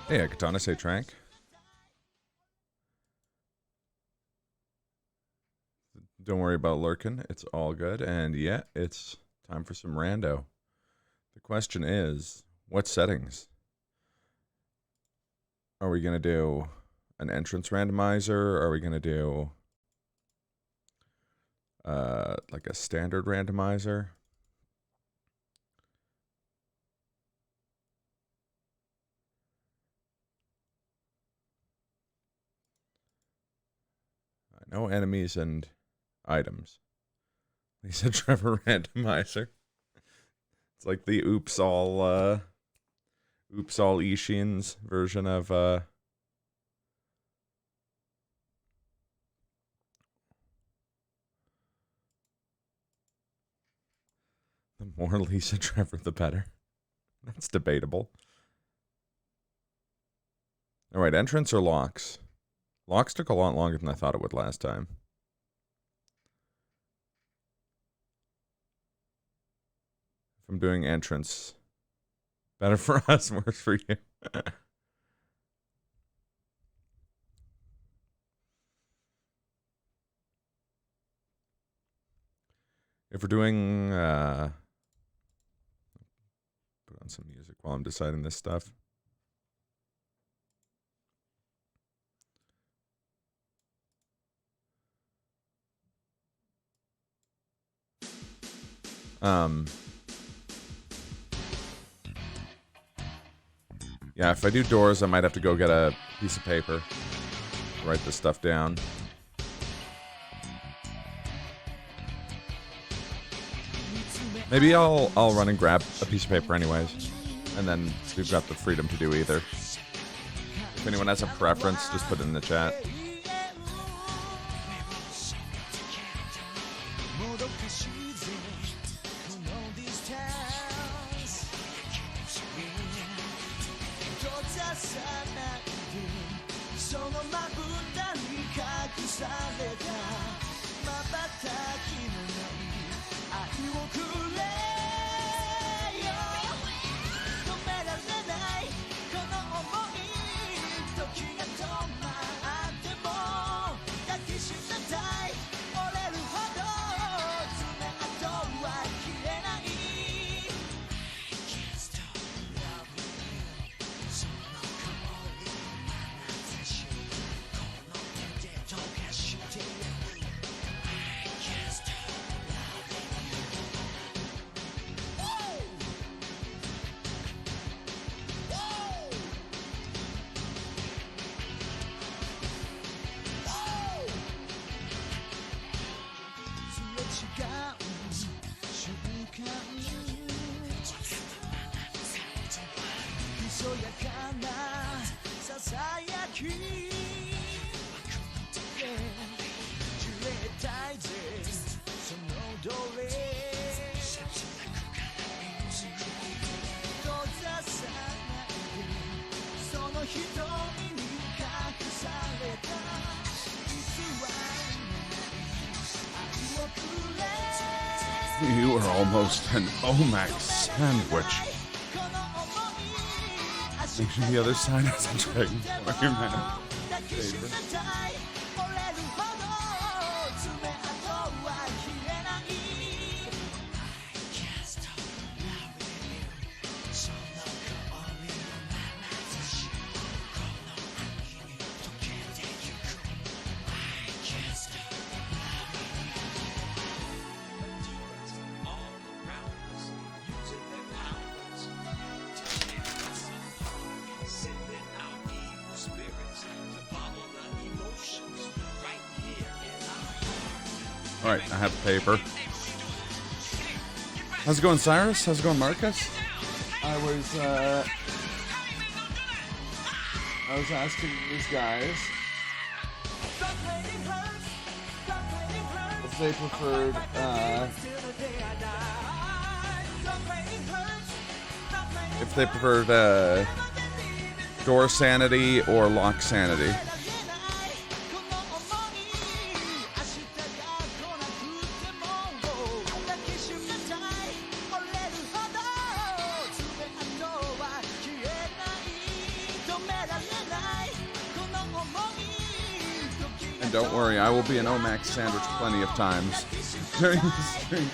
Hey, Katana say Trank. Don't worry about lurking. It's all good. And yeah, it's time for some rando. The question is, what settings? Are we going to do an entrance randomizer? Are we going to do like a standard randomizer? No enemies and items. Lisa Trevor randomizer. It's like the Oops All Ishin's version of the more Lisa Trevor, the better. That's debatable. All right, entrance or locks? Locks took a lot longer than I thought it would last time. If I'm doing entrance, better for us, worse for you. If we're doing, put on some music while I'm deciding this stuff. Yeah, if I do doors, I might have to go get a piece of paper. Write this stuff down. Maybe I'll run and grab a piece of paper anyways, and then we've got the freedom to do either. If anyone has a preference, just put it in the chat. You are almost an Omax sandwich. Make sure the other side has a dragon for you, man. Alright, I have paper. How's it going, Cyrus? How's it going, Marcus? I was asking these guys if they preferred door sanity or lock sanity. And don't worry, I will be an Omax sandwich plenty of times during the stream.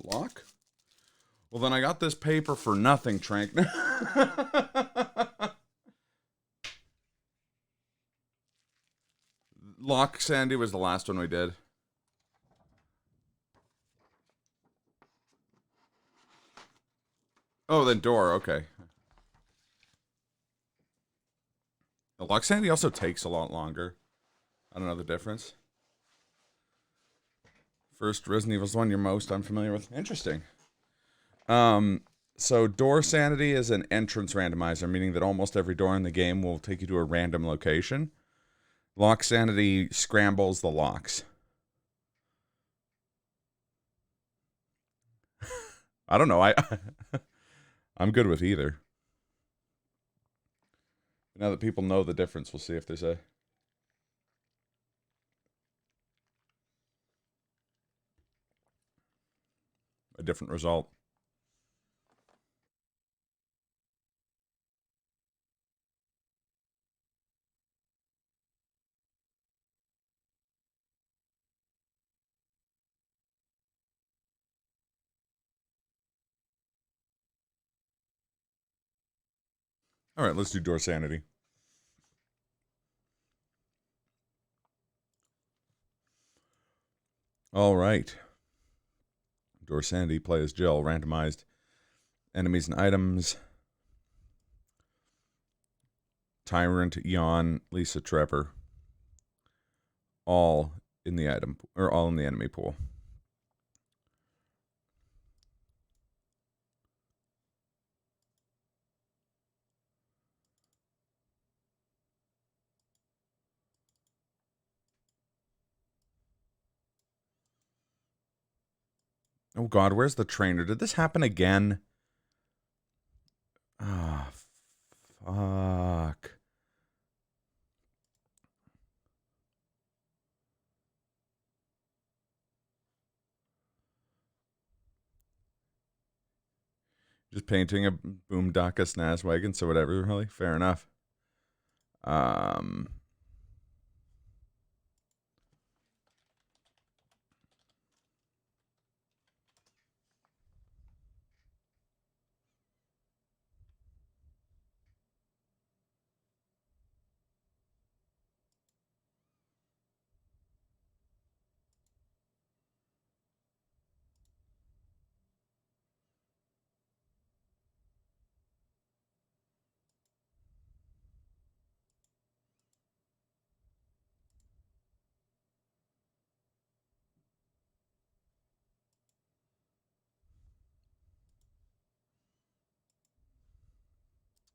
Lock? Well, then I got this paper for nothing, Trank. Lock Sandy was the last one we did. Oh, then door, okay. The Lock Sandy also takes a lot longer. I don't know the difference. First Resident Evil's the one you're most unfamiliar with. Interesting. So door sanity is an entrance randomizer, meaning that almost every door in the game will take you to a random location. Lock sanity scrambles the locks. I don't know. I'm good with either. Now that people know the difference, we'll see if there's a different result. All right, let's do door sanity. All right. Dorsandy, play as Jill. Randomized enemies and items. Tyrant, Yawn, Lisa, Trevor. All in the item, or all in the enemy pool. Oh God, where's the trainer? Did this happen again? Ah, fuck. Just painting a Boomdaka Snaz wagon, so whatever, really. Fair enough.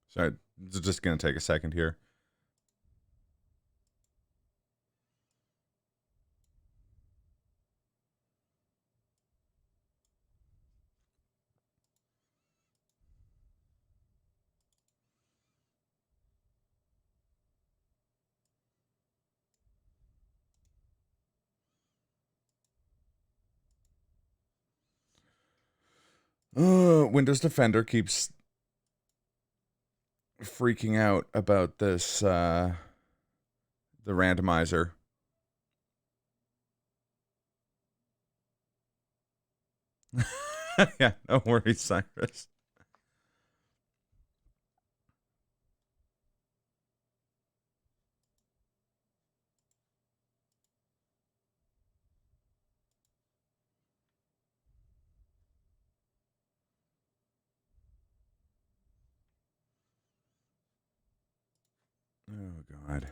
Sorry, it's just going to take a second here. Windows Defender keeps freaking out about this, the randomizer. Yeah, no worries, Cyrus. Oh, God.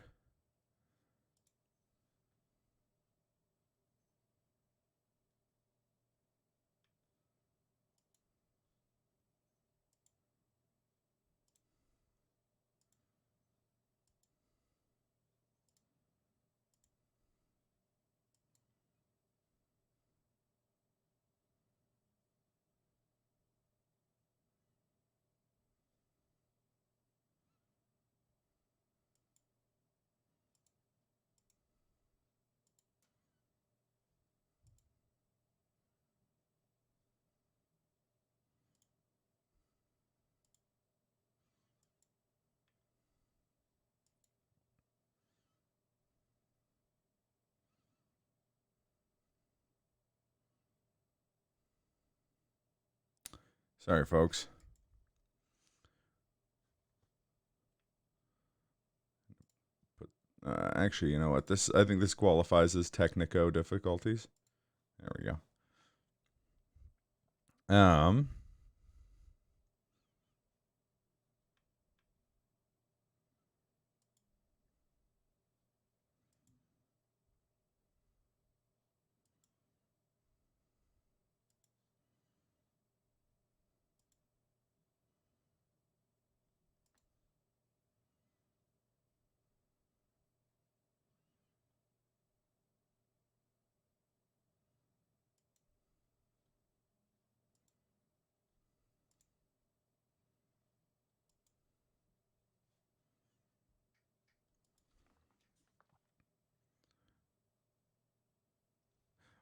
Sorry, folks. Actually, you know what? I think this qualifies as technico difficulties. There we go.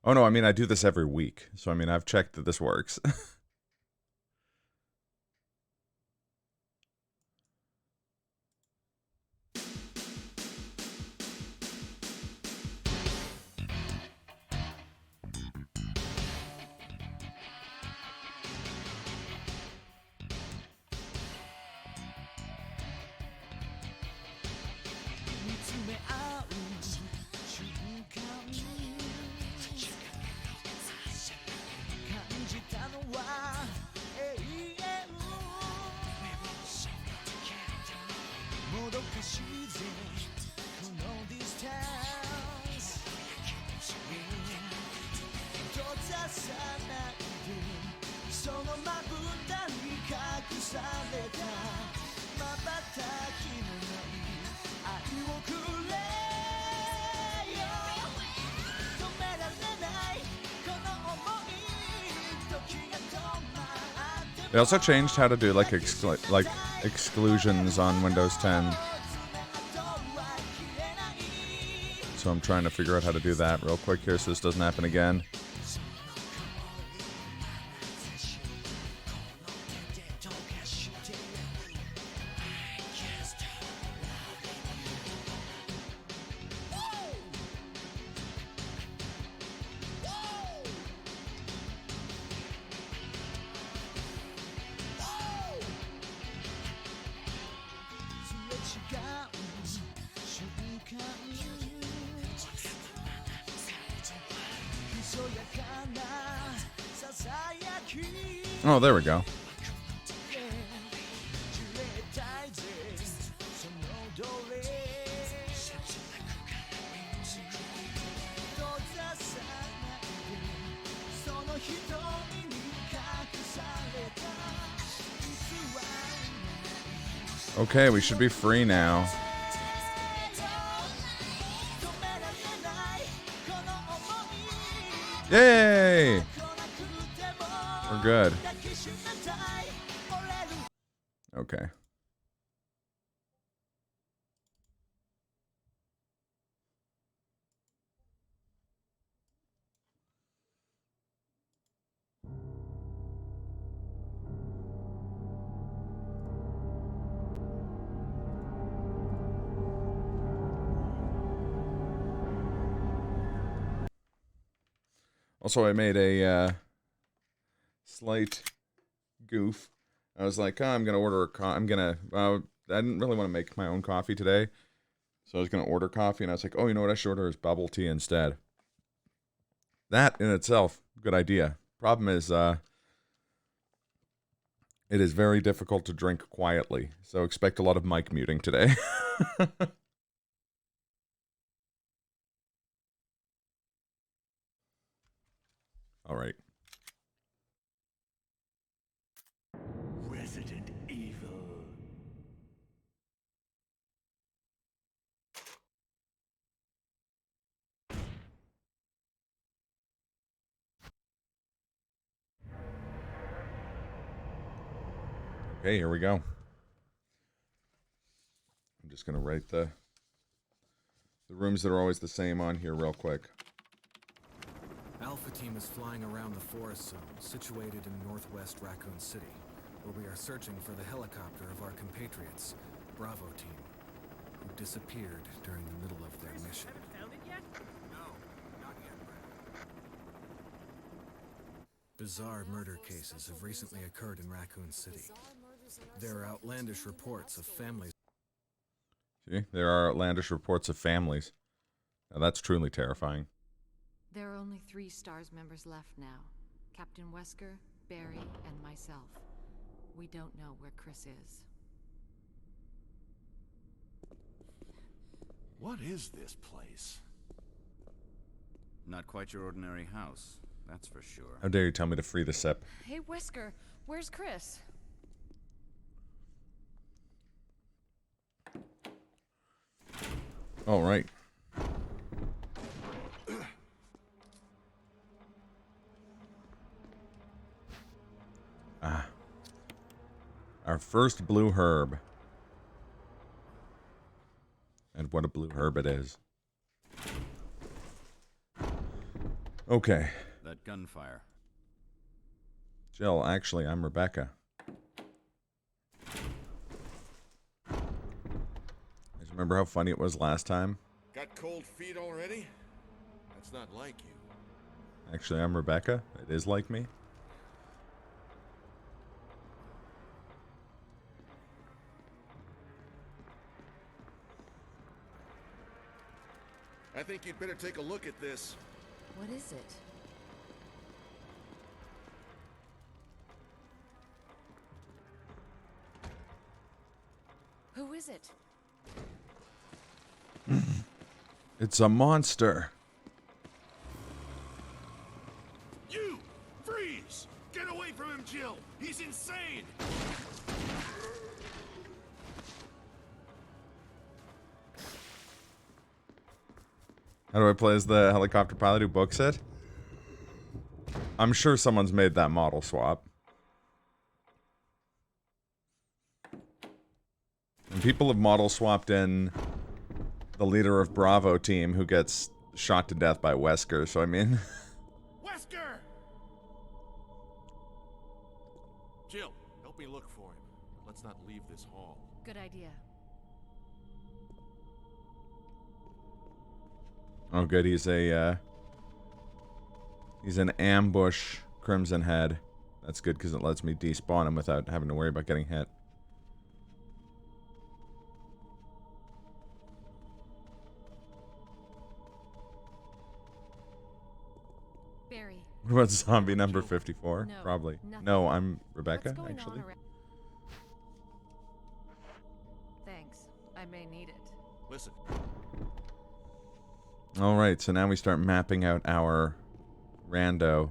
Oh no, I mean I do this every week, so I mean I've checked that this works. They also changed how to do like exclusions on Windows 10. So I'm trying to figure out how to do that real quick here so this doesn't happen again. Oh, there we go. Okay, we should be free now. Yay! We're good. Okay. Also, I made a slight goof. I was like, oh, I'm gonna order a I didn't really want to make my own coffee today, so I was gonna order coffee, and I was like, oh, you know what I should order is bubble tea instead. That in itself, good idea. Problem is, it is very difficult to drink quietly, so expect a lot of mic muting today. All right. Resident Evil. Okay, here we go. I'm just gonna write the rooms that are always the same on here real quick. Alpha Team is flying around the forest zone, situated in northwest Raccoon City, where we are searching for the helicopter of our compatriots, Bravo Team, who disappeared during the middle of their mission. Found it yet? No, not yet, Brad. Bizarre murder cases have recently occurred in Raccoon City. There are outlandish reports of families. See, there are outlandish reports of families. Now that's truly terrifying. There are only 3 STARS members left now. Captain Wesker, Barry, and myself. We don't know where Chris is. What is this place? Not quite your ordinary house, that's for sure. How dare you tell me to free the SIP? Hey, Wesker, where's Chris? All right. Our first blue herb. And what a blue herb it is. Okay. That gunfire. Jill, actually, I'm Rebecca. You guys remember how funny it was last time? Got cold feet already? That's not like you. Actually, I'm Rebecca. It is like me. I think you'd better take a look at this. What is it? Who is it? It's a monster. You! Freeze! Get away away from him, Jill! He's insane! How do I play as the helicopter pilot who books it? I'm sure someone's made that model swap. And people have model swapped in the leader of Bravo team who gets shot to death by Wesker, so I mean... Wesker! Jill, help me look for him. Let's not leave this hall. Good idea. Oh good, he's an ambush Crimson Head. That's good because it lets me despawn him without having to worry about getting hit. Barry. What about zombie number 54? No, Probably. nothing. No, I'm Rebecca, What's going actually. on around? Thanks. I may need it. Listen, Alright, so now we start mapping out our rando.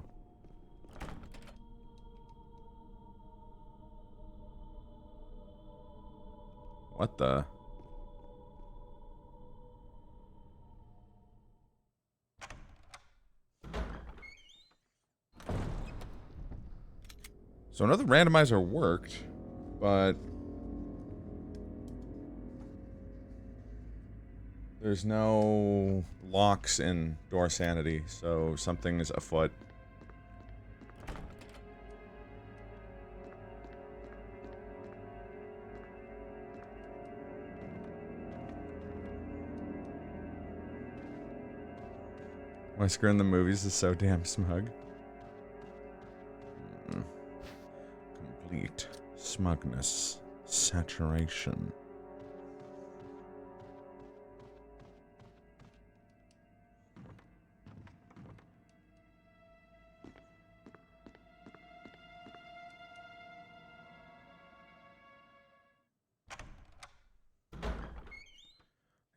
What the? So another randomizer worked, but there's no locks in Door Sanity, so something is afoot. Wesker in the movies is so damn smug. Complete smugness. Saturation.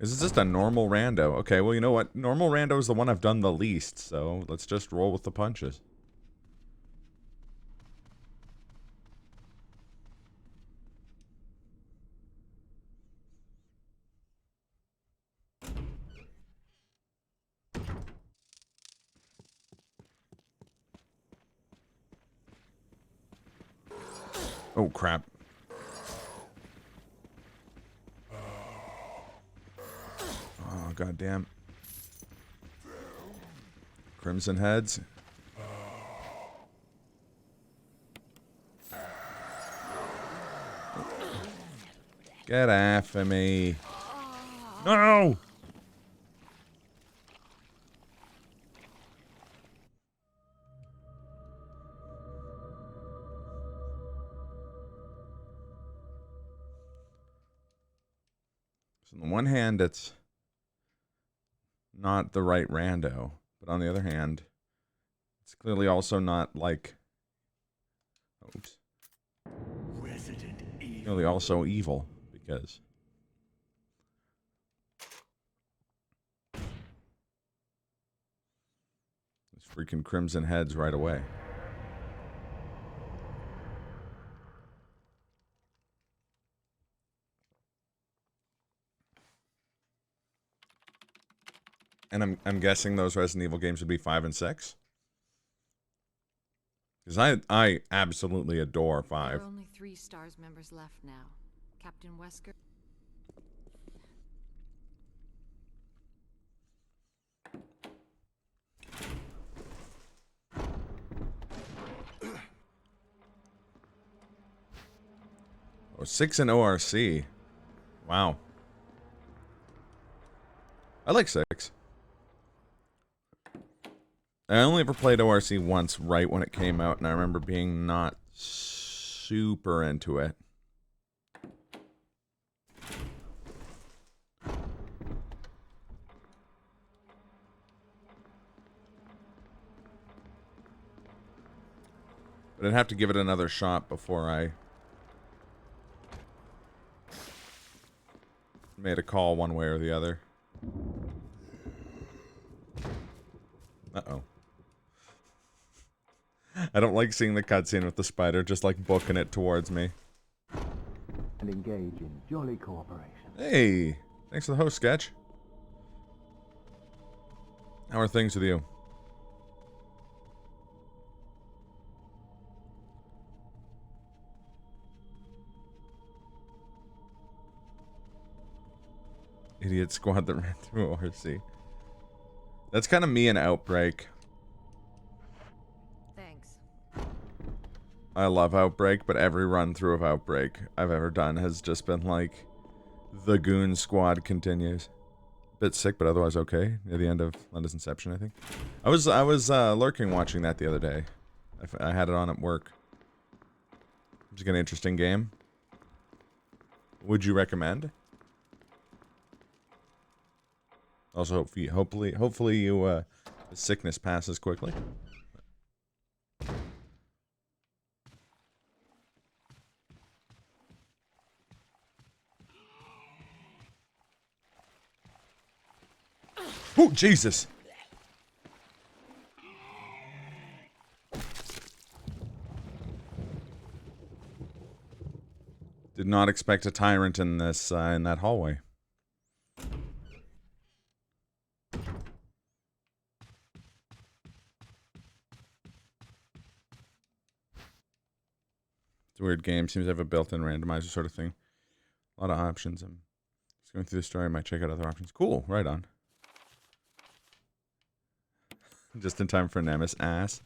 Is it just a normal rando? Okay, well, you know what? Normal rando is the one I've done the least, so let's just roll with the punches. Oh, crap. Oh, goddamn. Crimson Heads. Get after me. No! So on the one hand, it's not the right rando, but on the other hand, it's clearly also not like... Oops. Resident Evil. Clearly also evil, because... There's freaking Crimson Heads right away. And I'm guessing those Resident Evil games would be 5 and 6? Because I absolutely adore 5. There are only 3 STARS members left now. Captain Wesker. Oh, 6 in ORC. Wow. I like 6. I only ever played ORC once right when it came out, and I remember being not super into it. But I'd have to give it another shot before I made a call one way or the other. Uh-oh. I don't like seeing the cutscene with the spider just like booking it towards me. And engage in jolly cooperation. Hey, thanks for the host, Sketch. How are things with you? Idiot squad that ran through ORC. That's kind of me in Outbreak. Thanks. I love Outbreak, but every run through of Outbreak I've ever done has just been like, the goon squad continues. Bit sick, but otherwise okay. Near the end of Linda's Inception, I think. I was lurking watching that the other day. I had it on at work. It's like an interesting game. Would you recommend? Also, hopefully you the sickness passes quickly. Oh, Jesus! Did not expect a tyrant in this, in that hallway. It's a weird game. Seems to have a built-in randomizer sort of thing. A lot of options. I'm just going through the story. I might check out other options. Cool. Right on. Just in time for Nemesis ass.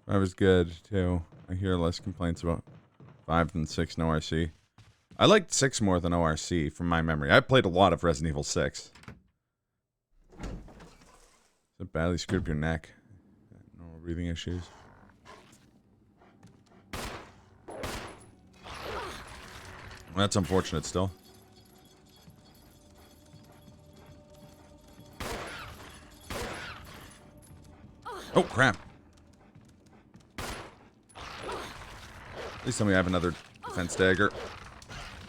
That was good, too. I hear less complaints about 5 than 6 in ORC. I liked 6 more than ORC, from my memory. I played a lot of Resident Evil 6. It badly screwed up your neck. Normal breathing issues. That's unfortunate still. Oh, crap. Please tell me I have another defense dagger.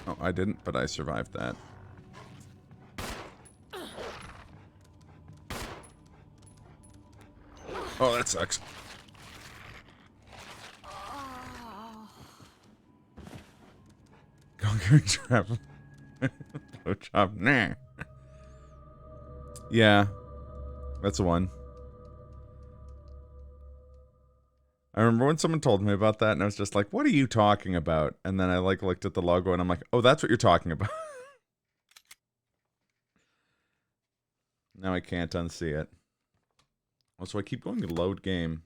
Oh, I didn't, but I survived that. Oh, that sucks. Conquering trap. Blowjob. Nah. Yeah. That's the one. I remember when someone told me about that, and I was just like, what are you talking about? And then I, like, looked at the logo, and I'm like, oh, that's what you're talking about. Now I can't unsee it. Also, I keep going to load game.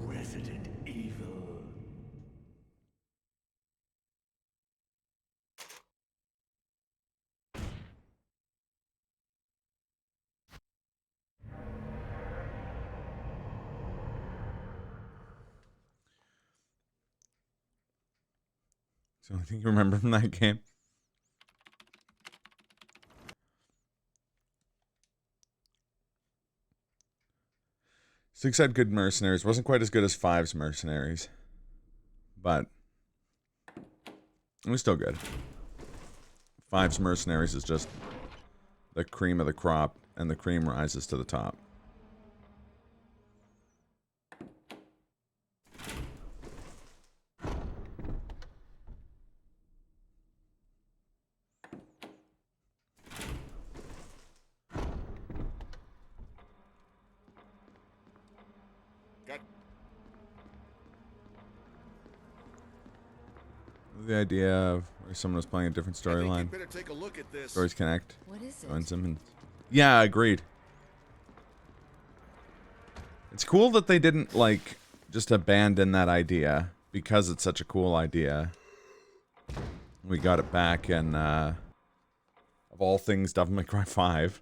Resident Evil. It's the only thing you remember from that game. 6 had good mercenaries. Wasn't quite as good as 5's mercenaries. But it was still good. 5's mercenaries is just the cream of the crop, and the cream rises to the top. The idea of where someone was playing a different storyline. Better take a look at this. Stories connect. What is Joins it? them and yeah, agreed. It's cool that they didn't, like, just abandon that idea because it's such a cool idea. We got it back in, of all things, Devil May Cry 5.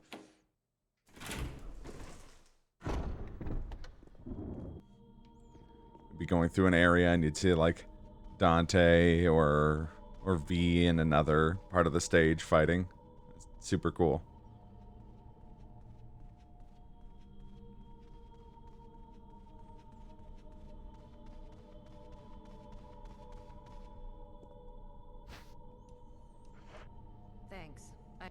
be going through an area and you'd see like Dante or V in another part of the stage fighting. It's super cool. Thanks. I...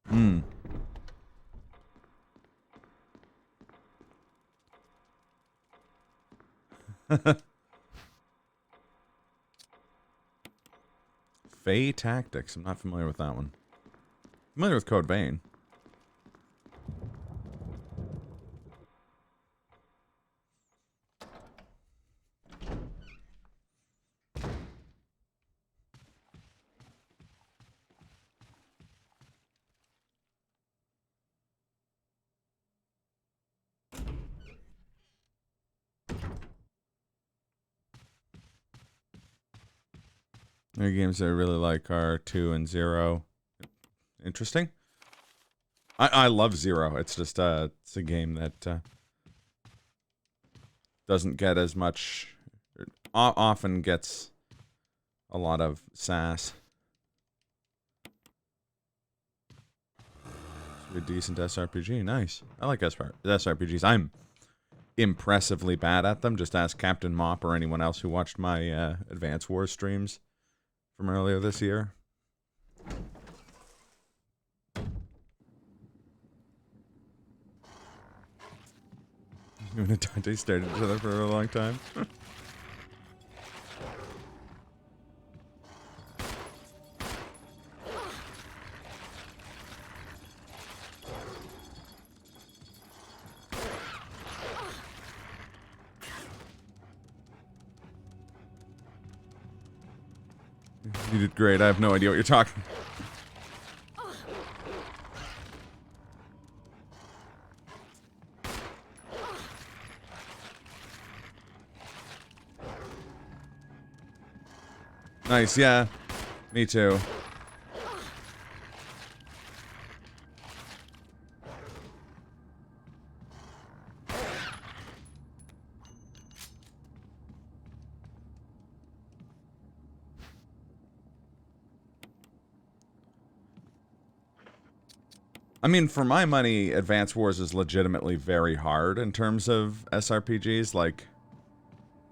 Hmm. Fey Tactics. I'm not familiar with that one. Familiar with Code Vein. The games that I really like are 2 and 0. Interesting. I love 0. It's just it's a game that doesn't get as much, often gets a lot of sass. It's a decent SRPG. Nice. I like SRPGs. I'm impressively bad at them. Just ask Captain Mop or anyone else who watched my Advance Wars streams from earlier this year. You and Dante stared at each other for a long time. You did great. I have no idea what you're talking. Nice, yeah. Me too. I mean, for my money, Advance Wars is legitimately very hard in terms of SRPGs, like,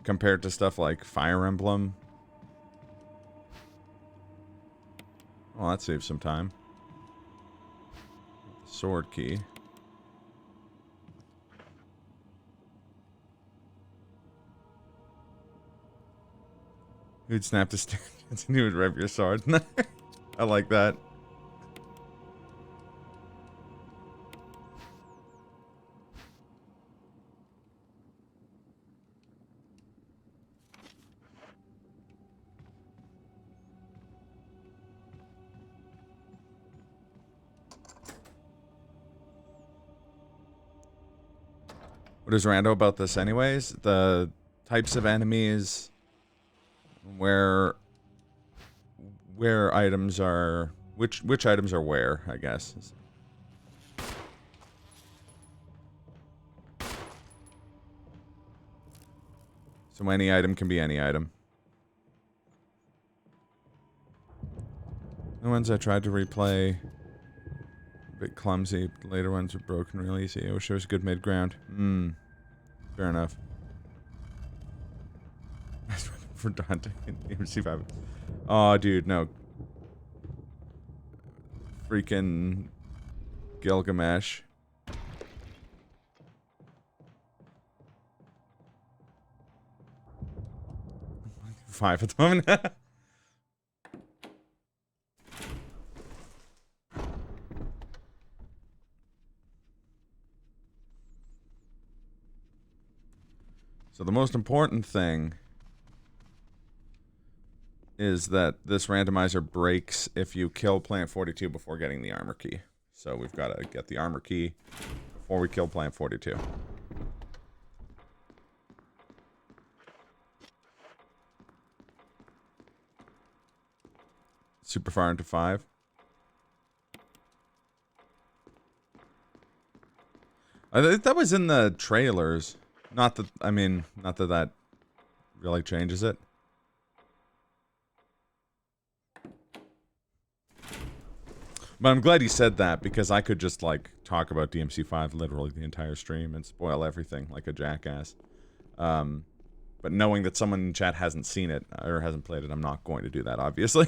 compared to stuff like Fire Emblem. Well, that saves some time. Sword key. You'd snap the stick and you would rev your sword. I like that. What is rando about this anyways? The types of enemies, where items are, which items are where, I guess. So any item can be any item. The ones I tried to replay, a bit clumsy. The later ones were broken real easy. I wish there was a good mid-ground. Fair enough. For Dante in C5. Oh, dude, no. Freaking Gilgamesh. Five at the moment. So the most important thing is that this randomizer breaks if you kill Plant 42 before getting the armor key. So we've got to get the armor key before we kill Plant 42. super far into 5. That was in the trailers. Not that, I mean, not that that really changes it. But I'm glad you said that, because I could just, like, talk about DMC5 literally the entire stream and spoil everything like a jackass. But knowing that someone in chat hasn't seen it, or hasn't played it, I'm not going to do that, obviously.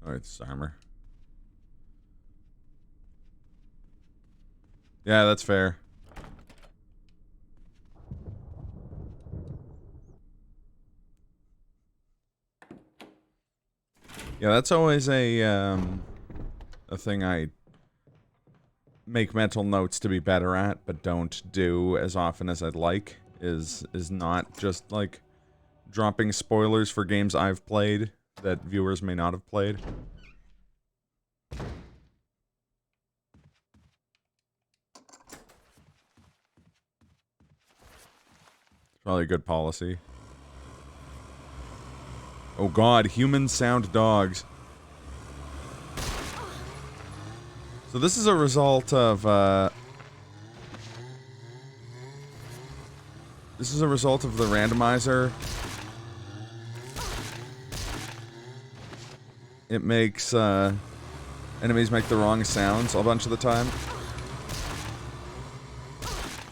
Alright, this armor. Yeah, that's fair. Yeah, that's always a thing I make mental notes to be better at, but don't do as often as I'd like, is not just, like, dropping spoilers for games I've played that viewers may not have played. It's probably a good policy. Oh god, humans sound dogs. So this is a result of, this is a result of the randomizer. It makes, enemies make the wrong sounds a bunch of the time.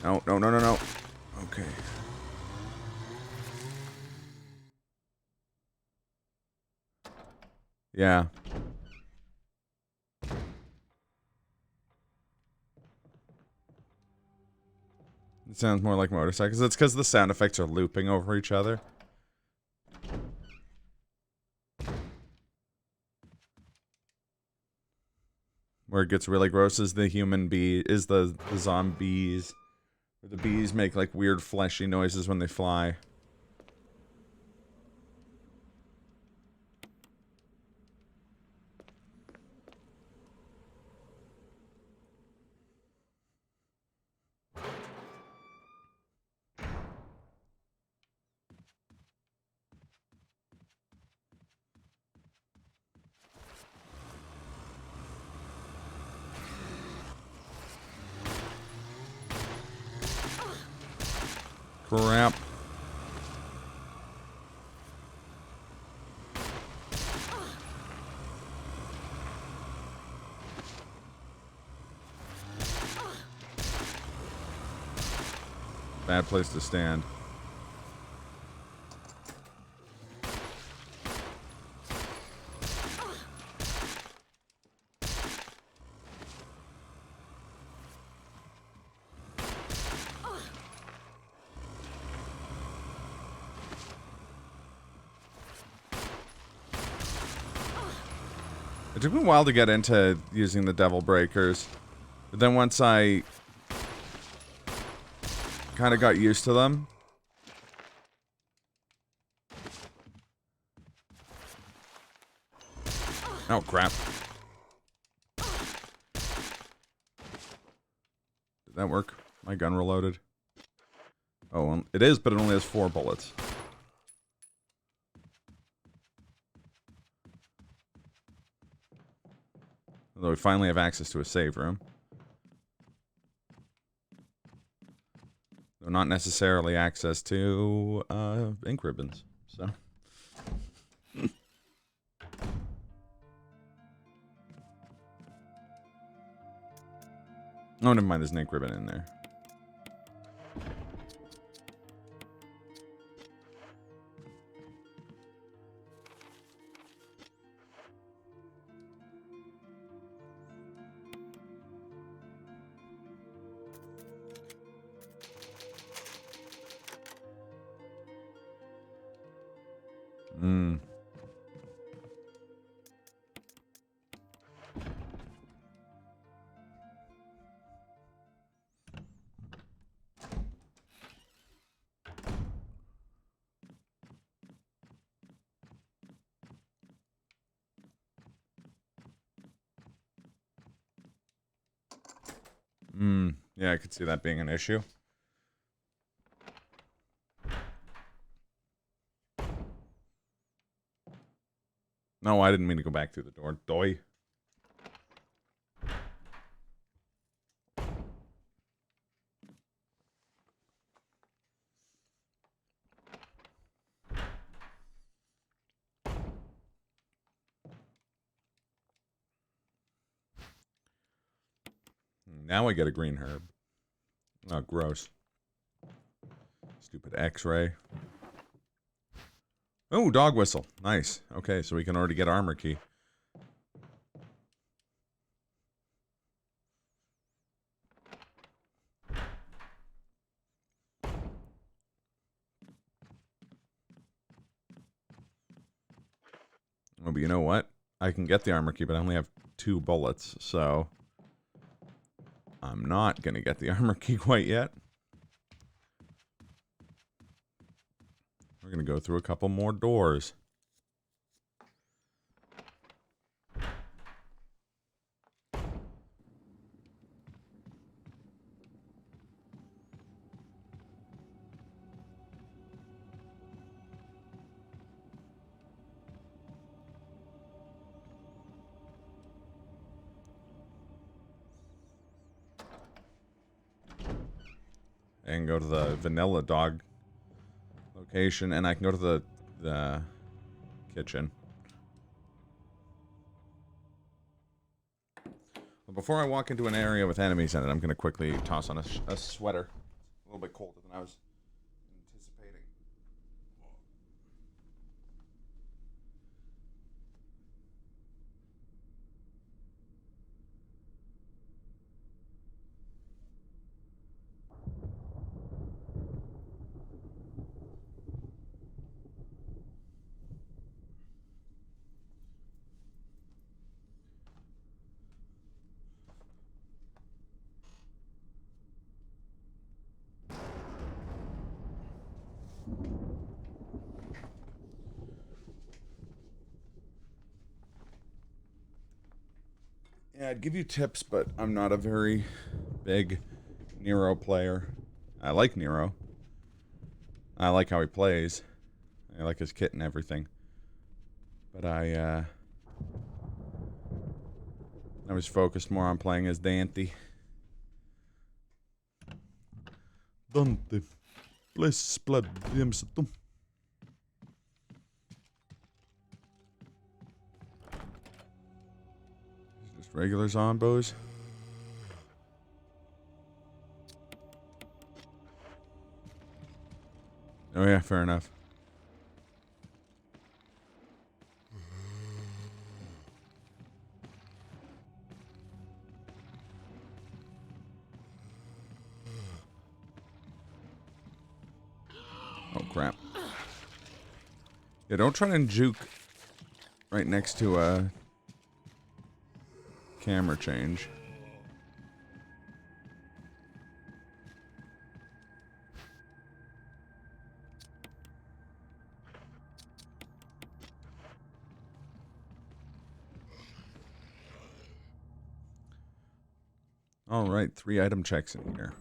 No, no, no, no, no. Okay. Yeah. It sounds more like motorcycles. It's because the sound effects are looping over each other. Where it gets really gross is the the zombies. Where the bees make like weird fleshy noises when they fly. Crap. Bad place to stand. It took me a while to get into using the devil breakers, but then once I kind of got used to them. Oh crap. Did that work? My gun reloaded. Oh, it is, but it only has 4 bullets. Although we finally have access to a save room. Though not necessarily access to, ink ribbons, so. Oh, never mind, there's an ink ribbon in there. Hmm. Yeah, I could see that being an issue. No, I didn't mean to go back through the door. Doy. Now I get a green herb. Oh, gross. Stupid X-ray. Oh, dog whistle. Nice. Okay, so we can already get armor key. Oh, but you know what? I can get the armor key, but I only have 2 bullets, so I'm not going to get the armor key quite yet. We're going to go through a couple more doors. I can go to the vanilla dog location, and I can go to the kitchen. Well, before I walk into an area with enemies in it, I'm going to quickly toss on a sweater. A little bit colder than I was anticipating. Yeah, I'd give you tips, but I'm not a very big Nero player. I like Nero. I like how he plays. I like his kit and everything. But I was focused more on playing as Dante. Dante. Bless blood. Just regular zombos. Oh yeah, fair enough. Oh crap. Yeah, don't try and juke right next to a camera change. All right, 3 item checks in here.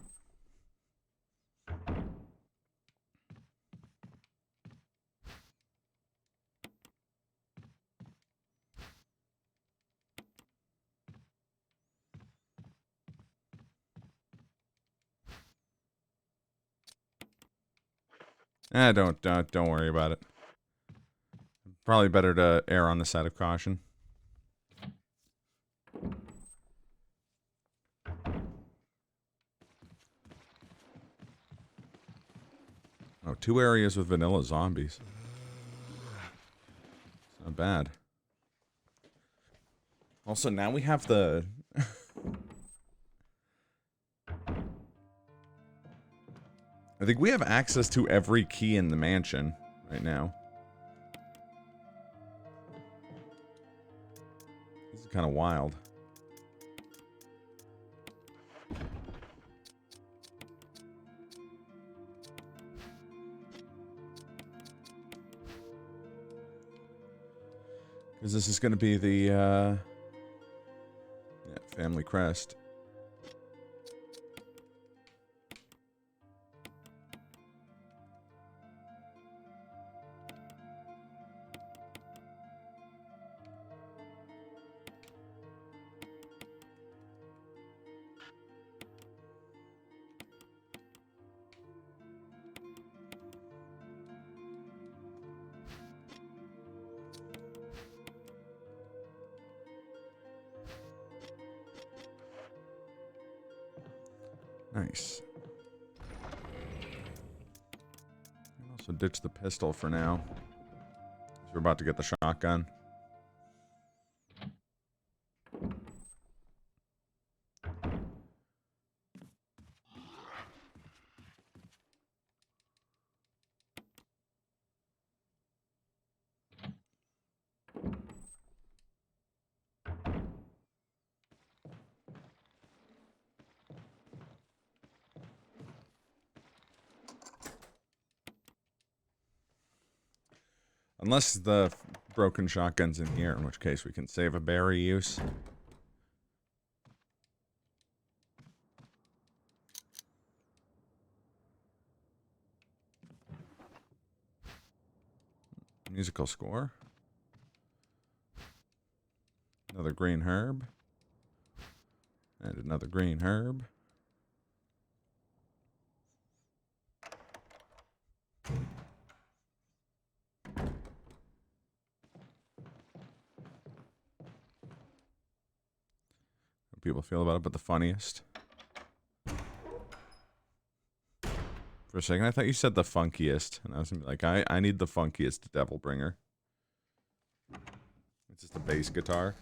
Don't worry about it. Probably better to err on the side of caution. Oh, 2 areas with vanilla zombies. It's not bad. Also, now we have the... I think we have access to every key in the mansion right now. This is kind of wild. Because this is going to be the, yeah, family crest. Nice. I'll also ditch the pistol for now. We're about to get the shotgun. Unless the broken shotgun's in here, in which case we can save a berry use. Musical score. Another green herb. And another green herb. How people feel about it, but the funniest. For a second, I thought you said the funkiest. And I was gonna be like, I need the funkiest Devil Bringer. It's just a bass guitar.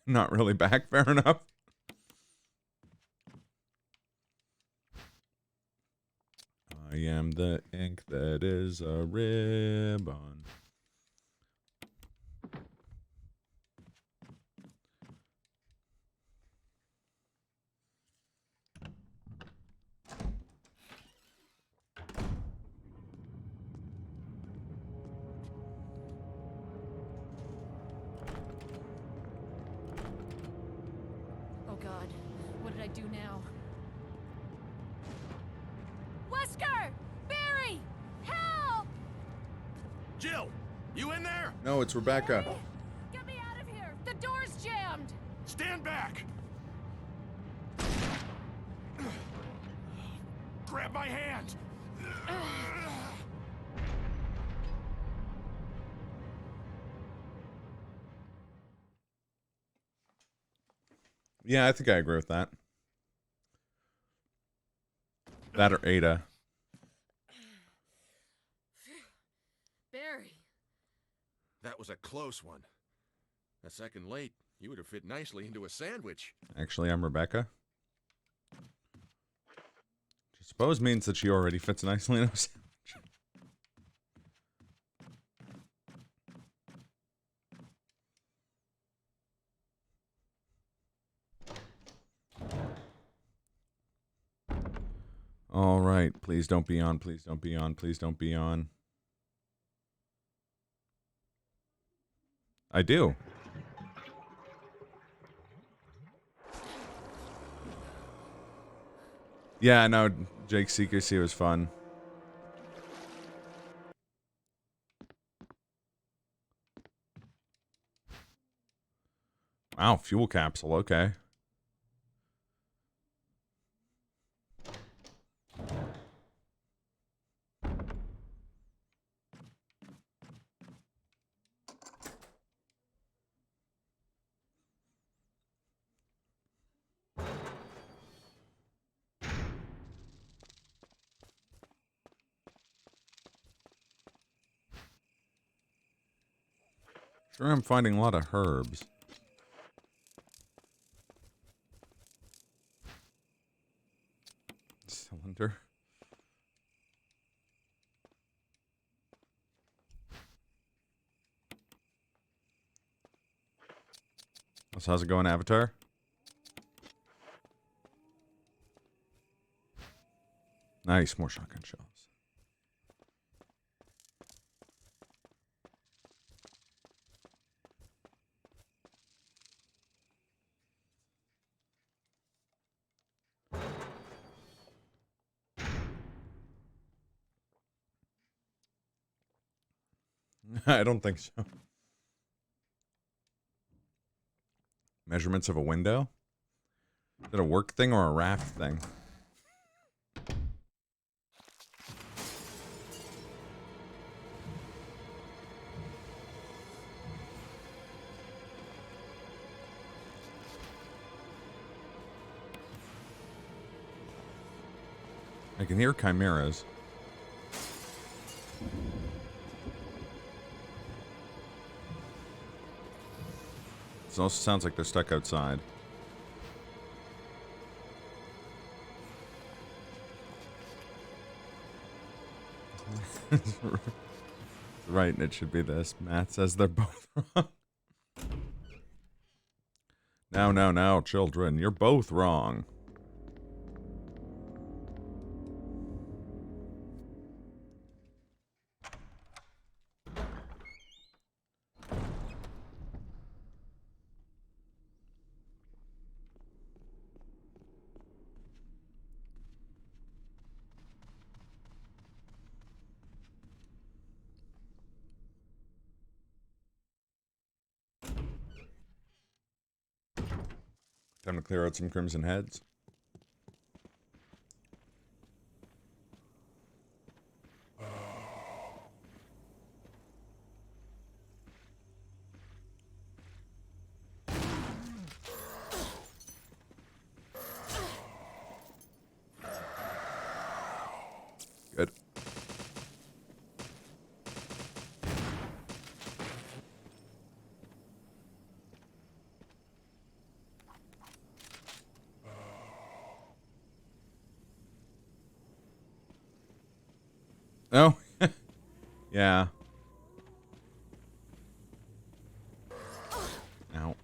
Not really back, fair enough. I am the ink that is a ribbon. Oh God, what did I do now? Wesker! Barry! Help! Jill, you in there? No, it's Rebecca. Get me out of here! The door's jammed! Stand back! Grab my hand! Yeah, I think I agree with that. That or Ada. Barry! That was a close one. A second late, you would have fit nicely into a sandwich. Actually, I'm Rebecca. Which I suppose means that she already fits nicely in a sandwich. All right, please don't be on, please don't be on, please don't be on. I do. Yeah, no, Jake's Secrecy was fun. Wow, fuel capsule, okay. Sure, I'm finding a lot of herbs. Cylinder. So how's it going, Avatar? Nice, more shotgun shells. I don't think so. Measurements of a window? Is it a work thing or a raft thing? I can hear chimeras. It also sounds like they're stuck outside. Right, and it should be this. Matt says they're both wrong. Now, children, you're both wrong. Time to clear out some crimson heads. Good. Oh, yeah. Ow.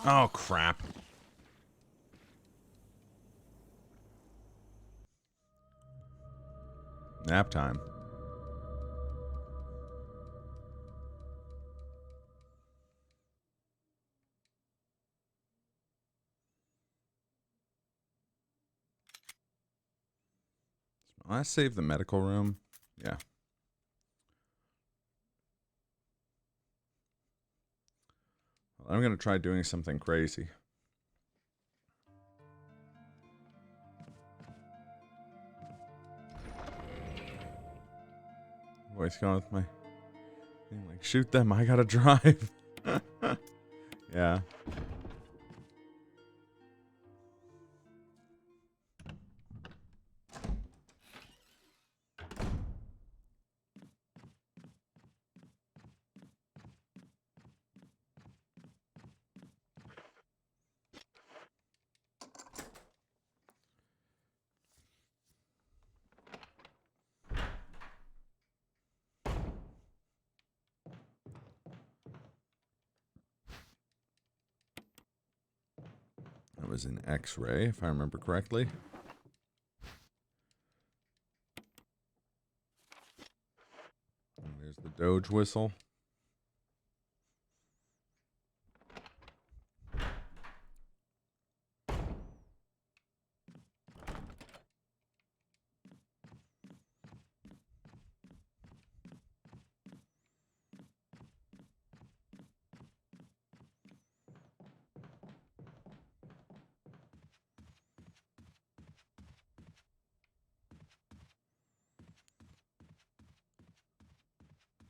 Oh, crap. Nap time. Will I save the medical room? Yeah. I'm going to try doing something crazy. Voice going with my thing, like, shoot them, I gotta drive. Yeah. That was an X-ray, if I remember correctly. And there's the Doge whistle.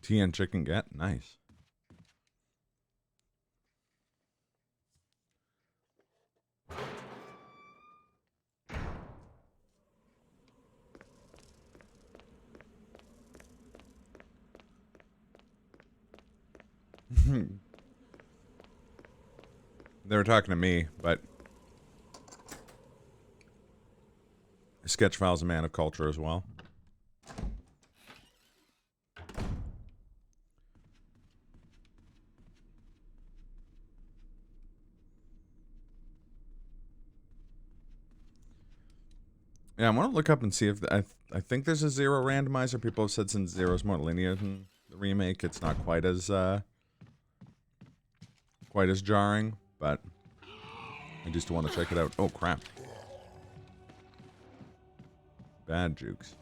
Tea and chicken get nice. They were talking to me, but Sketchfile's a man of culture as well. Yeah, I want to look up and see if I think there's a zero randomizer. People have said since zero's more linear than the remake, it's not quite as jarring. But I just want to check it out. Oh crap! Bad jukes.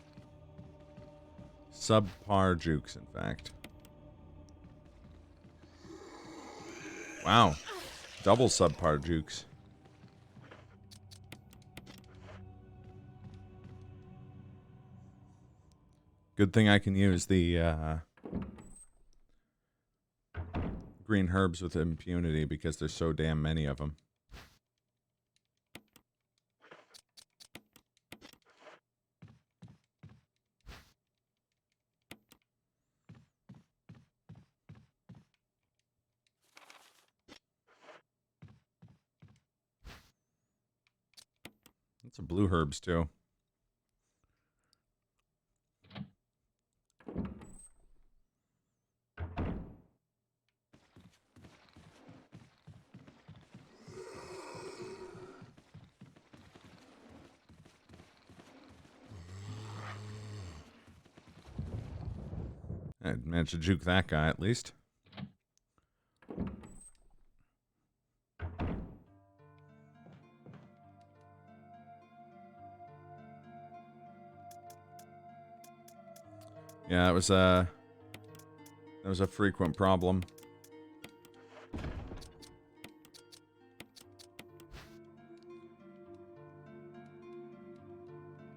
Subpar jukes, in fact. Wow. Double subpar jukes. Good thing I can use the green herbs with impunity because there's so damn many of them. That's a blue herbs too. I managed to juke that guy at least. Yeah, that was a frequent problem.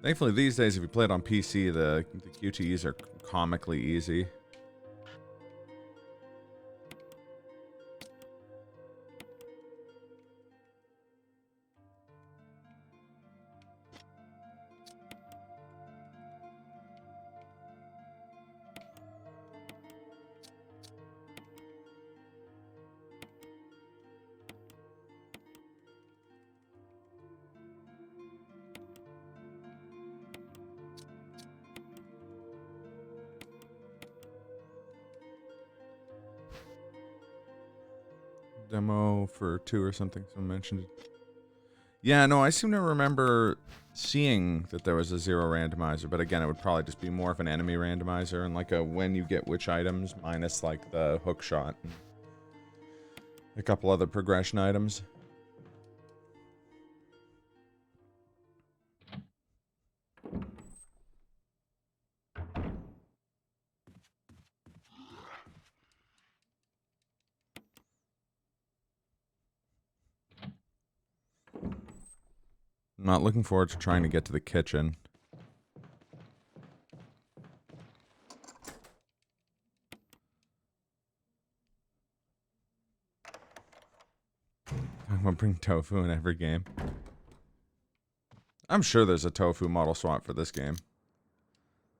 Thankfully, these days, if you play it on PC, the QTEs are comically easy. Demo for 2 or something, someone mentioned it. Yeah, no, I seem to remember seeing that there was a 0 randomizer, but again, it would probably just be more of an enemy randomizer and like a when you get which items minus like the hook shot and a couple other progression items. I'm not looking forward to trying to get to the kitchen. I'm gonna bring tofu in every game. I'm sure there's a tofu model swap for this game.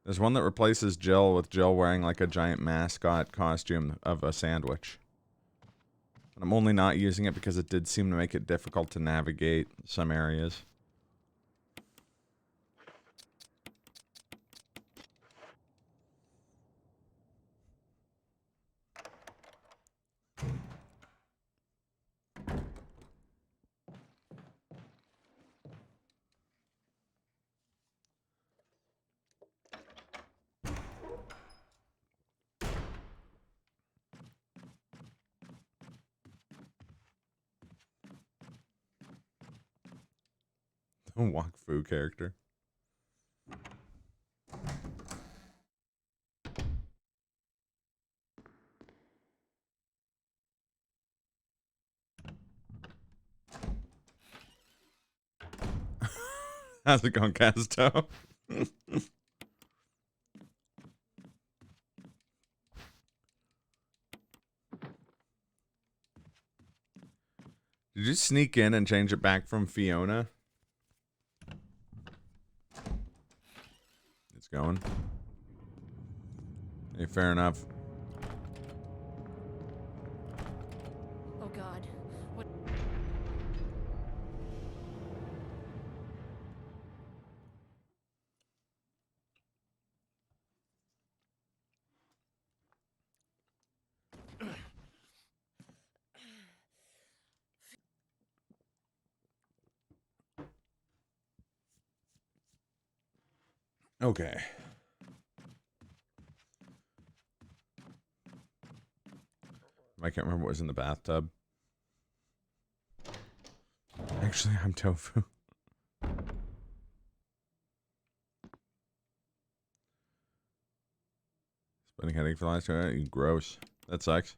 There's one that replaces Jill with Jill wearing like a giant mascot costume of a sandwich. And I'm only not using it because it did seem to make it difficult to navigate some areas. A Wok Fu character. How's it going, Casto? Did you sneak in and change it back from Fiona? It's going. Hey, fair enough. Oh God. What? Okay. I can't remember what was in the bathtub. Actually, I'm tofu. Splitting headache for the last 2 hours. Gross. That sucks.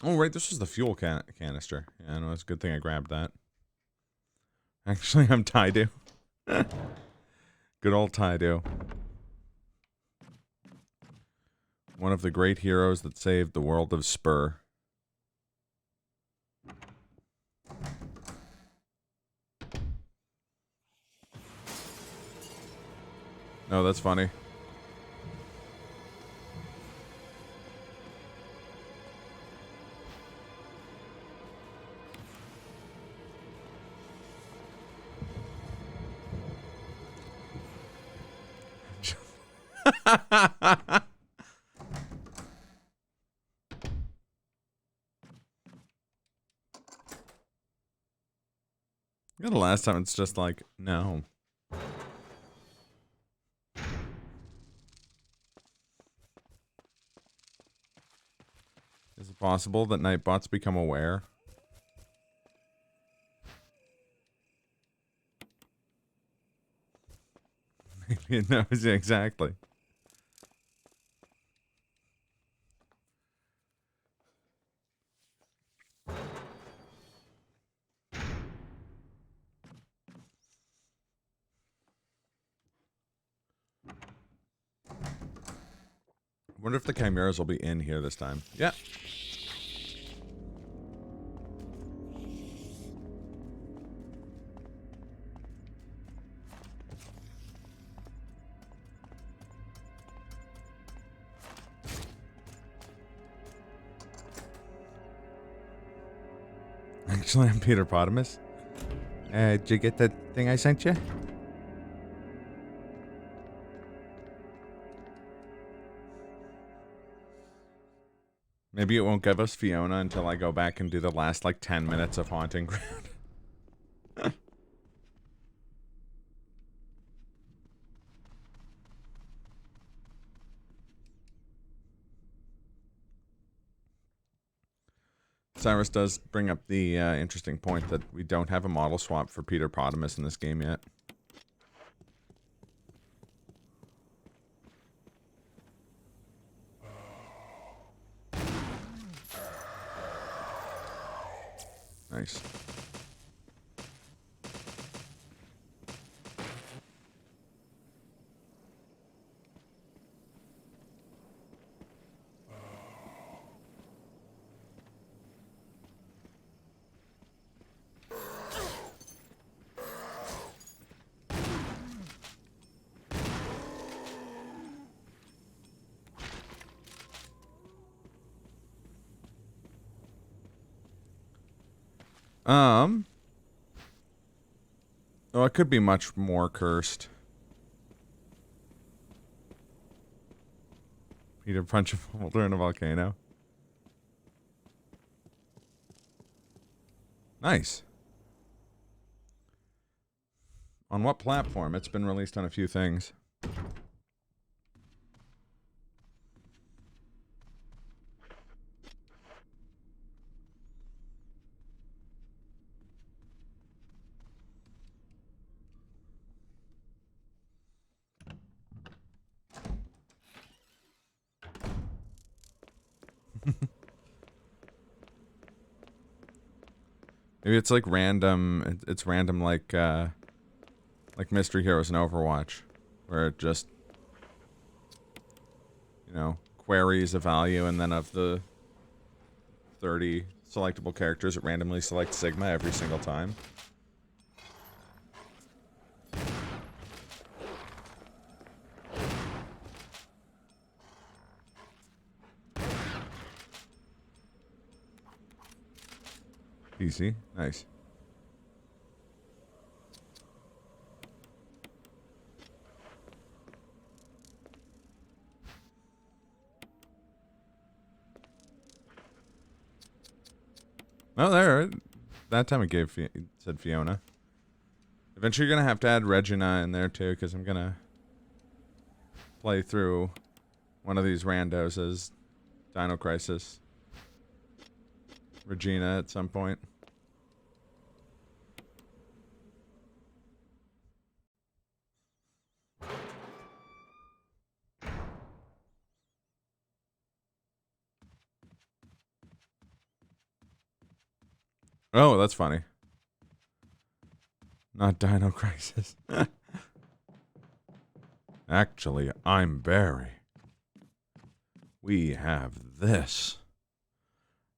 Oh, right. This was the fuel canister. Yeah, no, it's a good thing I grabbed that. Actually, I'm Taidu. Good old Taidu. One of the great heroes that saved the world of Spur. No, that's funny. The last time it's just like, no. Is it possible that Nightbots become aware? Maybe it knows exactly. Wonder if the chimeras will be in here this time. Yeah. Actually, I'm Peter Potamus. Did you get that thing I sent you? Maybe it won't give us Fiona until I go back and do the last, like, 10 minutes of Haunting Ground. Cyrus does bring up the interesting point that we don't have a model swap for Peter Potamus in this game yet. Nice. Oh, it could be much more cursed. Peter punch a boulder in a volcano. Nice. On what platform? It's been released on a few things. Maybe it's like random. It's random like Mystery Heroes in Overwatch, where it just, you know, queries a value, and then of the 30 selectable characters, it randomly selects Sigma every single time. Easy. Nice. Oh, there. That time it said Fiona. Eventually you're going to have to add Regina in there too, because I'm going to play through one of these randos as Dino Crisis. Regina at some point. Oh, that's funny. Not Dino Crisis. Actually, I'm Barry. We have this.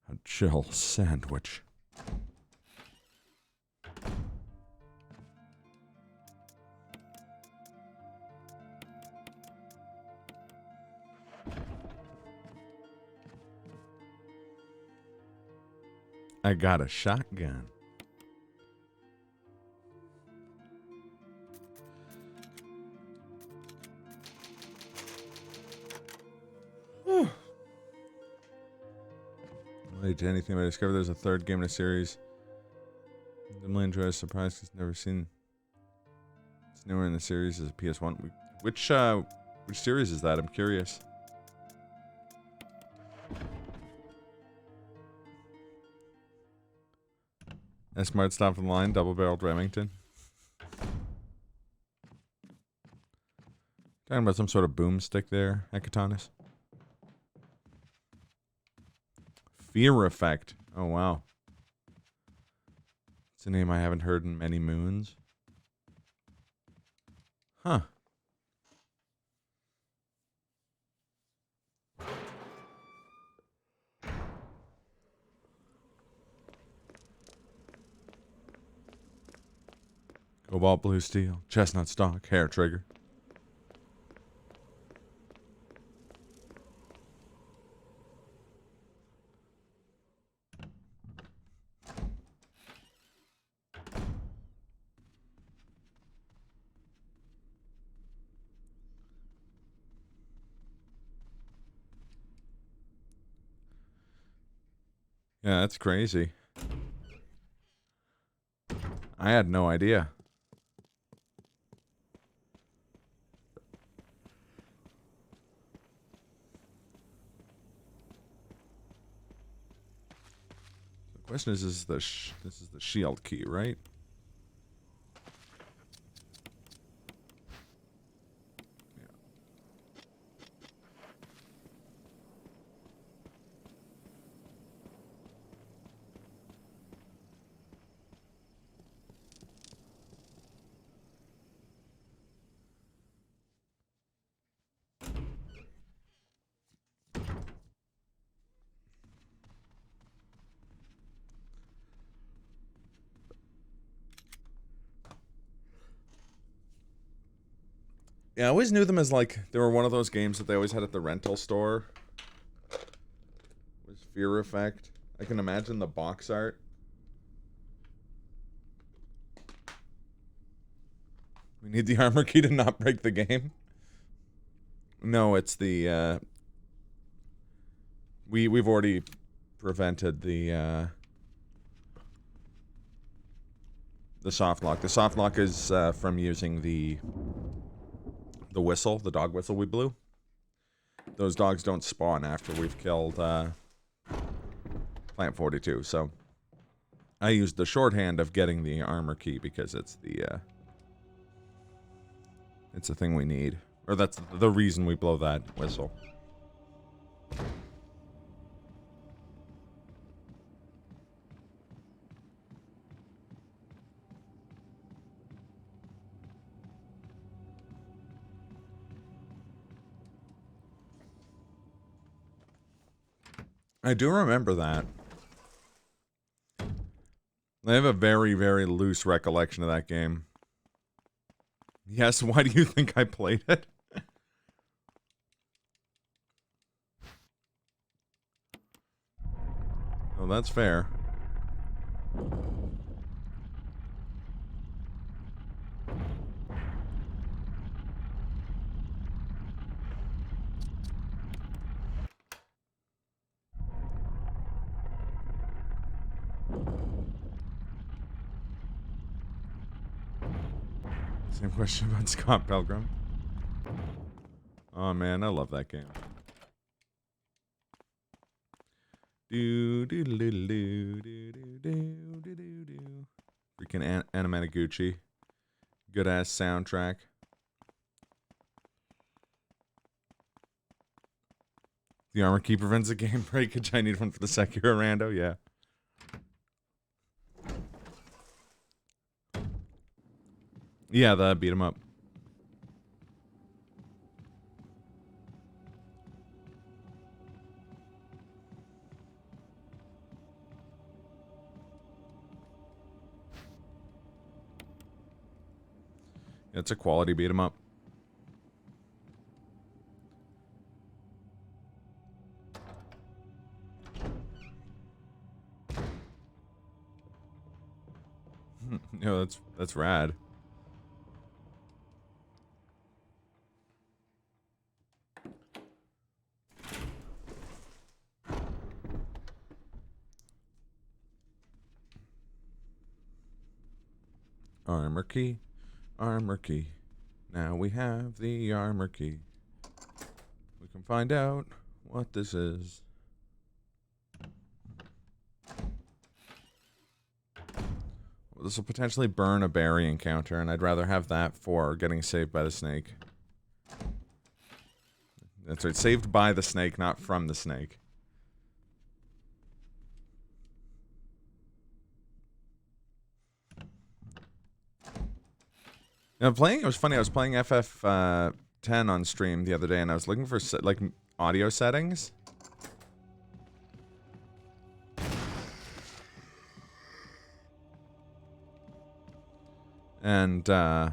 A chill sandwich. I got a shotgun. Related to anything I discovered there's a third game in a series. I'm really enjoyed. Surprised because never seen. It's newer in the series as a PS1. Which series is that? I'm curious. A smart stop in the line, double-barreled Remington. Talking about some sort of boomstick there, Hecatonis. Fear Effect. Oh, wow. It's a name I haven't heard in many moons. Huh. Cobalt blue steel, chestnut stock, hair trigger. Yeah, that's crazy. I had no idea. The question is this is the shield key, right? Yeah, I always knew them as like they were one of those games that they always had at the rental store. Was Fear Effect. I can imagine the box art. We need the armor key to not break the game. No, it's the we've already prevented the soft lock. The soft lock is from using the whistle, the dog whistle we blew. Those dogs don't spawn after we've killed Plant 42, so I used the shorthand of getting the armor key because it's the thing we need. Or that's the reason we blow that whistle. I do remember that. I have a very, very loose recollection of that game. Yes, why do you think I played it? Oh, that's fair. Same question about Scott Pilgrim. Oh man, I love that game. Do do do do do do do do do do. Freaking Anamanaguchi. Good ass soundtrack. The armor key prevents a game breakage. I need one for the Sekiro rando. Yeah. Yeah, the beat 'em up. It's a quality beat 'em up. No, that's rad. Armor key. Armor key. Now we have the armor key. We can find out what this is. Well, this will potentially burn a berry encounter, and I'd rather have that for getting saved by the snake. That's right, saved by the snake, not from the snake. Now, it was funny, I was playing FF10 on stream the other day, and I was looking for, like, audio settings. And, I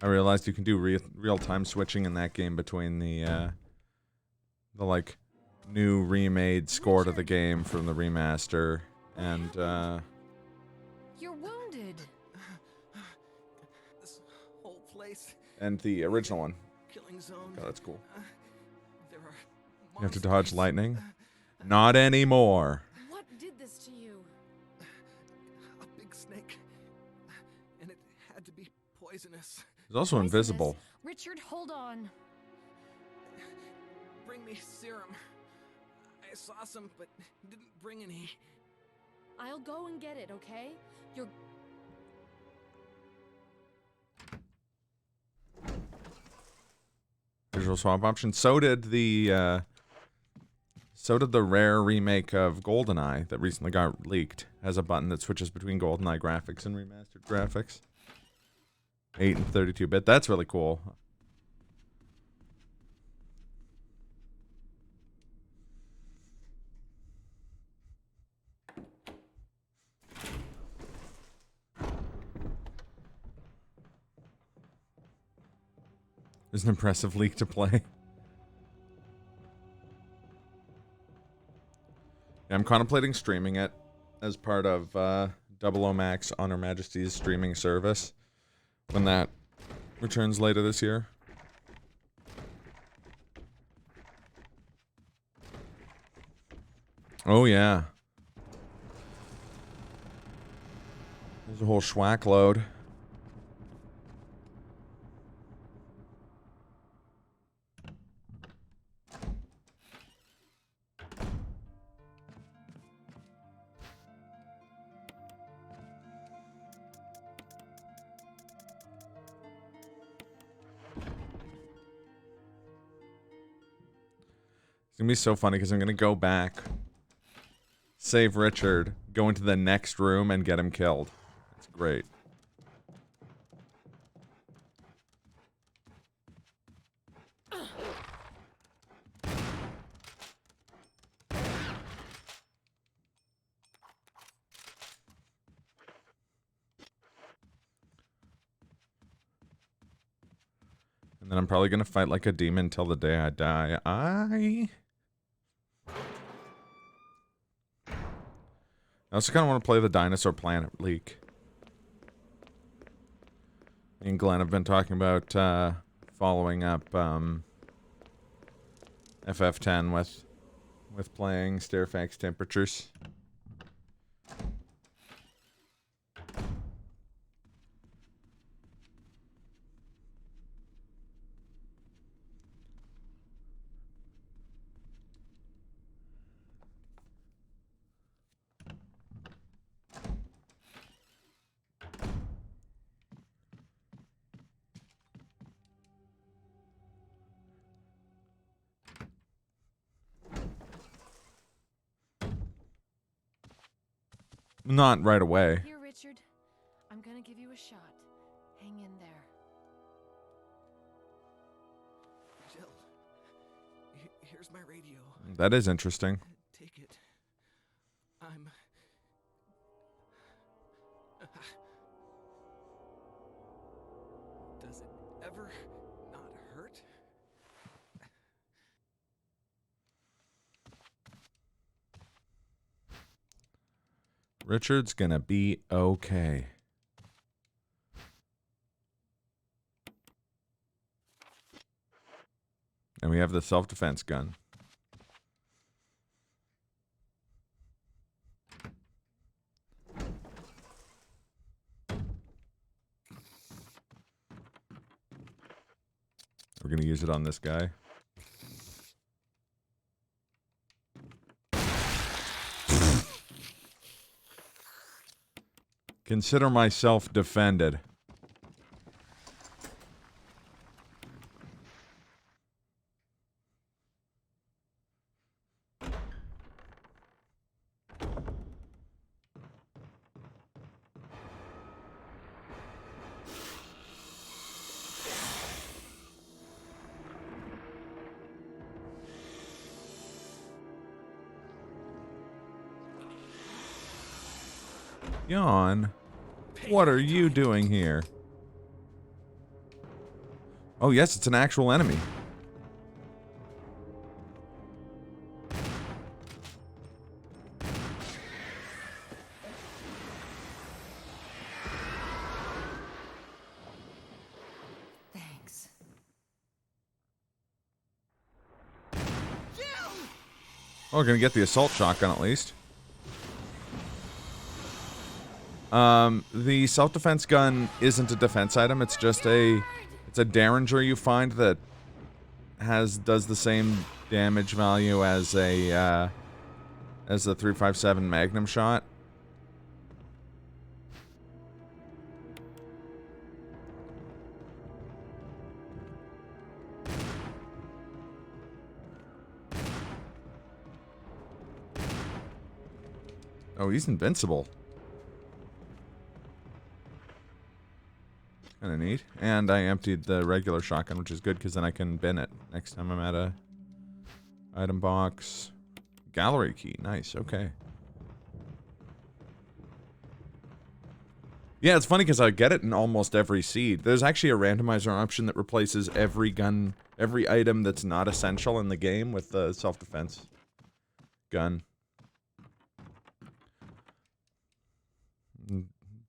realized you can do real-time switching in that game between the, like, new remade score to the game from the remaster, and, You're wounded. This whole place. and the original one. Killing zone. Oh, that's cool. There are You have to monsters. dodge lightning? Not anymore. What did this to you? A big snake. And it had to be poisonous. It's also invisible. Richard, hold on. Bring me serum. I saw some, but didn't bring any. I'll go and get it, okay? You're... Visual swap option. So did the rare remake of GoldenEye that recently got leaked. Has a button that switches between GoldenEye graphics and remastered graphics. 8 and 32-bit. That's really cool. It's an impressive leak to play. Yeah, I'm contemplating streaming it as part of Double O Max on Her Majesty's streaming service when that returns later this year. Oh yeah. There's a whole schwack load. It's gonna be so funny because I'm gonna go back, save Richard, go into the next room, and get him killed. It's great. And then I'm probably gonna fight like a demon till the day I die. I also kind of want to play the Dinosaur Planet leak. Me and Glenn have been talking about following up FF10 with playing Stairfax Temperatures. Not right away. Here, Richard. I'm gonna give you a shot. Hang in there. Jill, here's my radio. That is interesting. Take it. I'm... Does it ever not hurt? Richard's gonna be okay. And we have the self-defense gun. We're gonna use it on this guy. Consider myself defended. Yawn. What are you doing here? Oh, yes, it's an actual enemy. Thanks. Oh, we're gonna get the assault shotgun at least. The self-defense gun isn't a defense item. It's just it's a derringer you find that does the same damage value as the 357 Magnum shot. Oh, he's invincible. Kinda neat. And I emptied the regular shotgun, which is good because then I can bin it next time I'm at a item box. Gallery key. Nice. Okay. Yeah, it's funny because I get it in almost every seed. There's actually a randomizer option that replaces every item that's not essential in the game with the self-defense gun.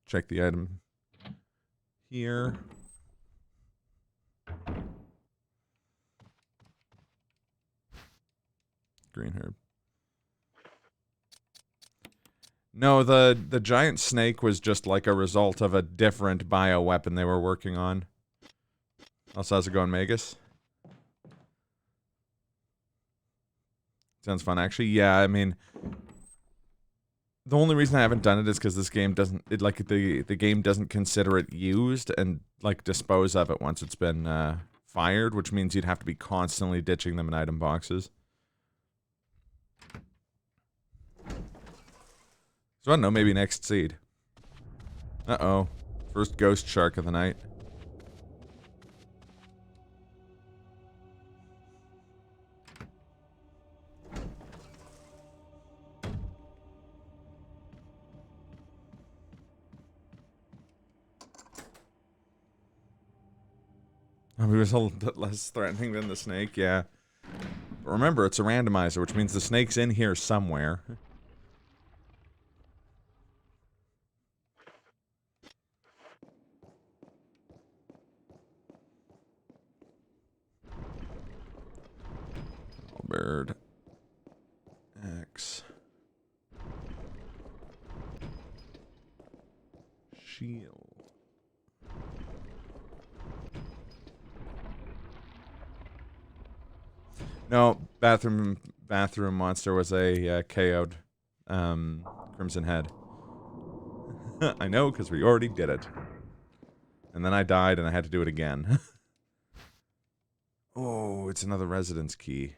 Check the item here. Green herb. No, the giant snake was just like a result of a different bioweapon they were working on. Also, how's it going, Magus? Sounds fun, actually. Yeah, I mean, the only reason I haven't done it is because this game doesn't, the game doesn't consider it used and, like, dispose of it once it's been, fired, which means you'd have to be constantly ditching them in item boxes. So I don't know, maybe next seed. Uh-oh. First ghost shark of the night. Oh, he was a little bit less threatening than the snake, yeah. But remember, it's a randomizer, which means the snake's in here somewhere. Bird. X. Shield. No, bathroom monster was a KO'd Crimson Head. I know, because we already did it. And then I died and I had to do it again. Oh, it's another residence key.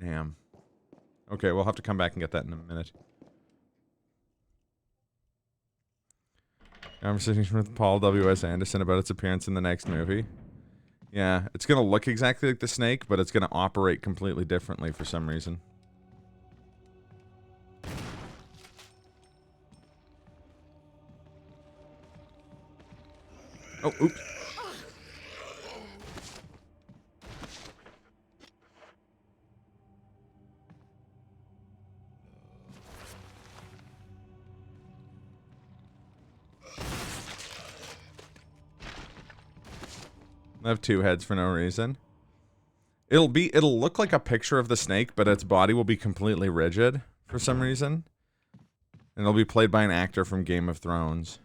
Damn. Okay, we'll have to come back and get that in a minute. Conversation with Paul W.S. Anderson about its appearance in the next movie. Yeah, it's gonna look exactly like the snake, but it's gonna operate completely differently for some reason. Oh, oops. I have two heads for no reason. It'll look like a picture of the snake, but its body will be completely rigid for some reason. And it'll be played by an actor from Game of Thrones.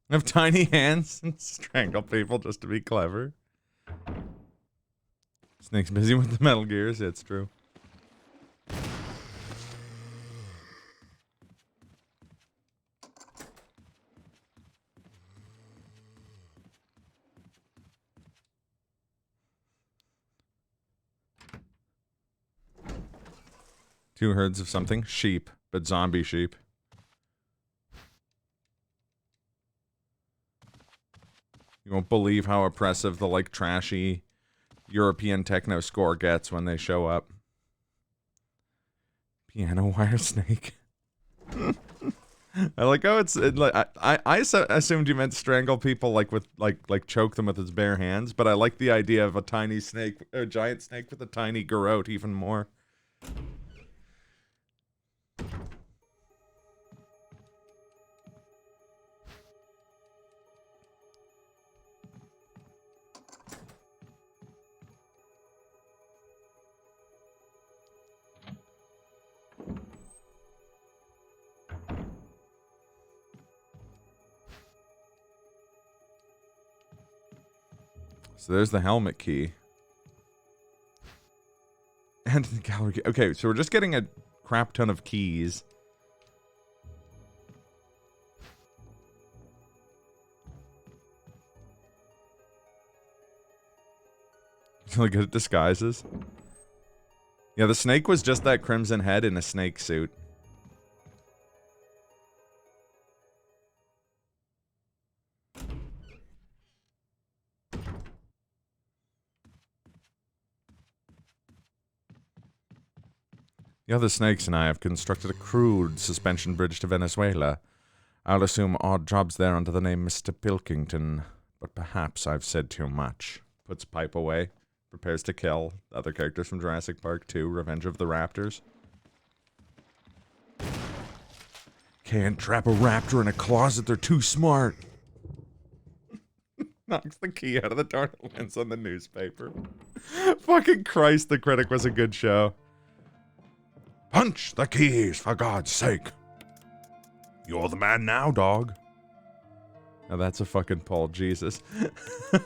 I have tiny hands and strangle people just to be clever. Snake's busy with the Metal Gears, it's true. Two herds of something? Sheep, but zombie sheep. You won't believe how oppressive the, like, trashy European techno score gets when they show up. Piano wire snake. I like how I assumed you meant strangle people like with like choke them with his bare hands, but I like the idea of a tiny snake, a giant snake with a tiny garrote even more. So there's the helmet key. And the gallery key. Okay, so we're just getting a crap ton of keys. Really good at disguises. Yeah, the snake was just that crimson head in a snake suit. The other snakes and I have constructed a crude suspension bridge to Venezuela. I'll assume odd jobs there under the name Mr. Pilkington, but perhaps I've said too much. Puts pipe away. Prepares to kill other characters from Jurassic Park 2, Revenge of the Raptors. Can't trap a raptor in a closet, they're too smart. Knocks the key out of the door and lands on the newspaper. Fucking Christ, The Critic was a good show. Punch the keys, for God's sake. You're the man now, dog. Now that's a fucking Paul Jesus.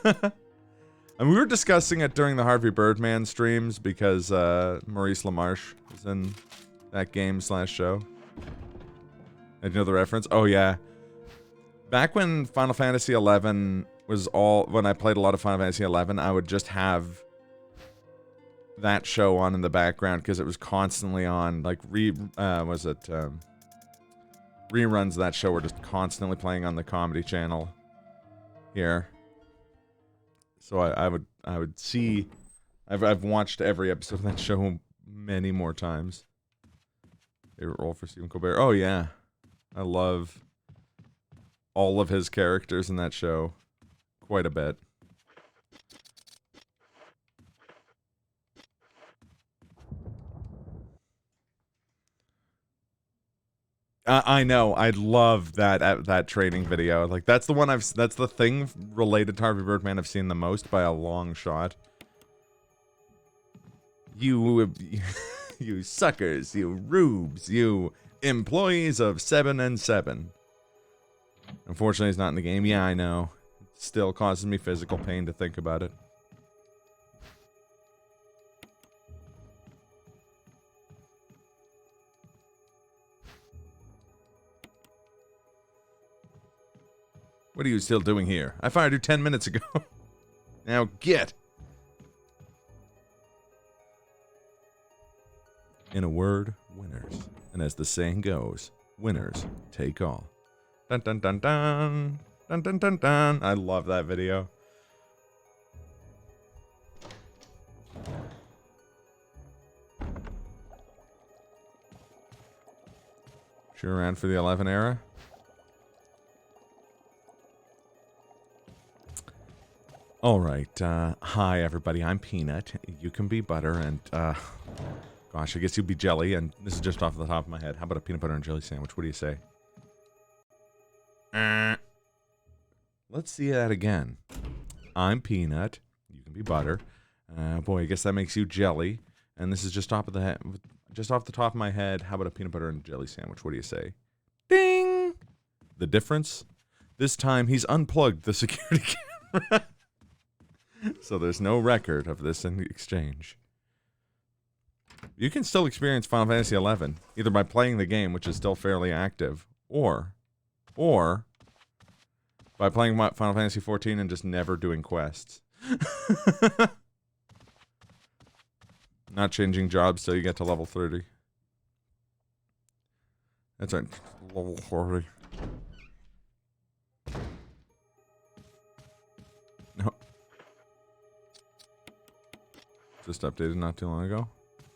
And we were discussing it during the Harvey Birdman streams because Maurice LaMarche was in that game/show. And you know the reference? Oh yeah. Back when Final Fantasy XI was when I played a lot of Final Fantasy XI, I would just have that show on in the background because it was constantly on. Like reruns of that show were just constantly playing on the Comedy Channel here. So I would see. I've watched every episode of that show many more times. Favorite role for Stephen Colbert? Oh yeah, I love all of his characters in that show quite a bit. I know. I love that training video. Like that's the one that's the thing related to Harvey Birdman I've seen the most by a long shot. You you suckers, you rubes, you employees of 7 and 7. Unfortunately, he's not in the game. Yeah, I know. It still causes me physical pain to think about it. What are you still doing here? I fired you 10 minutes ago. Now get! In a word, winners. And as the saying goes, Winners take all. Dun dun dun dun. Dun dun dun dun. I love that video. Sure around for the 11 era? Alright, hi everybody, I'm Peanut. You can be Butter, and, gosh, I guess you'd be Jelly, and this is just off the top of my head. How about a peanut butter and jelly sandwich? What do you say? Let's see that again. I'm Peanut. You can be Butter. Boy, I guess that makes you Jelly. And this is just off the top of my head. How about a peanut butter and jelly sandwich? What do you say? Ding! The difference? This time he's unplugged the security camera. So there's no record of this in the exchange. You can still experience Final Fantasy XI, either by playing the game, which is still fairly active, or by playing Final Fantasy XIV and just never doing quests. Not changing jobs till you get to level 30. That's right, level 40. No. Just updated not too long ago.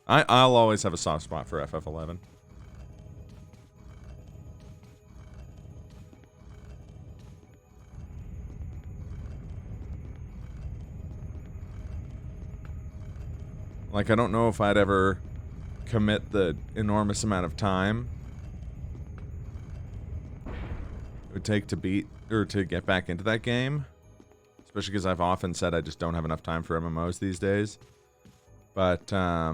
I'll always have a soft spot for FF11. Like, I don't know if I'd ever commit the enormous amount of time it would take to beat, or to get back into that game. Especially because I've often said I just don't have enough time for MMOs these days. But I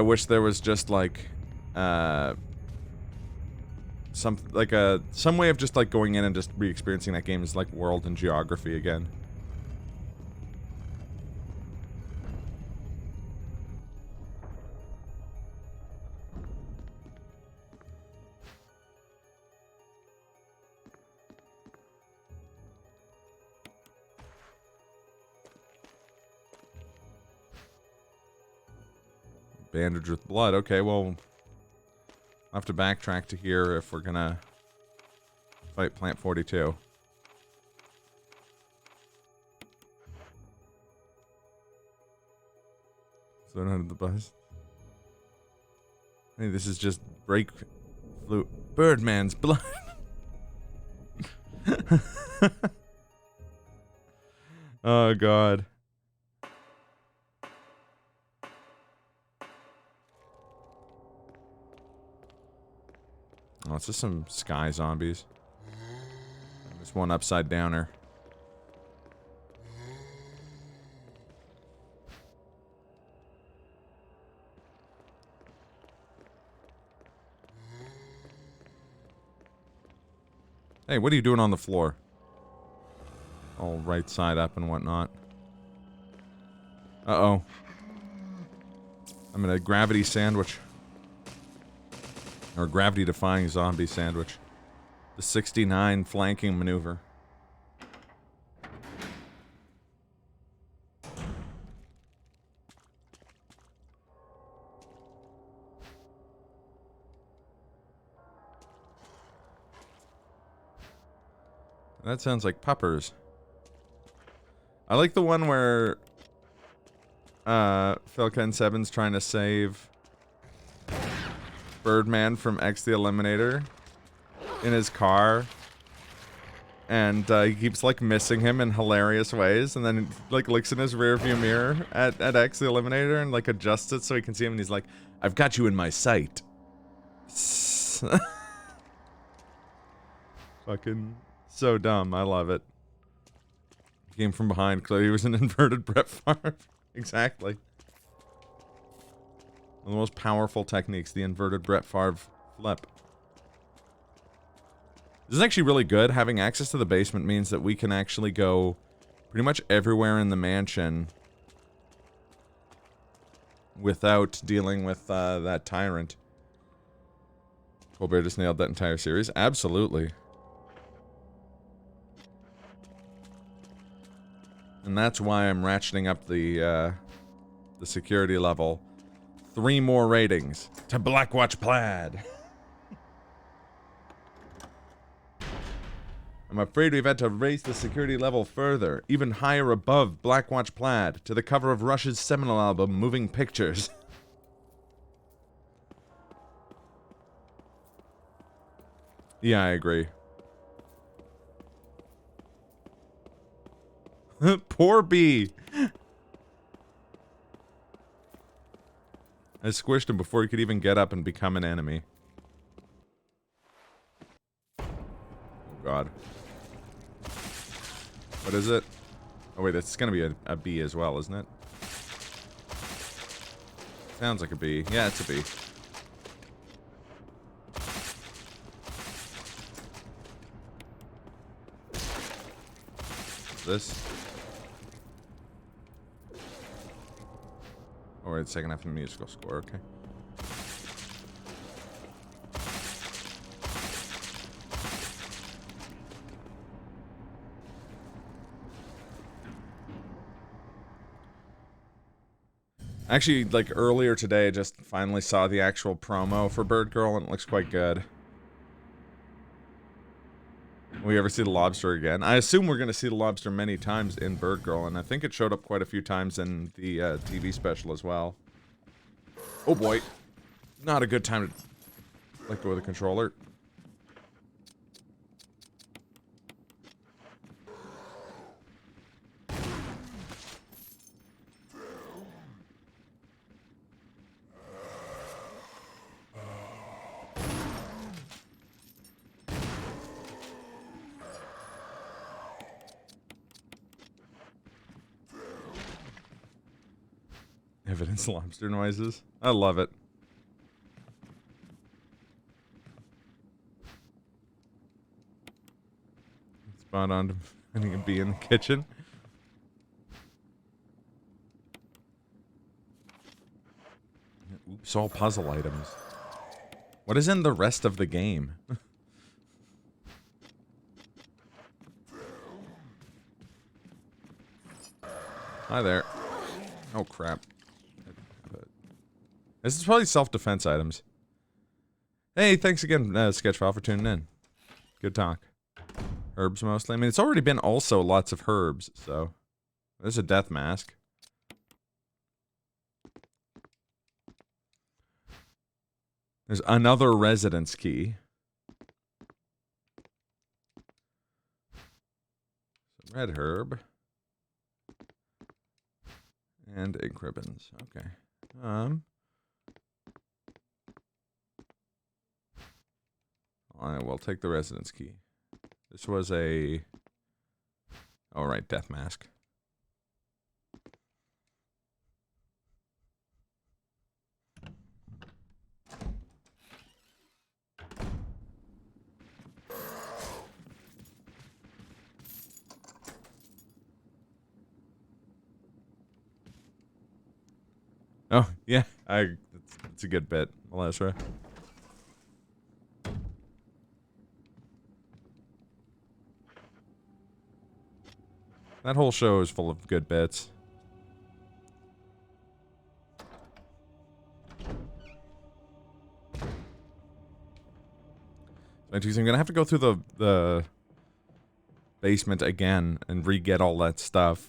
wish there was just, like, some way of just, like, going in and just re-experiencing that game's, like, world and geography again. Bandage with blood. Okay, well, I'll have to backtrack to here if we're gonna fight Plant 42. So out of the bus. Hey, this is just brake fluid. Birdman's blood. Oh god. Oh, it's just some sky zombies. There's one upside downer. Hey, what are you doing on the floor? All right side up and whatnot. Uh-oh. I'm in a gravity sandwich. Or gravity-defying zombie sandwich. The 69 flanking maneuver. That sounds like puppers. I like the one where Philken Seven's trying to save Birdman from X the Eliminator in his car, and he keeps like missing him in hilarious ways, and then like looks in his rearview mirror at X the Eliminator and like adjusts it so he can see him, and he's like, "I've got you in my sight." Fucking so dumb. I love it. He came from behind. Clearly he was an inverted Brett Favre. Exactly. One of the most powerful techniques, the inverted Brett Favre flip. This is actually really good. Having access to the basement means that we can actually go pretty much everywhere in the mansion without dealing with that tyrant. Colbert just nailed that entire series. Absolutely. And that's why I'm ratcheting up the security level 3 more ratings to Blackwatch Plaid. I'm afraid we've had to raise the security level further, even higher above Blackwatch Plaid, to the cover of Rush's seminal album, Moving Pictures. Yeah, I agree. Poor bee. I squished him before he could even get up and become an enemy. Oh god. What is it? Oh wait, it's gonna be a bee as well, isn't it? Sounds like a bee. Yeah, it's a bee. This? Oh wait, second half of the musical score, okay. Actually, like, earlier today, I just finally saw the actual promo for Bird Girl, and it looks quite good. Will we ever see the lobster again? I assume we're going to see the lobster many times in Bird Girl, and I think it showed up quite a few times in the TV special as well. Oh boy. Not a good time to let go of the controller. Evidence lobster noises. I love it. Spot on to finding a bee in the kitchen. Oops, all puzzle items. What is in the rest of the game? Hi there. Oh crap. This is probably self-defense items. Hey, thanks again, Sketchfile, for tuning in. Good talk. Herbs mostly. I mean, it's already been also lots of herbs, so... There's a death mask. There's another residence key. Some red herb. And ink ribbons. Okay. We'll take the residence key. This was a... Oh, right, death mask. Oh, yeah, it's a good bit, Melissa. That whole show is full of good bits. I'm gonna have to go through the basement again and re-get all that stuff.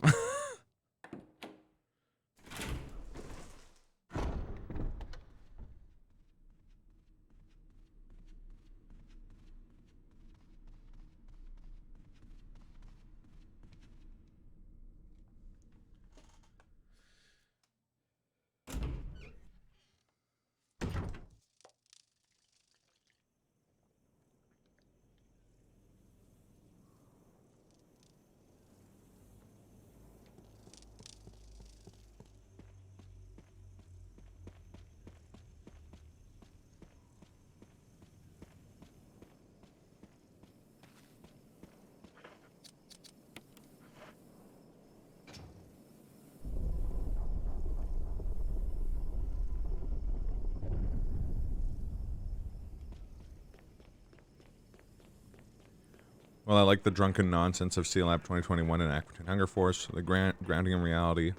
Well, I like the drunken nonsense of Sea Lab 2021 and Aquatine Hunger Force. The grounding in reality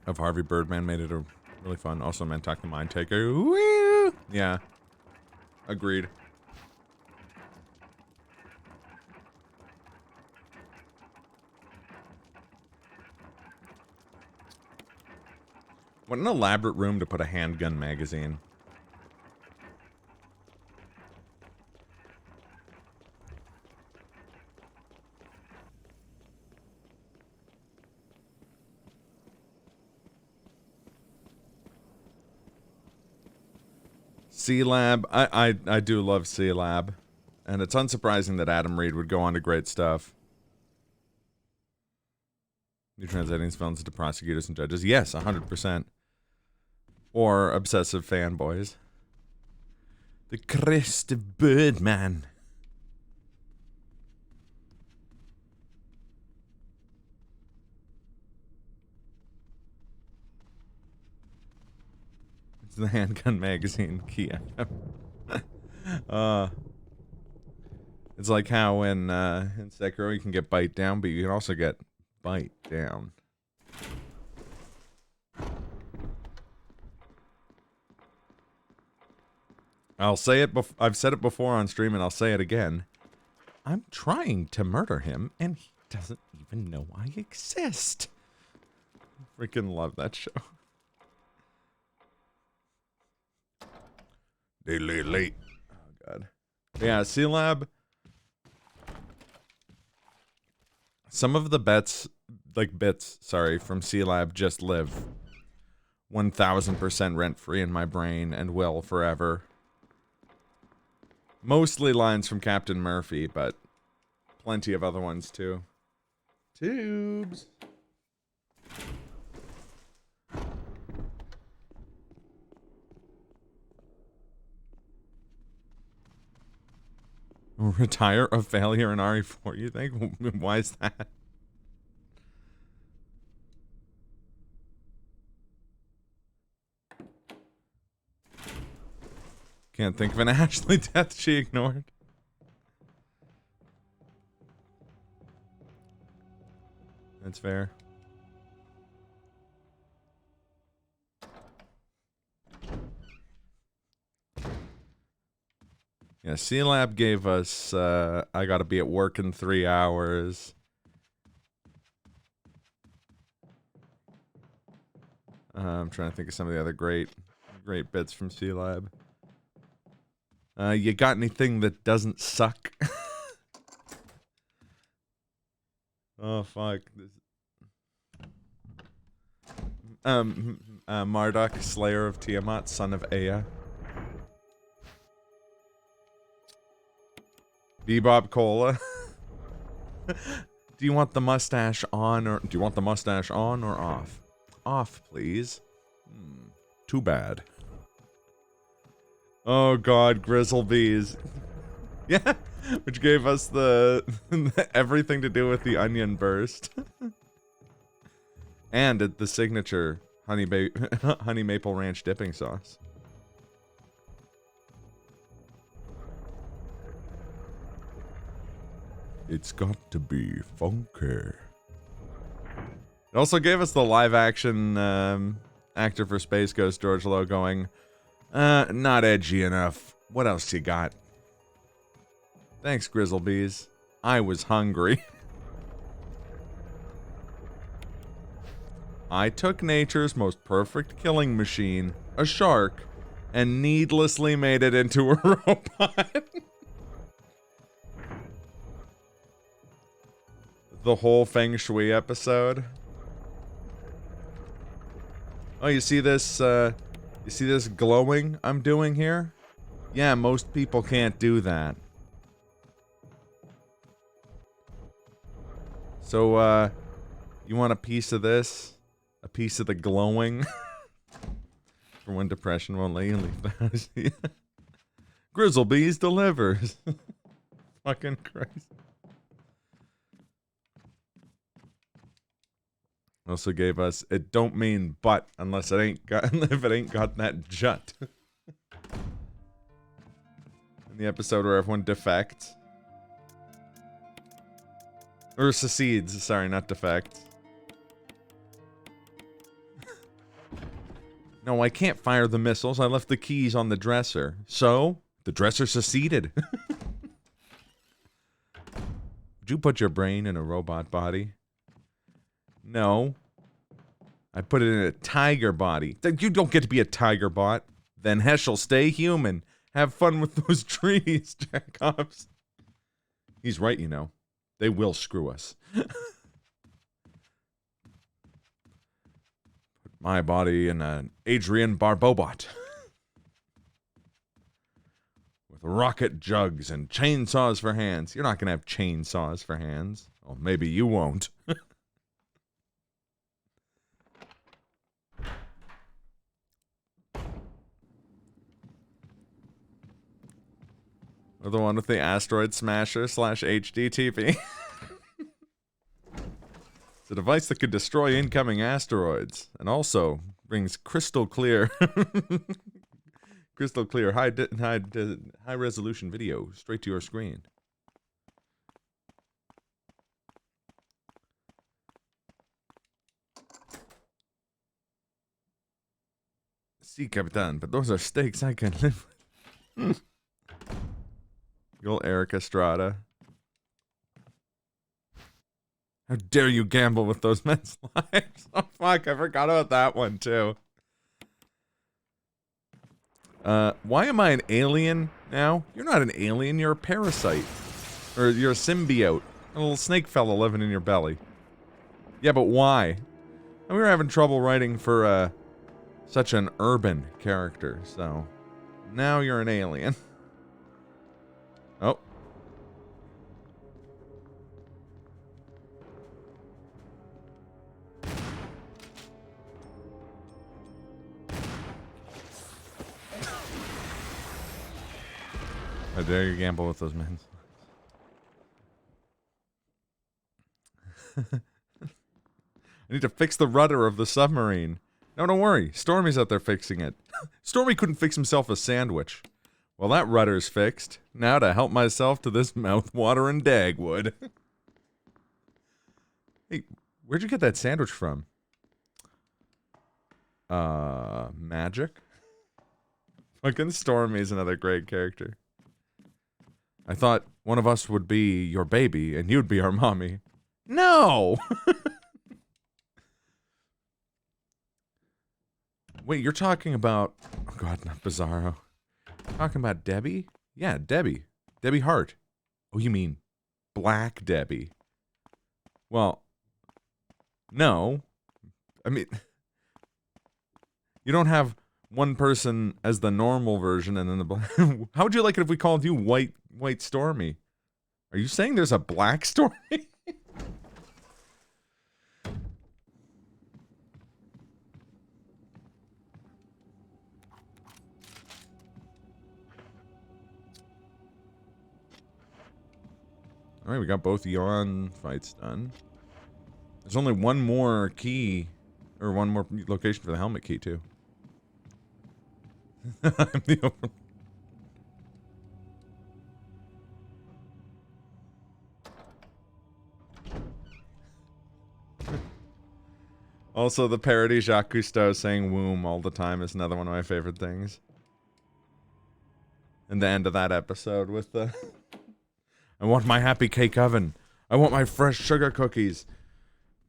of Harvey Birdman made it a Really fun. Also, Mantak the Mind Taker. Woo! Yeah. Agreed. What an elaborate room to put a handgun magazine. C-Lab. I do love C-Lab. And it's unsurprising that Adam Reed would go on to great stuff. You're translating these films to prosecutors and judges. Yes, 100%. Or obsessive fanboys. The crest of Birdman. It's the handgun magazine key. It's like how in Sekiro you can get bite down, but you can also get bite down. I'll say it. I've said it before on stream, and I'll say it again. I'm trying to murder him, and he doesn't even know I exist. Freaking love that show. Late. Oh god. Yeah, C-Lab. Some of the bits from C-Lab just live 1000% rent-free in my brain and will forever. Mostly lines from Captain Murphy, but plenty of other ones too. Tubes. Retire of failure in RE4, you think? Why is that? Can't think of an Ashley death she ignored. That's fair. Yeah, C-Lab gave us, I gotta be at work in 3 hours. I'm trying to think of some of the other great bits from C-Lab. You got anything that doesn't suck? Oh, fuck. Marduk, Slayer of Tiamat, son of Ea. Bebop Cola. Do you want the mustache on or off? Off, please. Too bad. Oh god, Grizzlebees. Yeah, which gave us the everything to do with the onion burst. And the signature honey maple ranch dipping sauce. It's got to be funky. It also gave us the live action actor for Space Ghost, George Lowe, going, not edgy enough. What else you got? Thanks, Grizzlebees. I was hungry. I took nature's most perfect killing machine, a shark, and needlessly made it into a robot. The whole Feng Shui episode. Oh, you see this glowing I'm doing here? Yeah, most people can't do that. So, you want a piece of this? A piece of the glowing? For when depression won't let you leave the house. Grizzlebees delivers. Fucking Christ. Also gave us, it don't mean butt unless it ain't got, if it ain't got that jut. In the episode where everyone defects. Or secedes, sorry, not defects. No, I can't fire the missiles. I left the keys on the dresser. So, the dresser seceded. Would you put your brain in a robot body? No. I put it in a tiger body. You don't get to be a tiger bot. Then Heschel, stay human. Have fun with those trees, Jacobs. He's right, you know. They will screw us. Put my body in an Adrian Barbobot. With rocket jugs and chainsaws for hands. You're not going to have chainsaws for hands. Well, maybe you won't. Or the one with the asteroid smasher / HDTV. It's a device that could destroy incoming asteroids and also brings crystal clear high resolution video straight to your screen. See, Capitan, but those are stakes I can live with. Good old Eric Estrada. How dare you gamble with those men's lives? Oh, fuck, I forgot about that one, too. Why am I an alien now? You're not an alien, you're a parasite. Or you're a symbiote. A little snake fella living in your belly. Yeah, but why? And we were having trouble writing for, such an urban character, so... Now you're an alien. Oh. How dare you gamble with those men? I need to fix the rudder of the submarine. No, don't worry. Stormy's out there fixing it. Stormy couldn't fix himself a sandwich. Well, that rudder's fixed. Now to help myself to this mouth-watering Dagwood. Hey, where'd you get that sandwich from? Magic? Fucking Stormy's another great character. I thought one of us would be your baby and you'd be our mommy. No! Wait, you're talking about... Oh god, not Bizarro. Talking about Debbie? Yeah, Debbie. Debbie Hart. Oh, you mean Black Debbie. Well, no. I mean, you don't have one person as the normal version and then the black... How would you like it if we called you White Stormy? Are you saying there's a Black Stormy? Alright, we got both yawn fights done. There's only one more key, or one more location for the helmet key, too. I'm the only... Also, the parody Jacques Cousteau saying womb all the time is another one of my favorite things. And the end of that episode with the... I want my happy cake oven. I want my fresh sugar cookies.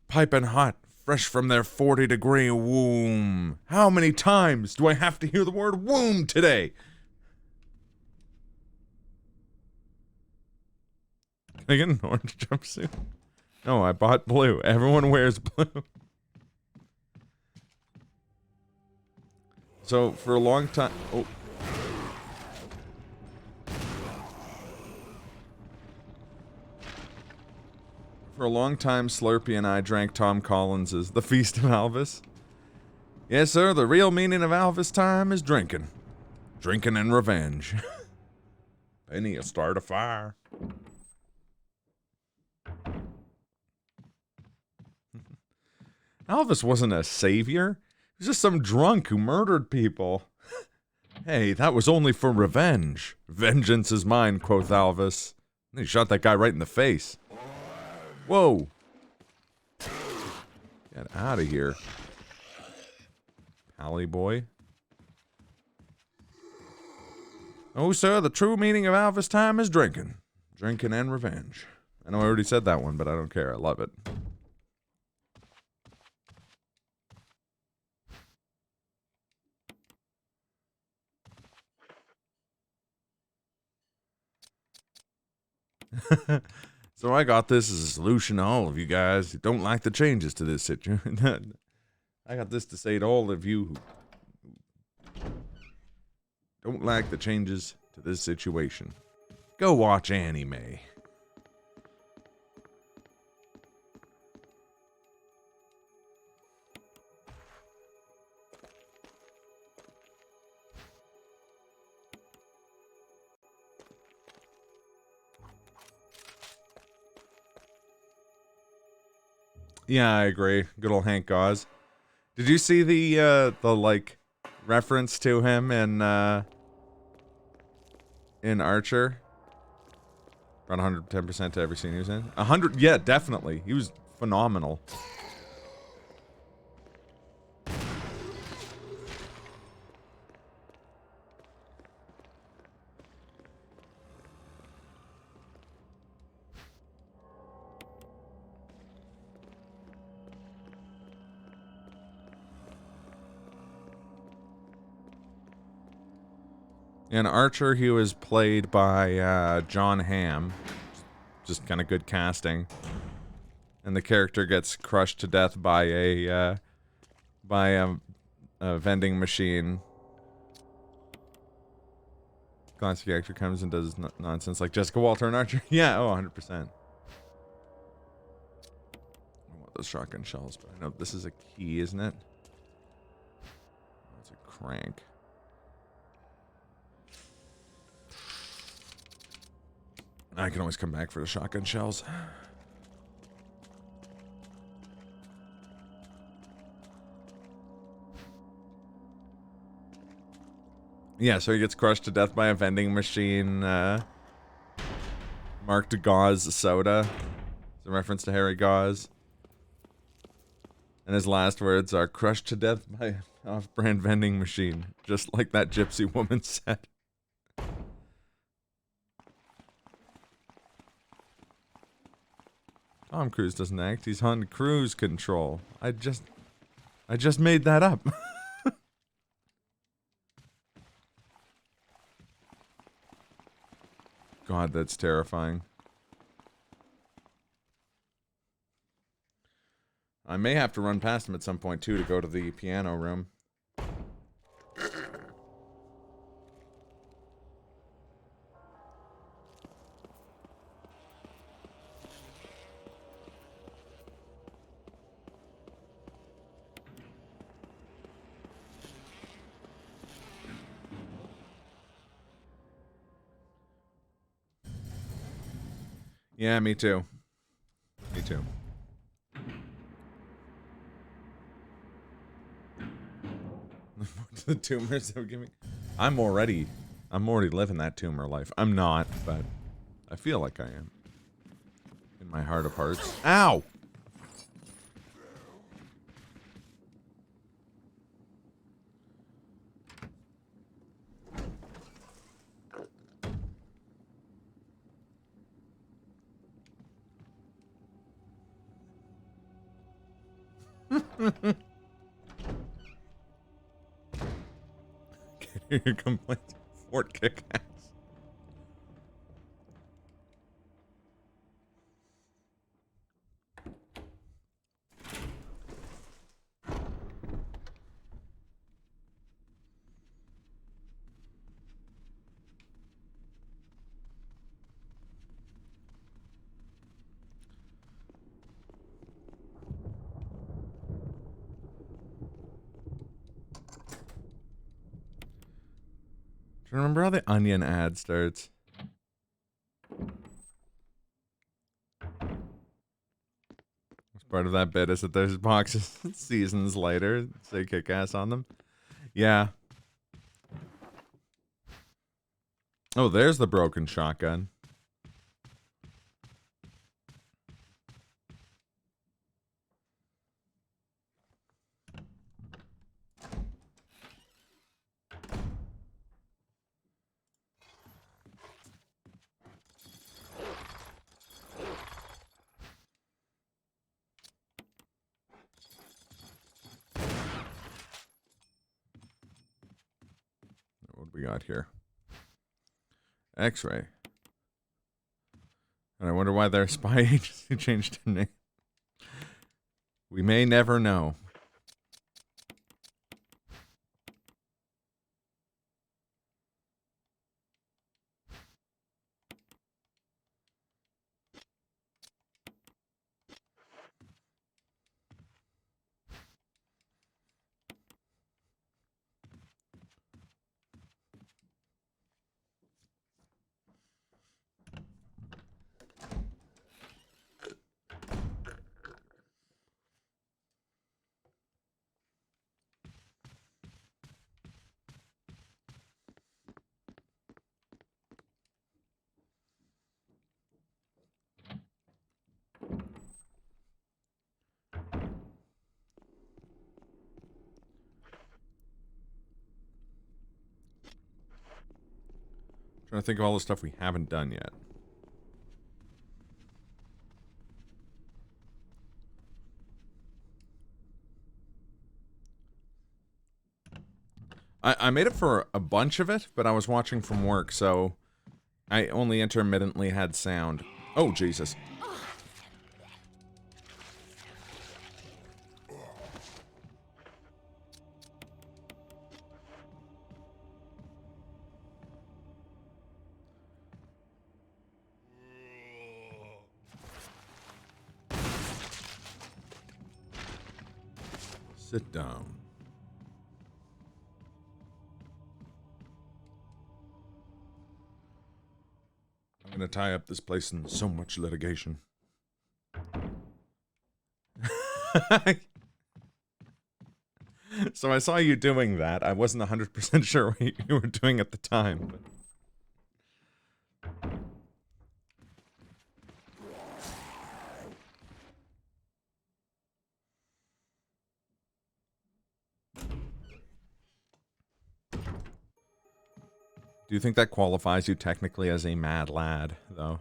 Piping hot, fresh from their 40-degree womb. How many times do I have to hear the word womb today? Can I get an orange jumpsuit? No, I bought blue. Everyone wears blue. So, for a long time... Oh. For a long time, Slurpee and I drank Tom Collins's The Feast of Elvis. Yes, sir, the real meaning of Elvis time is drinking. Drinking and revenge. Penny, you'll start a fire. Elvis wasn't a savior. He was just some drunk who murdered people. Hey, that was only for revenge. Vengeance is mine, quoth Elvis. And he shot that guy right in the face. Whoa. Get out of here. Alley boy. Oh, sir, the true meaning of Alpha's time is drinking. Drinking and revenge. I know I already said that one, but I don't care. I love it. So I got this as a solution to all of you guys who don't like the changes to this situation. I got this to say to all of you who don't like the changes to this situation. Go watch anime. Yeah, I agree. Good old Hank Oz. Did you see the like reference to him in Archer? Around 110% to every scene he was in. 100, yeah, definitely. He was phenomenal. In Archer, he was played by John Hamm. Just kind of good casting. And the character gets crushed to death by a vending machine. Classic actor comes and does nonsense like Jessica Walter and Archer. Yeah, oh, 100%. I want those shotgun shells, but I know this is a key, isn't it? It's a crank. I can always come back for the shotgun shells. Yeah, so he gets crushed to death by a vending machine, marked Gauze soda. It's a reference to Harry Gauze. And his last words are, crushed to death by an off-brand vending machine. Just like that gypsy woman said. Tom Cruise doesn't act, he's on cruise control. I just made that up. God, that's terrifying. I may have to run past him at some point, too, to go to the piano room. Yeah, me too. Me too. The tumors they're giving. I'm already living that tumor life. I'm not, but I feel like I am. In my heart of hearts. Ow! Can you complain? Fort kick ass. Do you remember how the Onion ad starts? Part of that bit is that there's boxes seasons later say kick ass on them. Yeah. Oh, there's the broken shotgun. we got here? X-ray. And I wonder why their spy agency changed their name. We may never know. Trying to think of all the stuff we haven't done yet. I made it for a bunch of it, but I was watching from work, so I only intermittently had sound. Oh, Jesus. Sit down. I'm gonna tie up this place in so much litigation. So I saw you doing that. I wasn't 100% sure what you were doing at the time. But... Do you think that qualifies you technically as a mad lad, though?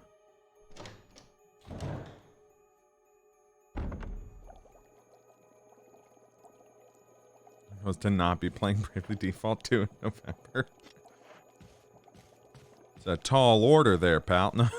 Was to not be playing Bravely Default 2 in November. It's a tall order there, pal. No.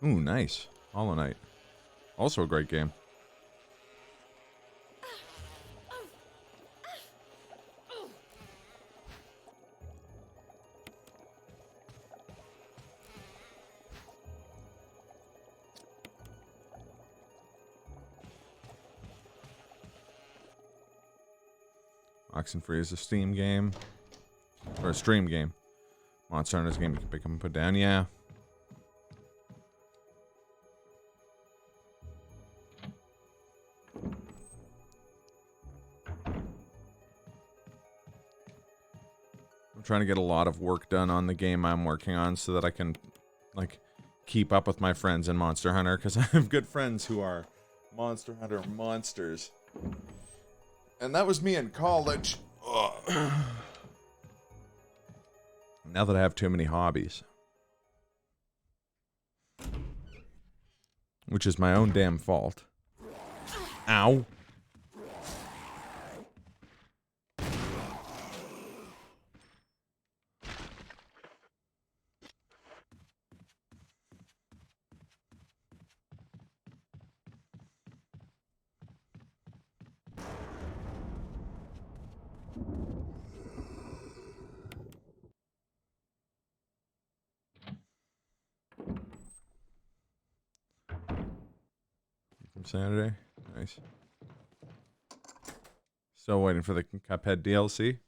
Ooh, nice. Hollow Knight. Also a great game. Oxenfree is a Steam game. Or a stream game. Monster Hunter's game you can pick up and put down, yeah. I'm trying to get a lot of work done on the game I'm working on so that I can, like, keep up with my friends in Monster Hunter, because I have good friends who are Monster Hunter monsters. And that was me in college. Ugh. Now that I have too many hobbies. Which is my own damn fault. Ow. Saturday. Nice. Still waiting for the Cuphead DLC.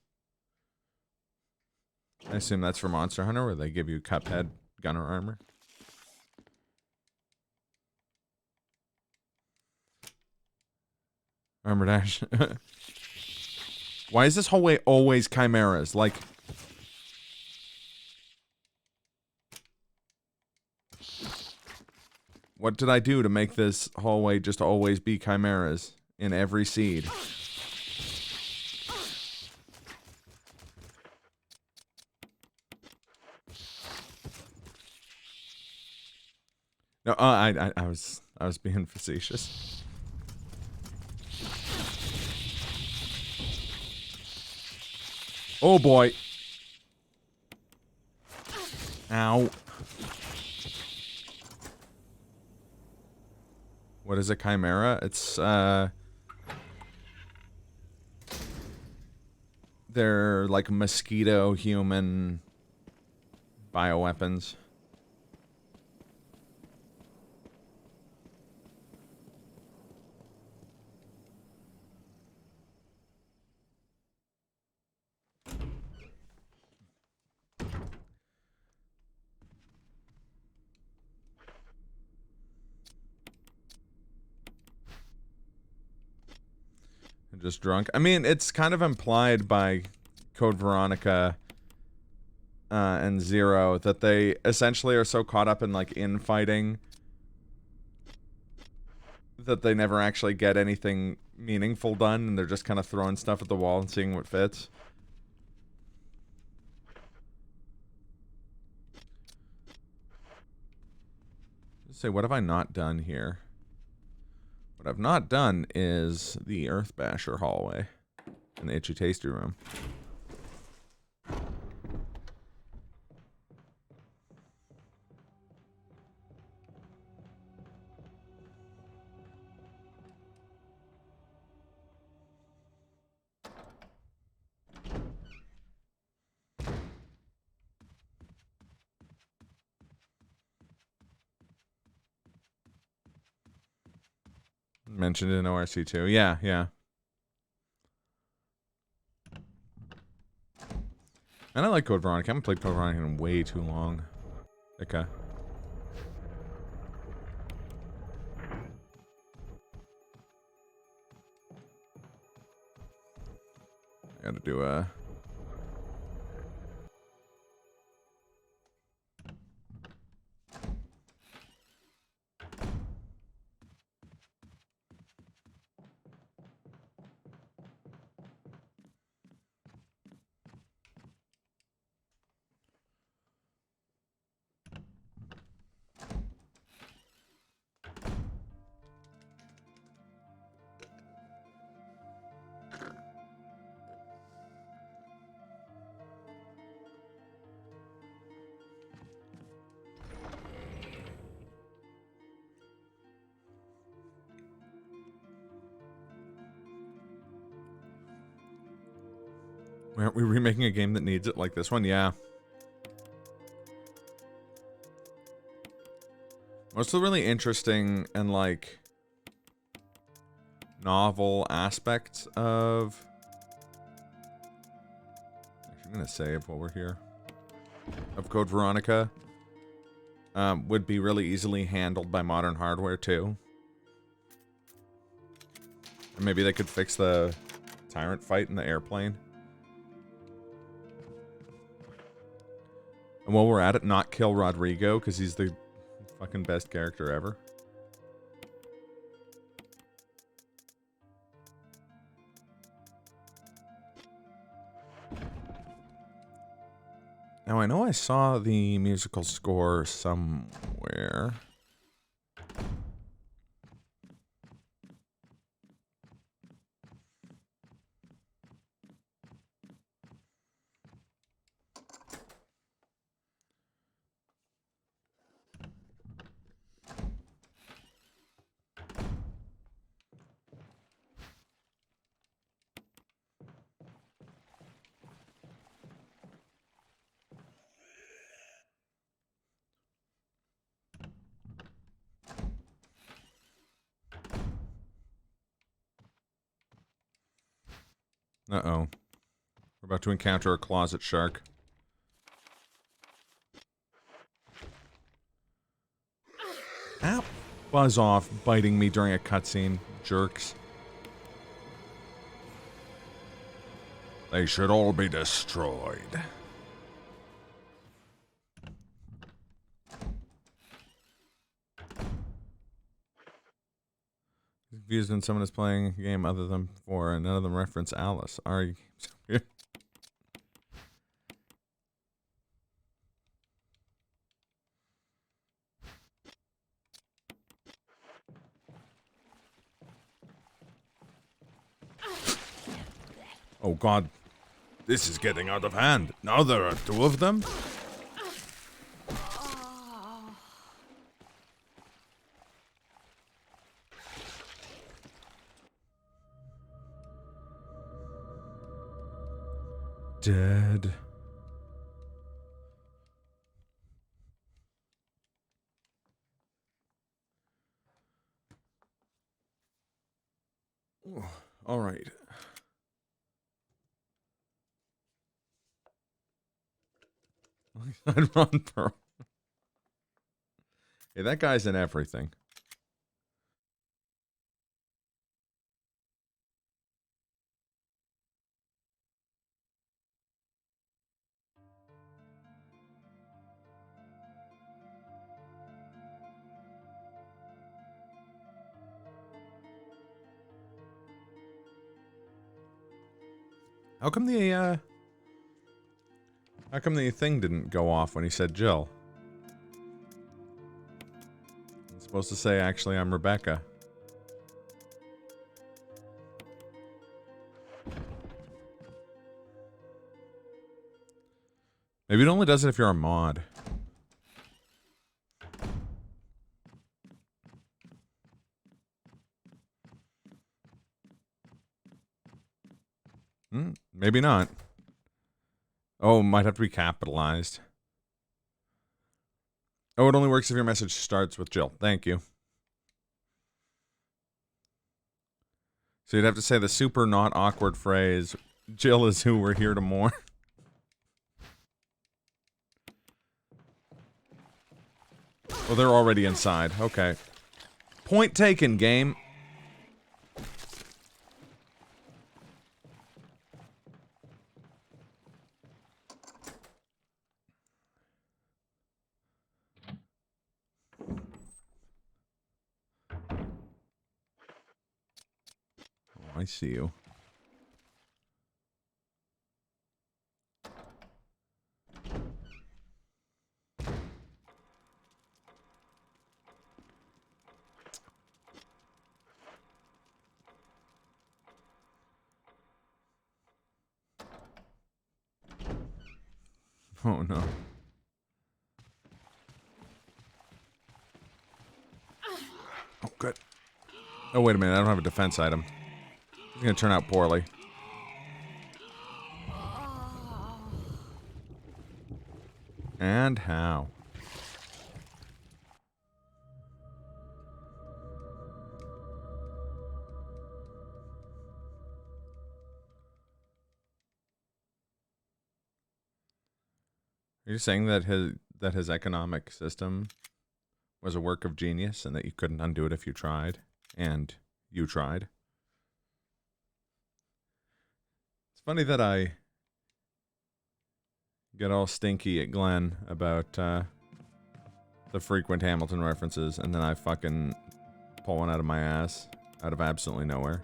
I assume that's for Monster Hunter, where they give you Cuphead gunner armor. Armor dash. Why is this hallway always chimeras? Like... What did I do to make this hallway just always be chimeras in every seed? No, I was being facetious. Oh boy. Ow. What is a chimera? It's, they're like mosquito human bioweapons. Just drunk. I mean, it's kind of implied by Code Veronica and Zero that they essentially are so caught up in like infighting that they never actually get anything meaningful done, and they're just kind of throwing stuff at the wall and seeing what fits. Let's say, what have I not done here? What I've not done is the Earth Basher hallway in the Itchy Tasty room. Mentioned in ORC2. Yeah, yeah. And I like Code Veronica. I haven't played Code Veronica in way too long. Okay. I gotta do a... Aren't we remaking a game that needs it like this one? Yeah. What's the really interesting and, like, novel aspects of... Actually, I'm gonna save while we're here. Of Code Veronica. Would be really easily handled by modern hardware, too. Or maybe they could fix the tyrant fight in the airplane. And while we're at it, not kill Rodrigo, because he's the fucking best character ever. Now, I know I saw the musical score somewhere. Uh-oh. We're about to encounter a closet shark. Ow! Buzz off, biting me during a cutscene. Jerks. They should all be destroyed. Confused when someone is playing a game other than 4 and none of them reference Alice. Are you games? Oh god, this is getting out of hand. Now there are 2 of them? Dead. All right. I'd run Pearl. Hey, that guy's in everything. How come the thing didn't go off when he said Jill? It's supposed to say, actually, I'm Rebecca. Maybe it only does it if you're a mod. Maybe not. Oh, might have to be capitalized. Oh, it only works if your message starts with Jill. Thank you. So you'd have to say the super not awkward phrase, Jill is who we're here to mourn. Oh, they're already inside. Okay. Point taken, game. I see you. Oh no. Oh, good. Oh, wait a minute. I don't have a defense item. It's gonna turn out poorly. And how? Are you saying that his economic system was a work of genius and that you couldn't undo it if you tried? And you tried? It's funny that I get all stinky at Glenn about the frequent Hamilton references, and then I fucking pull one out of my ass out of absolutely nowhere.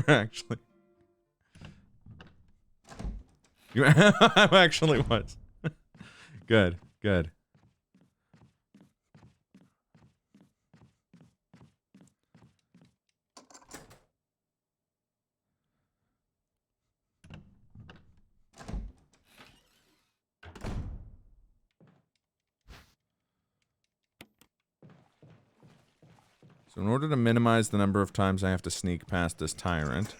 Actually, you actually was. Good, good. So in order to minimize the number of times I have to sneak past this tyrant,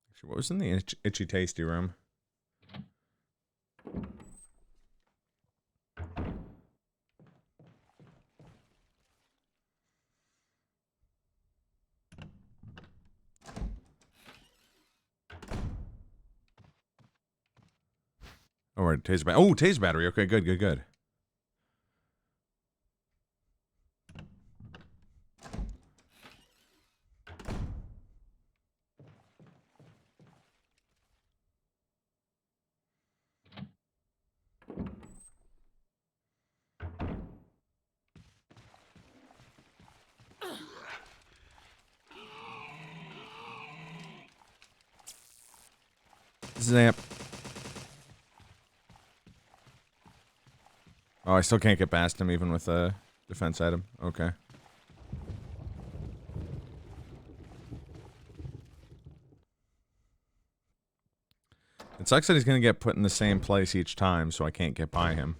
actually, what was in the itchy tasty room? Oh, right, taser battery. Oh, taser battery. Okay, good, good, good. Zap. Oh, I still can't get past him even with a defense item. Okay. It sucks that he's going to get put in the same place each time, so I can't get by him.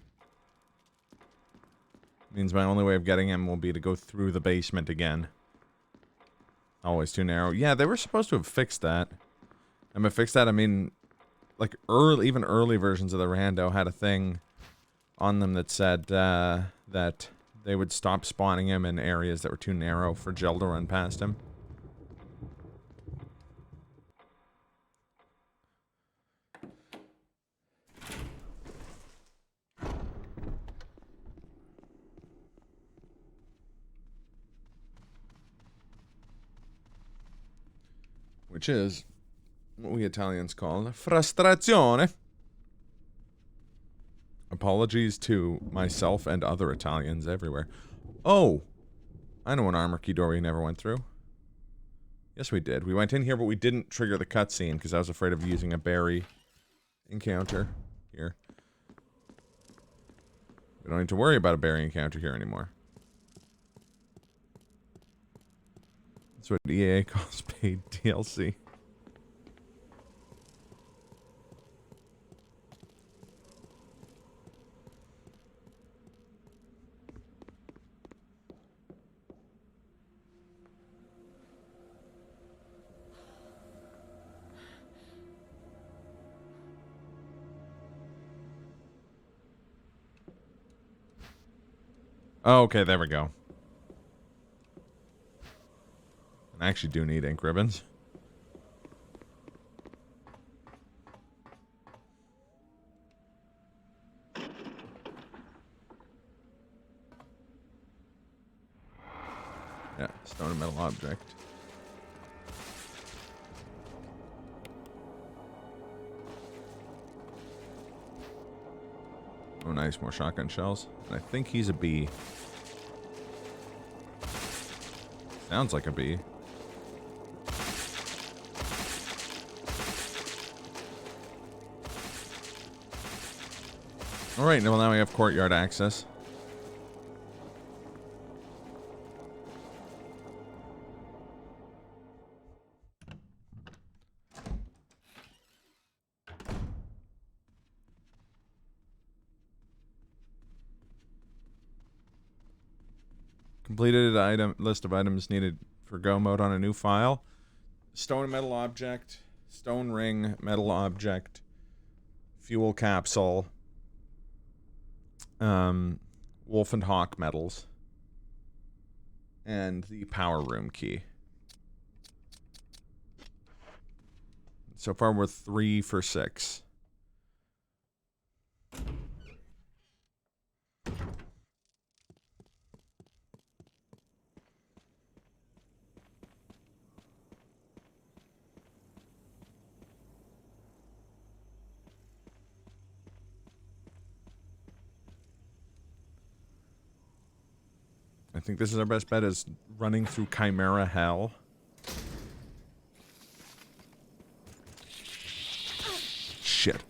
Means my only way of getting him will be to go through the basement again. Always too narrow. Yeah, they were supposed to have fixed that. And by fixed that, I mean, like, even early versions of the Rando had a thing on them that said that they would stop spawning him in areas that were too narrow for Jill to run past him. Which is what we Italians call frustrazione. Apologies to myself and other Italians everywhere. Oh! I know an armor key door we never went through. Yes, we did. We went in here, but we didn't trigger the cutscene because I was afraid of using a berry encounter here. We don't need to worry about a berry encounter here anymore. That's what EA calls paid DLC. Oh, okay, there we go. I actually do need ink ribbons. Yeah, stone and metal object. Oh, nice, more shotgun shells. And I think he's a bee. Sounds like a bee. Alright, well now we have courtyard access. Completed item list of items needed for go mode on a new file. Stone and metal object, stone ring, metal object, fuel capsule, wolf and hawk metals, and the power room key. So far we're 3 for 6. I think this is our best bet, is running through Chimera Hell. Shit.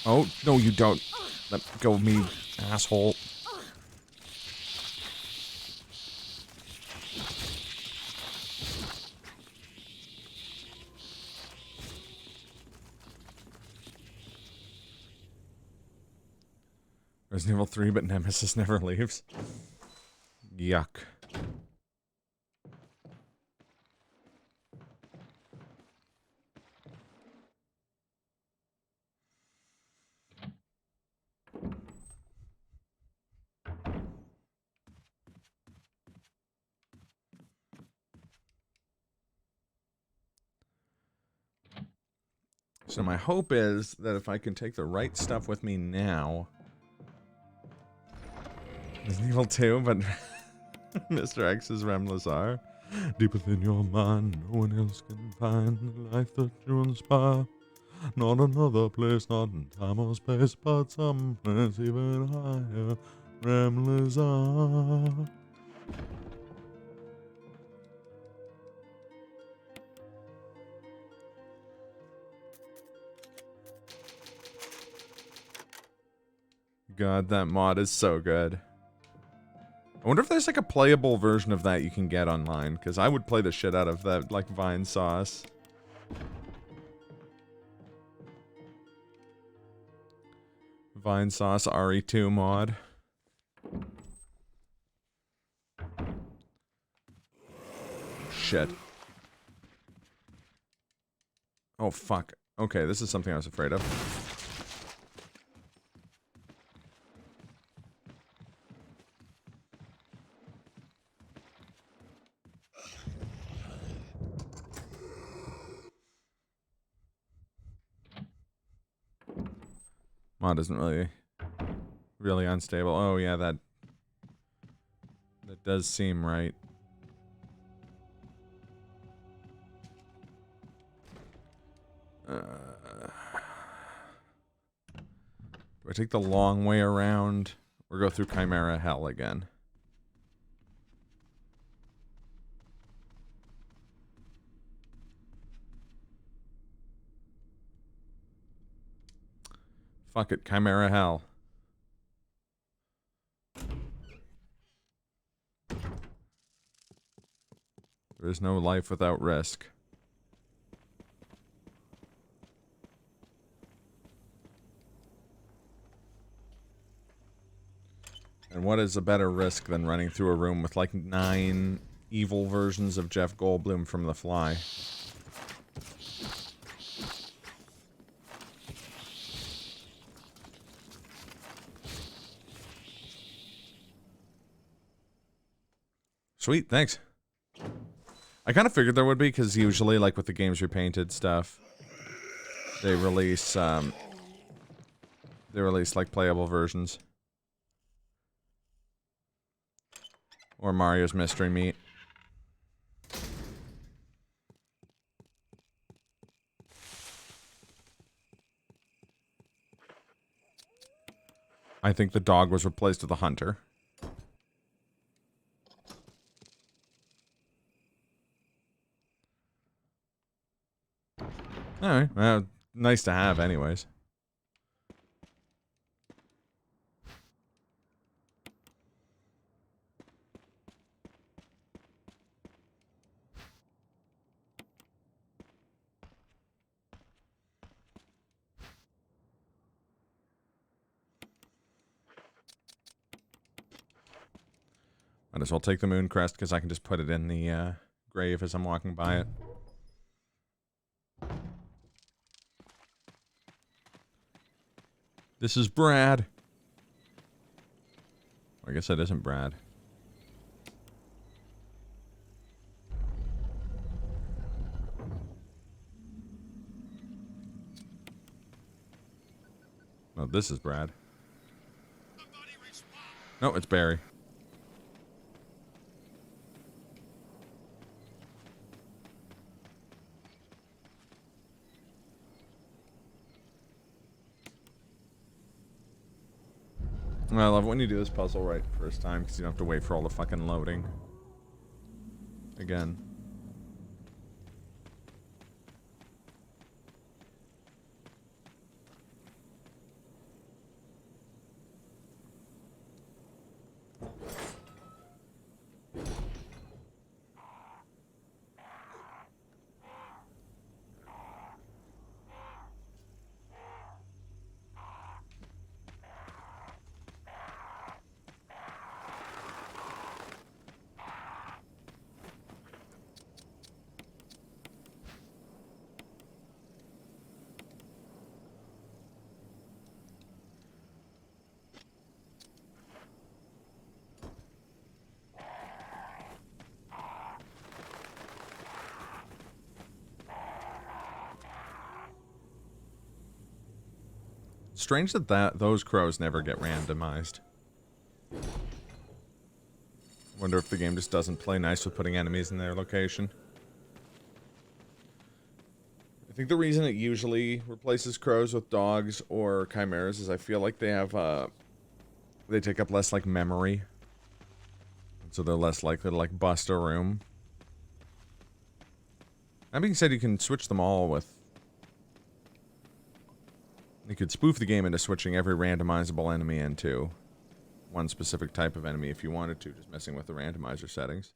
Oh, no you don't. Let go of me, asshole. Resident Evil 3, but Nemesis never leaves. Yuck. So my hope is that if I can take the right stuff with me now... Resident Evil 2, but Mr. X's Rem Lazar. Deep within your mind, no one else can find the life that you inspire. Not another place, not in time or space, but someplace even higher. Rem Lazar. God, that mod is so good. I wonder if there's like a playable version of that you can get online, because I would play the shit out of that, like, Vine Sauce. Vine Sauce RE2 mod. Shit. Oh, fuck. Okay, this is something I was afraid of. Mod isn't really unstable. Oh yeah, that does seem right. Do I take the long way around or go through Chimera Hell again? Fuck it, Chimera Hell. There is no life without risk. And what is a better risk than running through a room with like 9 evil versions of Jeff Goldblum from The Fly? Sweet, thanks. I kind of figured there would be, because usually, like with the Games Repainted stuff, they release like playable versions. Or Mario's Mystery Meat. I think the dog was replaced with a hunter. Alright, well, nice to have anyways. Might as well take the moon crest, because I can just put it in the grave as I'm walking by it. This is Brad. I guess that isn't Brad. No, this is Brad. No, it's Barry. I love it when you do this puzzle right first time, because you don't have to wait for all the fucking loading. Again. strange that those crows never get randomized. Wonder if the game just doesn't play nice with putting enemies in their location. I think the reason it usually replaces crows with dogs or chimeras is I feel like they have, they take up less, like, memory. So they're less likely to, like, bust a room. That being said, you can switch them all with... You could spoof the game into switching every randomizable enemy into one specific type of enemy if you wanted to, just messing with the randomizer settings.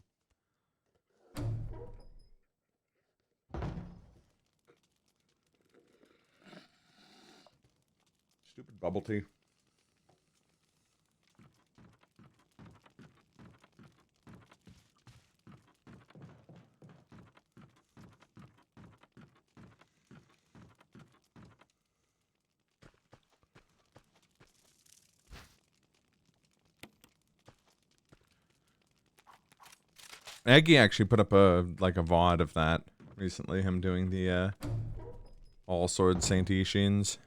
Stupid bubble tea. Aggie actually put up a VOD of that recently, him doing the all sword Saint Ishins.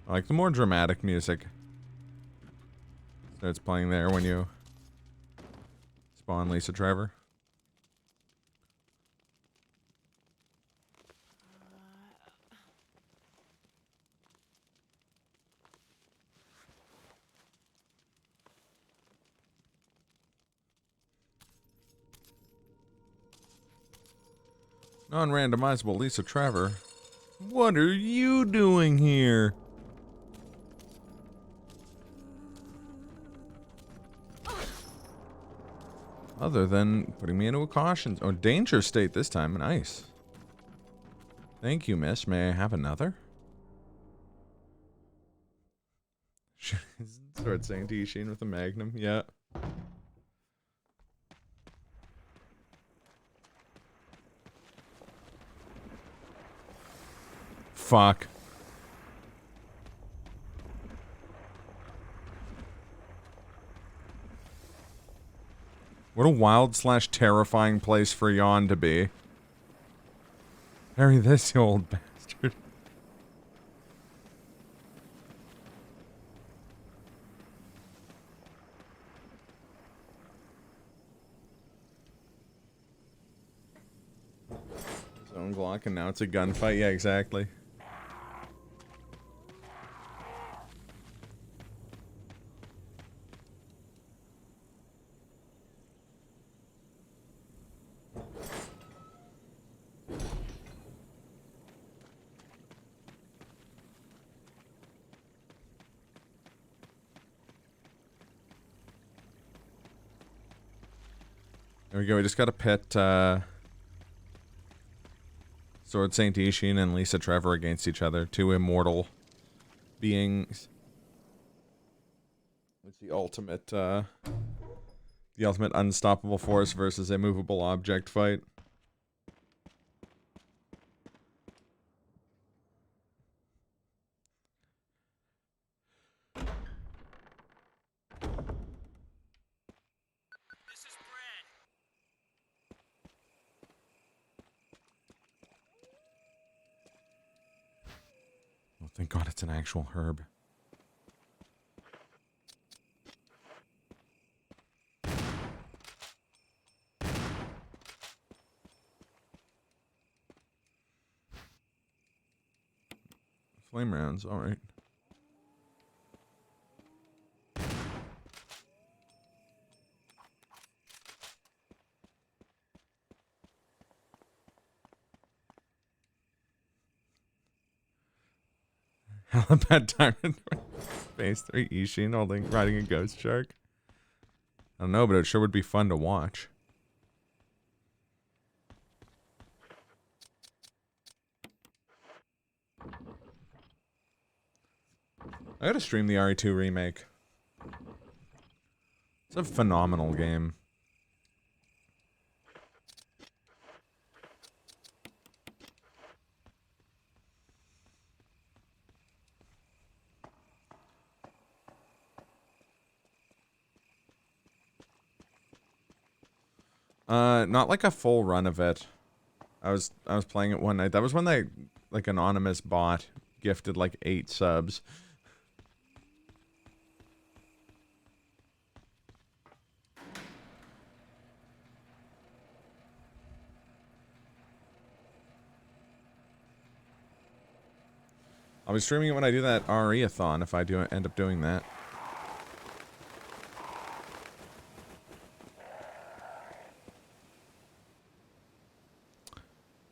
I like the more dramatic music. Starts playing there when you spawn Lisa Trevor. Non-randomizable Lisa Trevor. What are you doing here? Other than putting me into a caution or danger state this time. Nice. Thank you, miss. May I have another? Start saying to Ishin with a magnum. Yeah. Fuck. What a wild / terrifying place for Yawn to be. Harry, this you old bastard. His own Glock and now it's a gunfight. Yeah, exactly. There we go, we just got to pit, Sword Saint Ishin and Lisa Trevor against each other. Two immortal beings. It's the ultimate unstoppable force versus a movable object fight. Oh, thank God it's an actual herb. Flame rounds, alright. Hell, bad time. Phase 3 Ishin riding a ghost shark. I don't know, but it sure would be fun to watch. I gotta stream the RE2 remake. It's a phenomenal game. Not like a full run of it. I was playing it one night. That was when they, like, anonymous bot gifted like 8 subs. I'll be streaming it when I do that RE-a-thon, if I do end up doing that.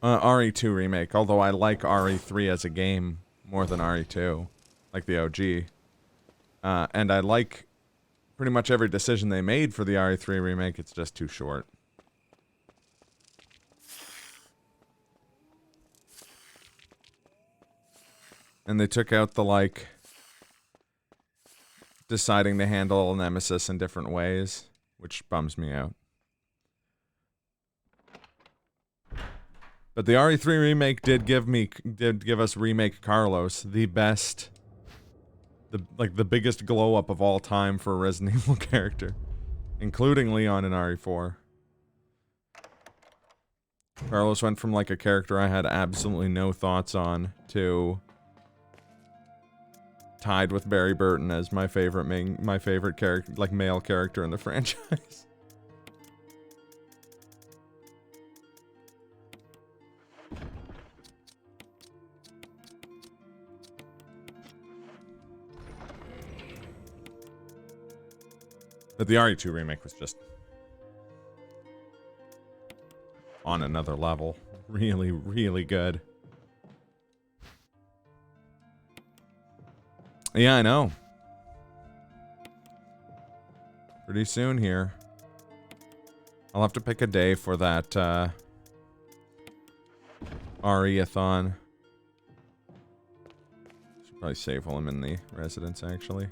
RE2 remake, although I like RE3 as a game more than RE2, like the OG. And I like pretty much every decision they made for the RE3 remake, it's just too short. And they took out the, like, deciding to handle Nemesis in different ways, which bums me out. But the RE3 remake did give us Remake Carlos, the best, the biggest glow up of all time for a Resident Evil character, including Leon in RE4. Carlos went from like a character I had absolutely no thoughts on to tied with Barry Burton as my favorite character, like male character in the franchise. But the RE2 remake was just on another level. Really, really good. Yeah, I know. Pretty soon here. I'll have to pick a day for that, RE-a-thon. Should probably save while I'm in the residence, actually.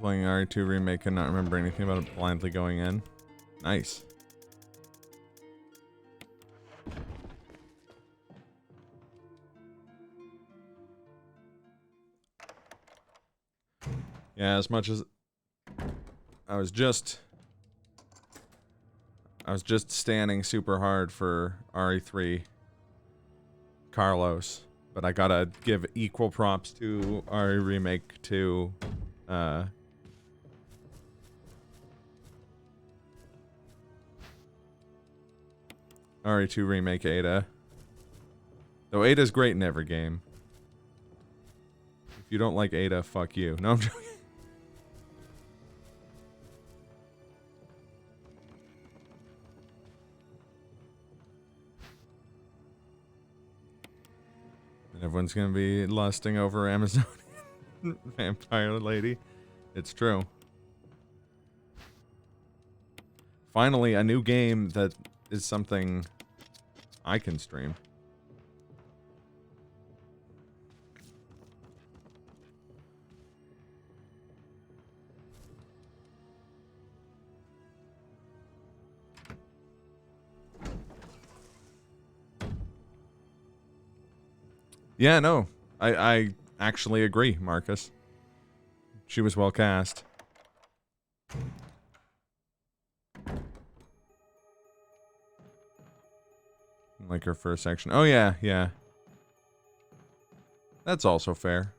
Playing RE2 remake and not remember anything about it blindly going in. Nice. Yeah, as much as I was just standing super hard for RE3 Carlos, but I gotta give equal props to RE remake to RE2 remake Ada. Though Ada's great in every game. If you don't like Ada, fuck you. No, I'm joking. And everyone's gonna be lusting over Amazonian vampire lady. It's true. Finally, a new game that is something I can stream. Yeah, no. I actually agree, Marcus. She was well cast. Like her first section. Oh yeah, yeah. That's also fair.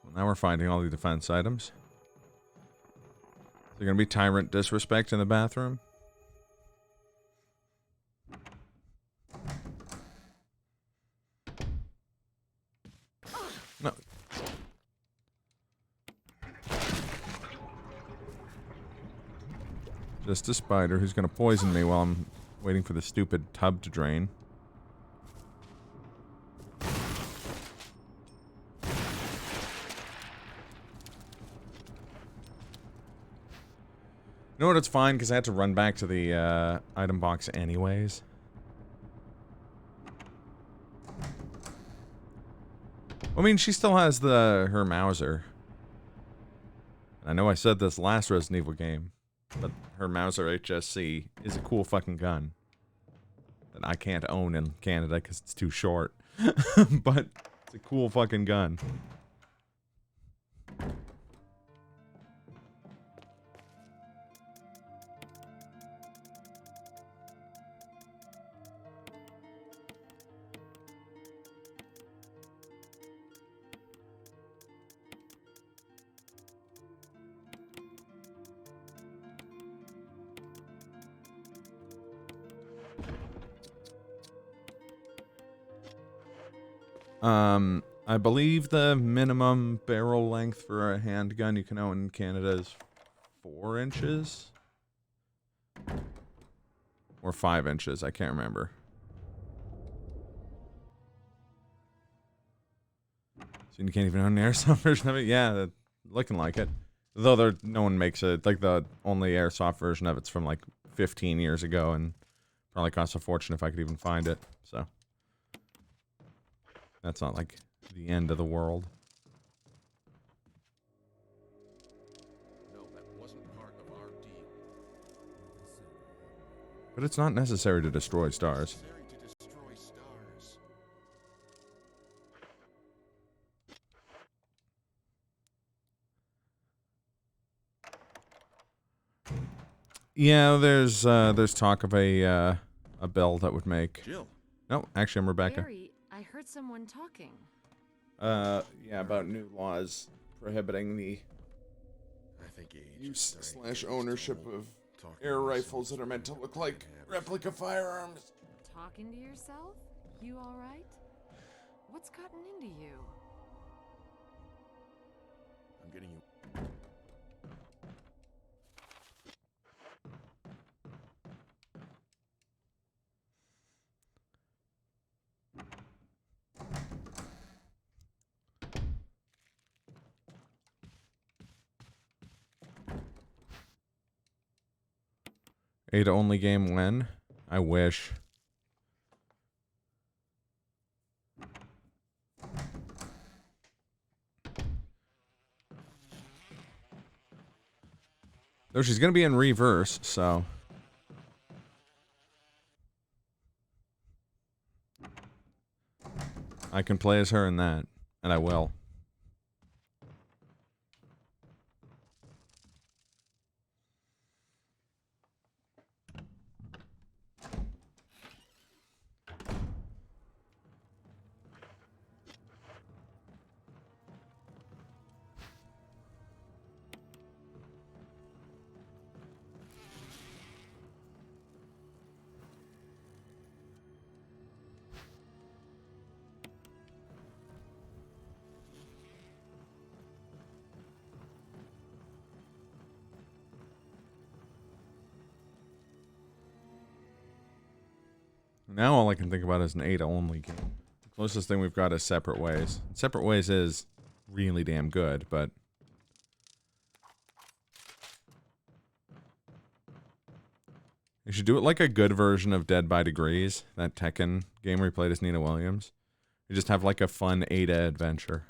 Well, now we're finding all the defense items. Is there gonna be tyrant disrespect in the bathroom? No. Just a spider who's gonna poison me while I'm waiting for the stupid tub to drain. You know what, it's fine, because I had to run back to the item box anyways. I mean, she still has her Mauser. I know I said this last Resident Evil game, but her Mauser HSC is a cool fucking gun that I can't own in Canada because it's too short. But it's a cool fucking gun. I believe the minimum barrel length for a handgun you can own in Canada is 4 inches? Or 5 inches, I can't remember. So you can't even own an airsoft version of it? Yeah, looking like it. Though no one makes it, like the only airsoft version of it's from like 15 years ago and probably costs a fortune if I could even find it, so. That's not like the end of the world. No, that wasn't part of our deal. But it's not necessary to destroy stars. Necessary to destroy stars. Yeah, there's talk of a bill that would make. Jill. No, actually, I'm Rebecca. Barry, I heard someone talking. Yeah, about new laws prohibiting the I think age use is starting / to ownership get of talking air to rifles yourself that are meant to is look a like bad habit. replica firearms. Talking to yourself? You alright? What's gotten into you? I'm getting you. 8 only game when? I wish. Though she's gonna be in reverse, so. I can play as her in that, and I will. Now all I can think about is an 8 only game. The closest thing we've got is Separate Ways. Separate Ways is really damn good, but you should do it like a good version of Dead by Degrees, that Tekken game where you played as Nina Williams. You just have like a fun Ada adventure.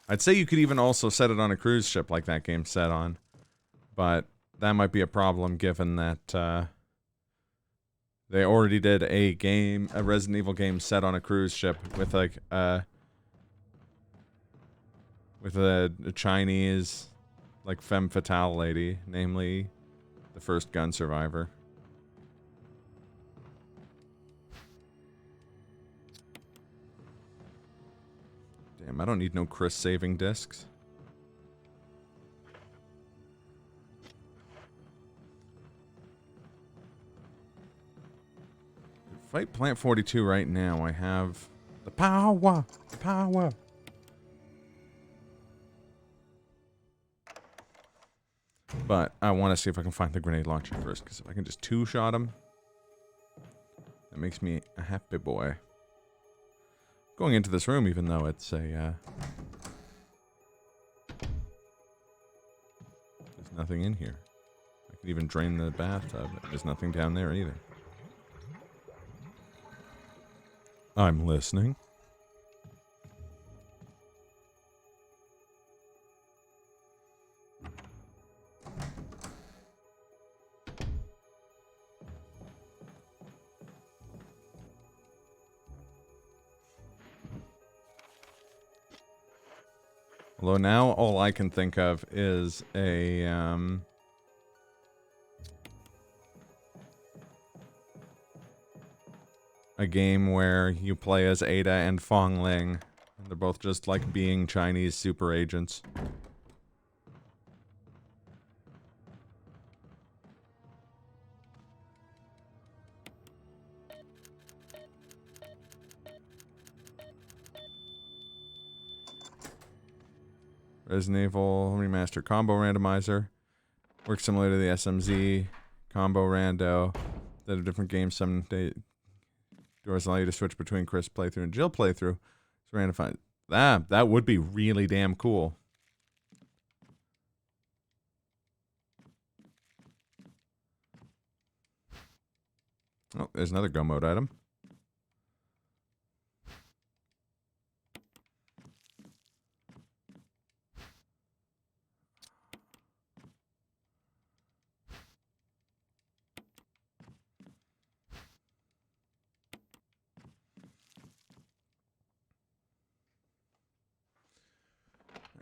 I'd say you could even also set it on a cruise ship like that game's set on. But that might be a problem given that they already did a Resident Evil game set on a cruise ship with like with a Chinese like femme fatale lady, namely the first gun survivor. Damn, I don't need no Chris saving discs. Fight Plant 42 right now. I have the power. The power. But I want to see if I can find the grenade launcher first, because if I can just two-shot him, that makes me a happy boy. Going into this room, even though it's a, there's nothing in here. I could even drain the bathtub. There's nothing down there either. I'm listening. Although now all I can think of is a game where you play as Ada and Fong Ling. And they're both just like being Chinese super agents. Resident Evil Remaster Combo Randomizer. Works similar to the SMZ Combo Rando. That are different games. Some doors allow you to switch between Chris playthrough and Jill playthrough. So randomize. That would be really damn cool. Oh, there's another go mode item.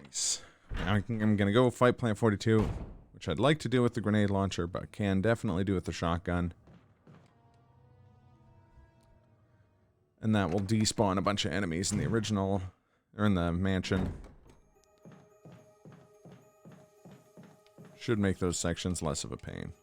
Nice. Now I'm gonna go fight Plant 42, which I'd like to do with the grenade launcher, but can definitely do with the shotgun. And that will despawn a bunch of enemies in the original, or in the mansion. Should make those sections less of a pain.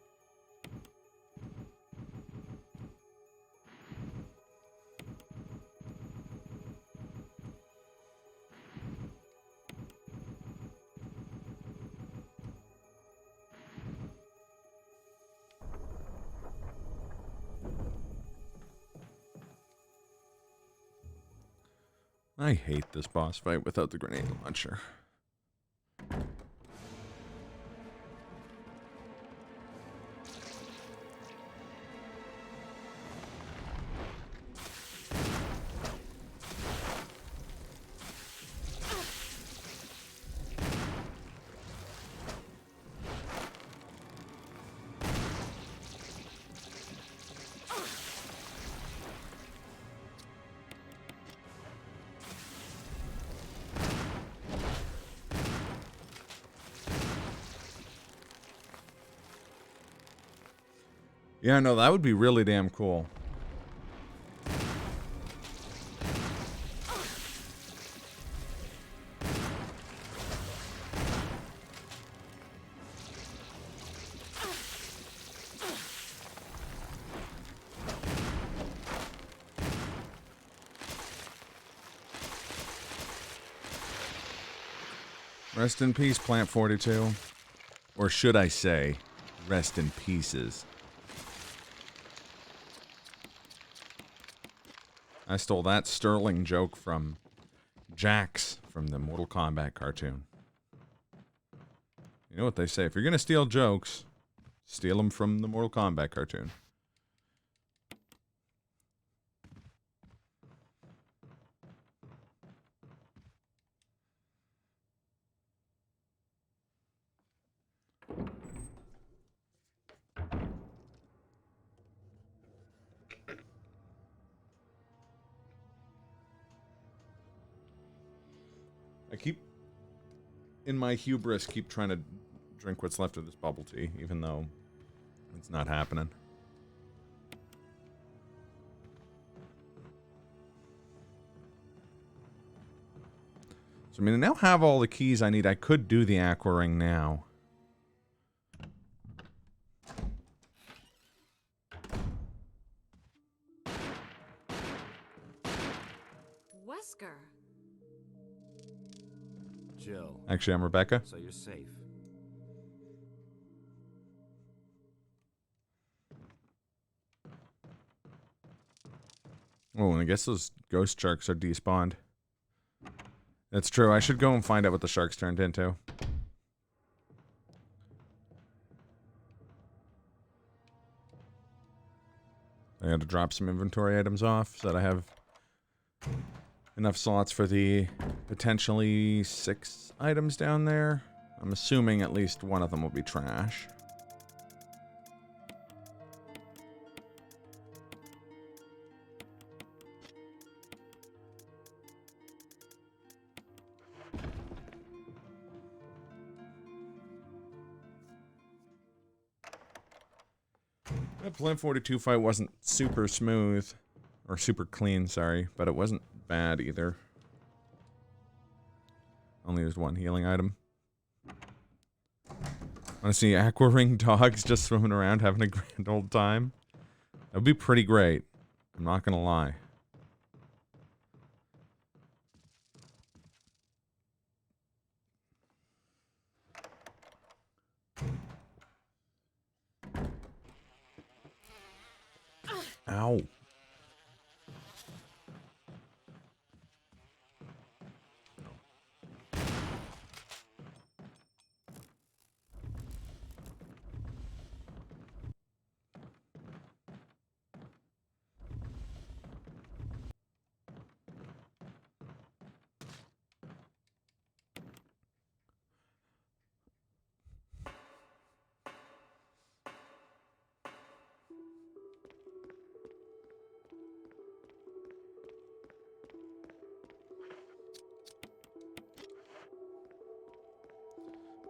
I hate this boss fight without the grenade launcher. Yeah, no, that would be really damn cool. Rest in peace, Plant 42. Or should I say, rest in pieces. I stole that sterling joke from Jax from the Mortal Kombat cartoon. You know what they say, if you're gonna steal jokes, steal them from the Mortal Kombat cartoon. In my hubris, keep trying to drink what's left of this bubble tea, even though it's not happening. So, I mean, I now have all the keys I need. I could do the Aqua Ring now. Wesker. Jill. Actually, I'm Rebecca. So you're safe. Oh, and I guess those ghost sharks are despawned. That's true. I should go and find out what the sharks turned into. had to drop some inventory items off so that I have enough slots for the potentially 6 items down there. I'm assuming at least one of them will be trash. That Flint 42 fight wasn't super smooth, or super clean, sorry, but it wasn't bad either. Only used 1 healing item. Want to see aqua ring dogs just swimming around having a grand old time? That would be pretty great. I'm not gonna lie. Ow.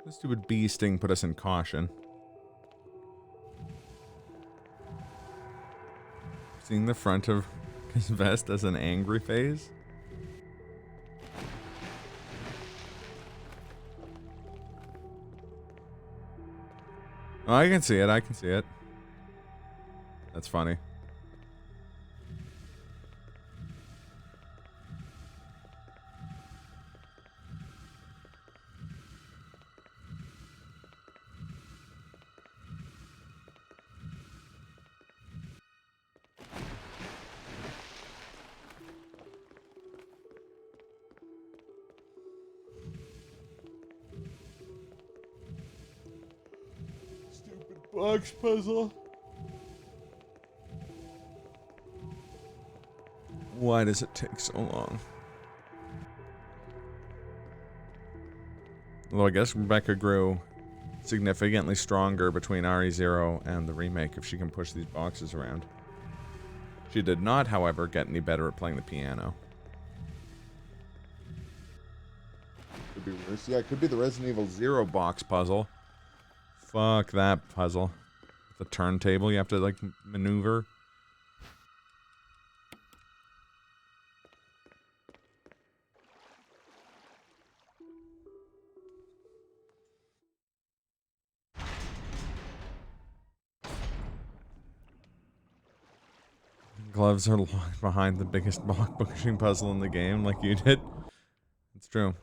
This stupid bee sting put us in caution. Seeing the front of his vest as an angry phase? Oh, I can see it, I can see it. That's funny. Box puzzle. Why does it take so long? Although I guess Rebecca grew significantly stronger between RE0 and the remake if she can push these boxes around. She did not, however, get any better at playing the piano. Could be worse. Yeah, it could be the Resident Evil 0 box puzzle. Fuck that puzzle. The turntable you have to, like, maneuver. Gloves are locked behind the biggest block pushing puzzle in the game, like you did. It's true.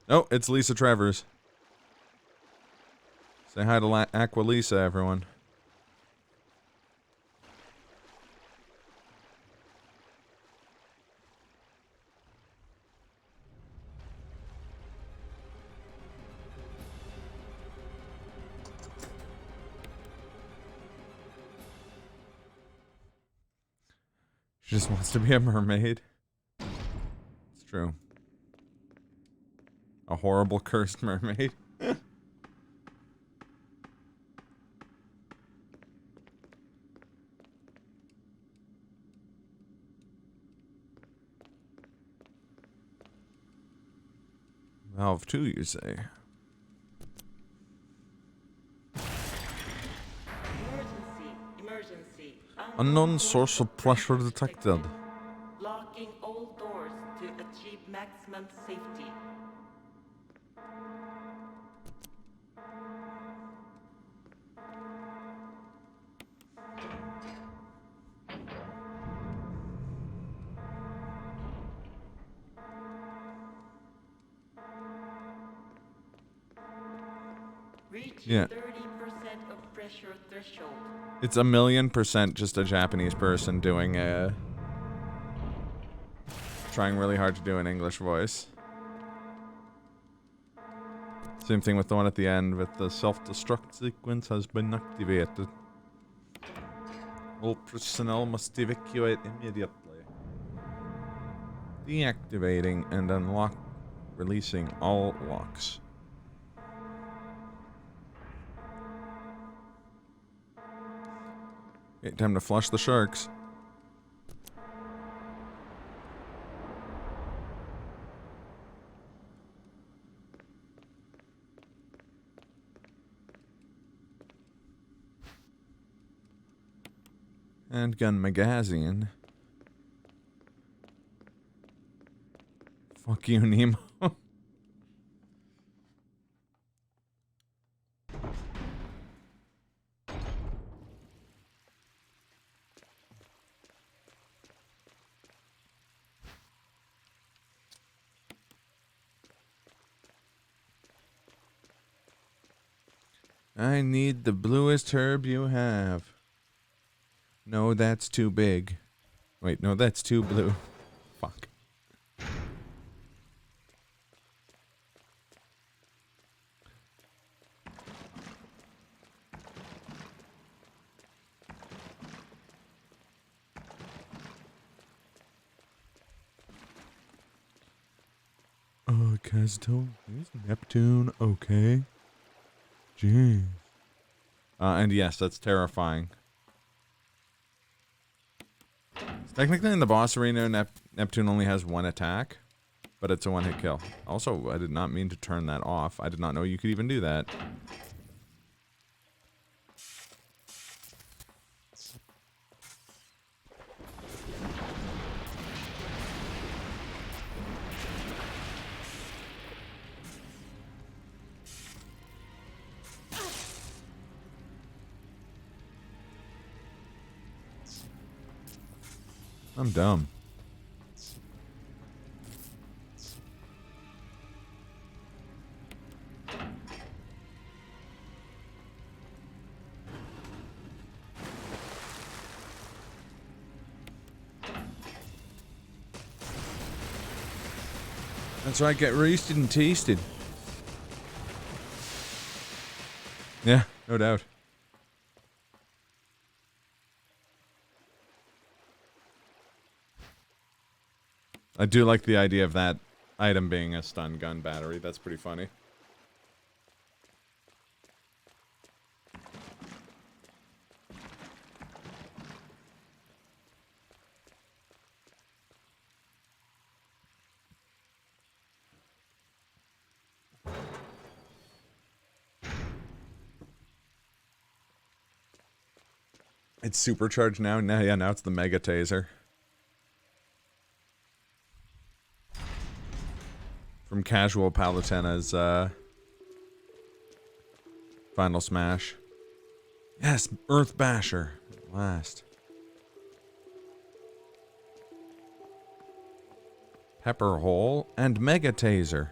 Oh, it's Lisa Travers. Say hi to Aqualisa, everyone. She just wants to be a mermaid. It's true. A horrible cursed mermaid. Valve 2, you say? Emergency. Unknown source of pressure detected. Locking all doors to achieve maximum safety. Yeah. 30% of pressure threshold. It's 1,000,000% just a Japanese person doing a... trying really hard to do an English voice. Same thing with the one at the end with the self-destruct sequence has been activated. All personnel must evacuate immediately. Deactivating and unlock, releasing all locks. Okay, time to flush the sharks. Handgun magazine. Fuck you, Nemo. I need the bluest herb you have. No, that's too big. Wait, no, that's too blue. Fuck. Kazuto, is Neptune okay? Jeez. And yes, that's terrifying. Technically in the boss arena, Neptune only has one attack, but it's a one-hit kill. Also, I did not mean to turn that off. I did not know you could even do that. I'm dumb. That's right, get roasted and tasted. Yeah, no doubt. I do like the idea of that item being a stun gun battery. That's pretty funny. It's supercharged now? Yeah, now it's the Mega Taser. From Casual Palutena's, Final Smash. Yes, Earth Basher. At last. Pepper Hole and Mega Taser.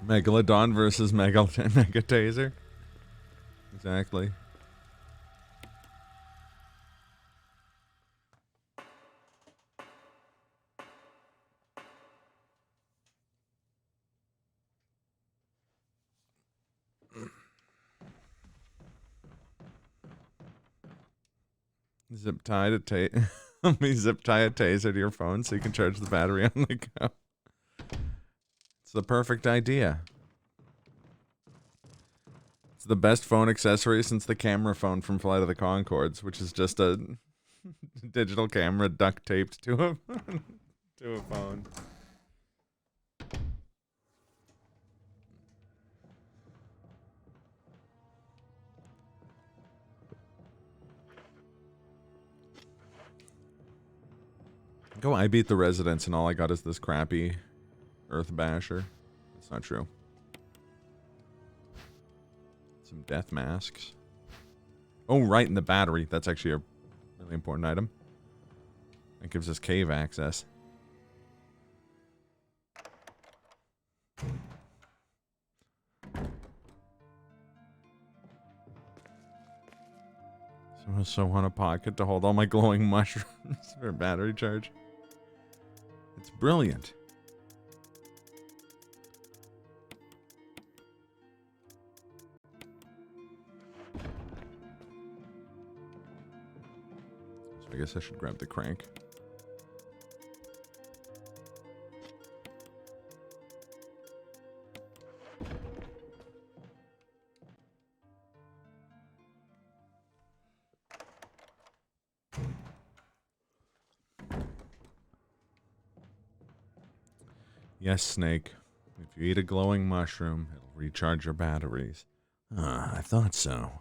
Megalodon versus Mega Taser. Exactly. Zip tie to let me zip tie a taser to your phone so you can charge the battery on the go. It's the perfect idea. It's the best phone accessory since the camera phone from Flight of the Conchords, which is just a digital camera duct taped to a to a phone. Go, I beat the residents and all I got is this crappy Earth Basher. That's not true. Some death masks. Oh, right, in the battery. That's actually a really important item. It gives us cave access. I also want a pocket to hold all my glowing mushrooms for battery charge. It's brilliant. So I guess I should grab the crank. Yes, Snake. If you eat a glowing mushroom, it'll recharge your batteries. I thought so.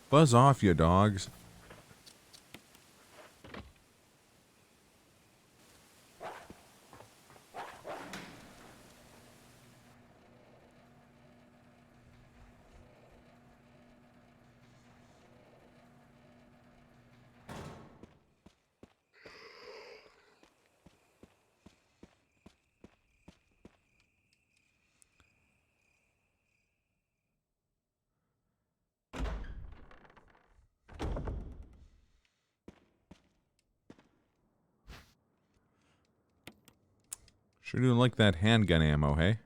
Buzz off, you dogs. Sure do like that handgun ammo, hey?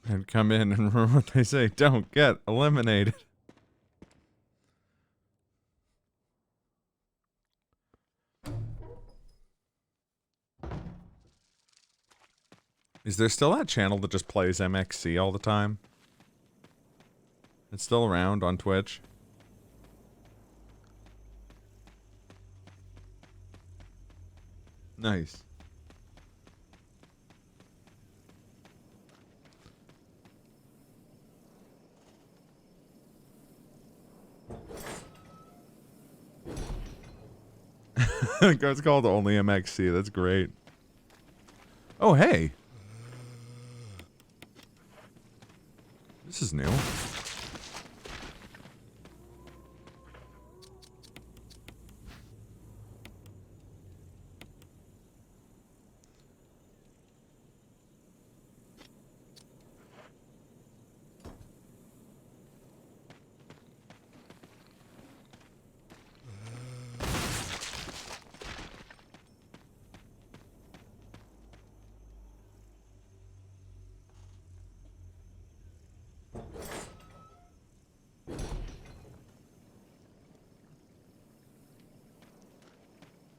And come in and remember what they say, don't get eliminated. Is there still that channel that just plays MXC all the time? It's still around on Twitch. Nice. It's called Only MXC. That's great. Oh, hey. This is new.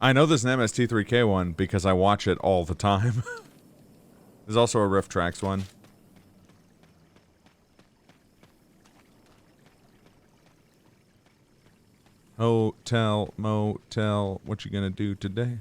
I know there's an MST3K one because I watch it all the time. There's also a Rift Tracks one. Hotel, motel, what you gonna do today?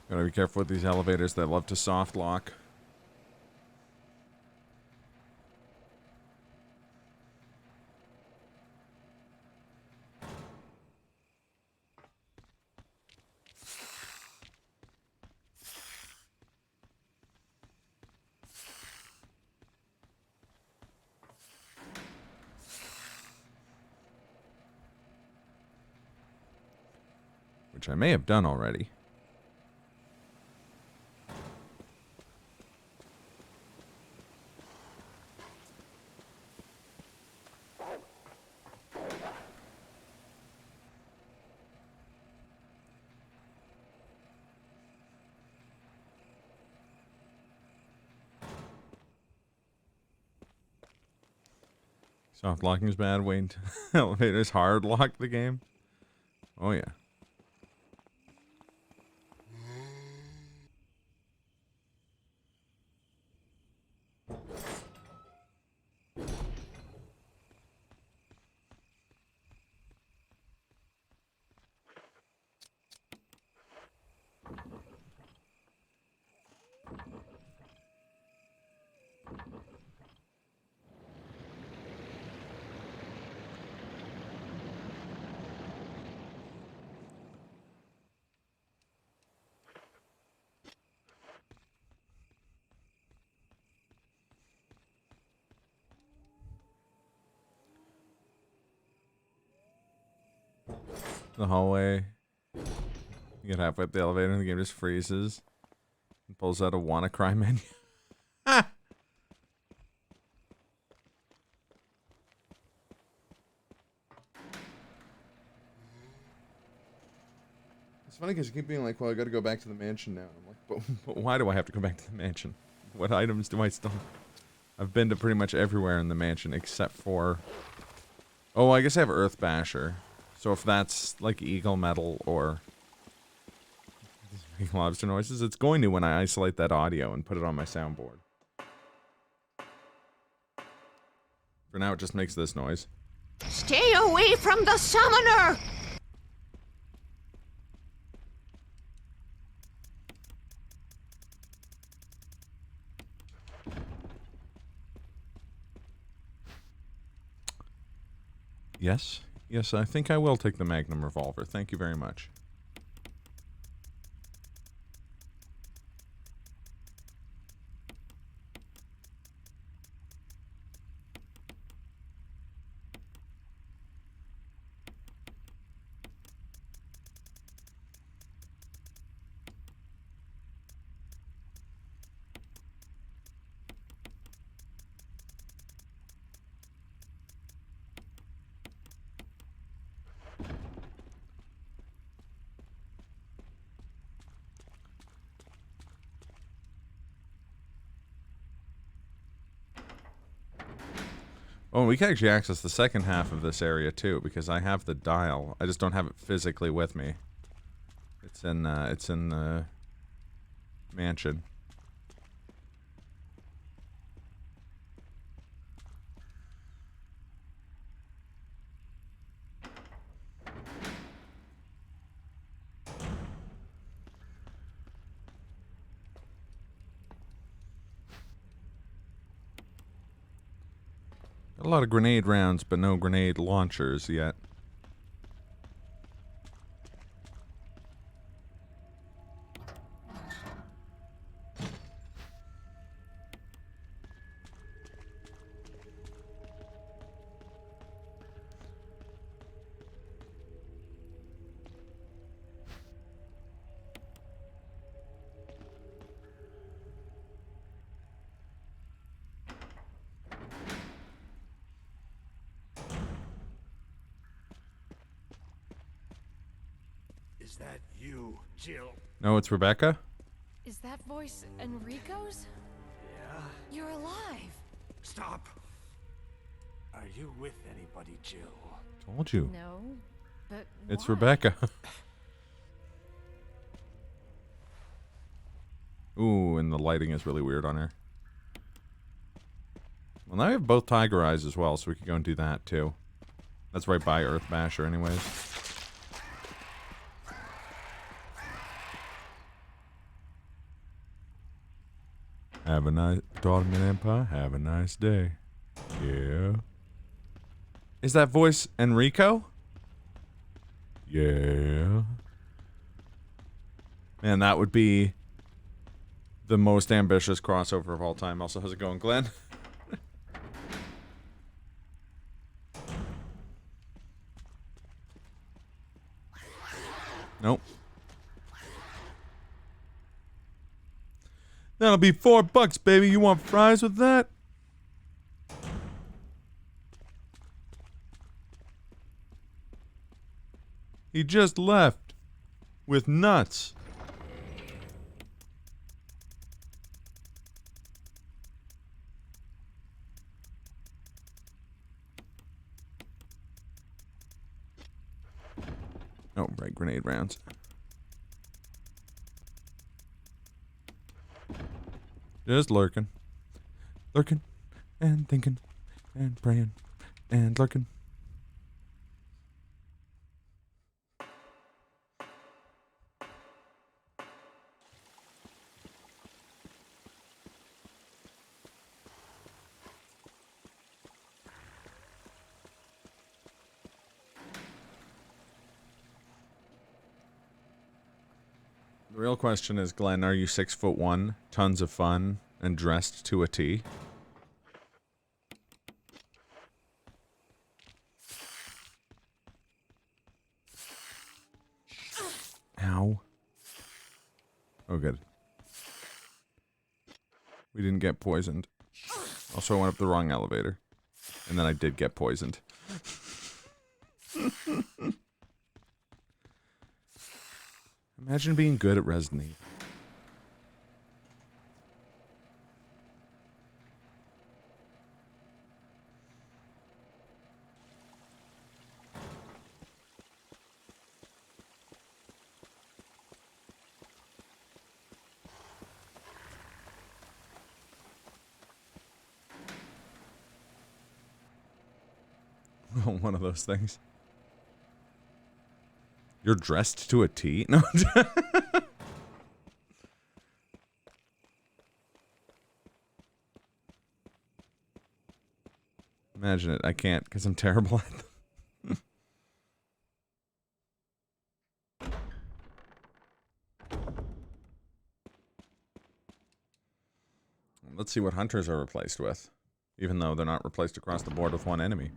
Gotta be careful with these elevators that love to soft lock. which I may have done already. Soft locking is bad. Wait, elevators hard lock the game. Oh yeah. The hallway. You get halfway up the elevator and the game just freezes. And pulls out a wanna cry menu. Ah! It's funny because you keep being like, well, I gotta go back to the mansion now. I'm like, but why do I have to go back to the mansion? What items do I still... I've been to pretty much everywhere in the mansion except for... Oh, I guess I have Earth Basher. So if that's like Eagle Metal or... making lobster noises, it's going to when I isolate that audio and put it on my soundboard. For now, it just makes this noise. Stay away from the summoner! Yes. Yes, I think I will take the Magnum revolver. Thank you very much. Oh, we can actually access the second half of this area too, because I have the dial. I just don't have it physically with me. It's in the mansion. Got a lot of grenade rounds, but no grenade launchers yet. Is that you, Jill? No, it's Rebecca. Is that voice Enrico's? Yeah? You're alive. Stop! Are you with anybody, Jill? Told you. No, but It's why? Rebecca. Ooh, and the lighting is really weird on her. Well, now we have both Tiger Eyes as well, so we could go and do that too. That's right by Earth Basher anyways. Have a nice... Ottoman Empire, have a nice day. Yeah. Is that voice Enrico? Yeah. Man, that would be the most ambitious crossover of all time. Also, how's it going, Glenn? Nope. That'll be $4, baby. You want fries with that? He just left. With nuts. Oh, right, grenade rounds. Just lurking. Lurking, and thinking, and praying, and lurking. The real question is, Glenn, are you 6'1", tons of fun, and dressed to a T? Ow. Oh, good. We didn't get poisoned. Also, I went up the wrong elevator. And then I did get poisoned. Imagine being good at Resident Evil. One of those things. You're dressed to a T? No. Imagine it. I can't because I'm terrible at them. Let's see what hunters are replaced with. Even though they're not replaced across the board with one enemy.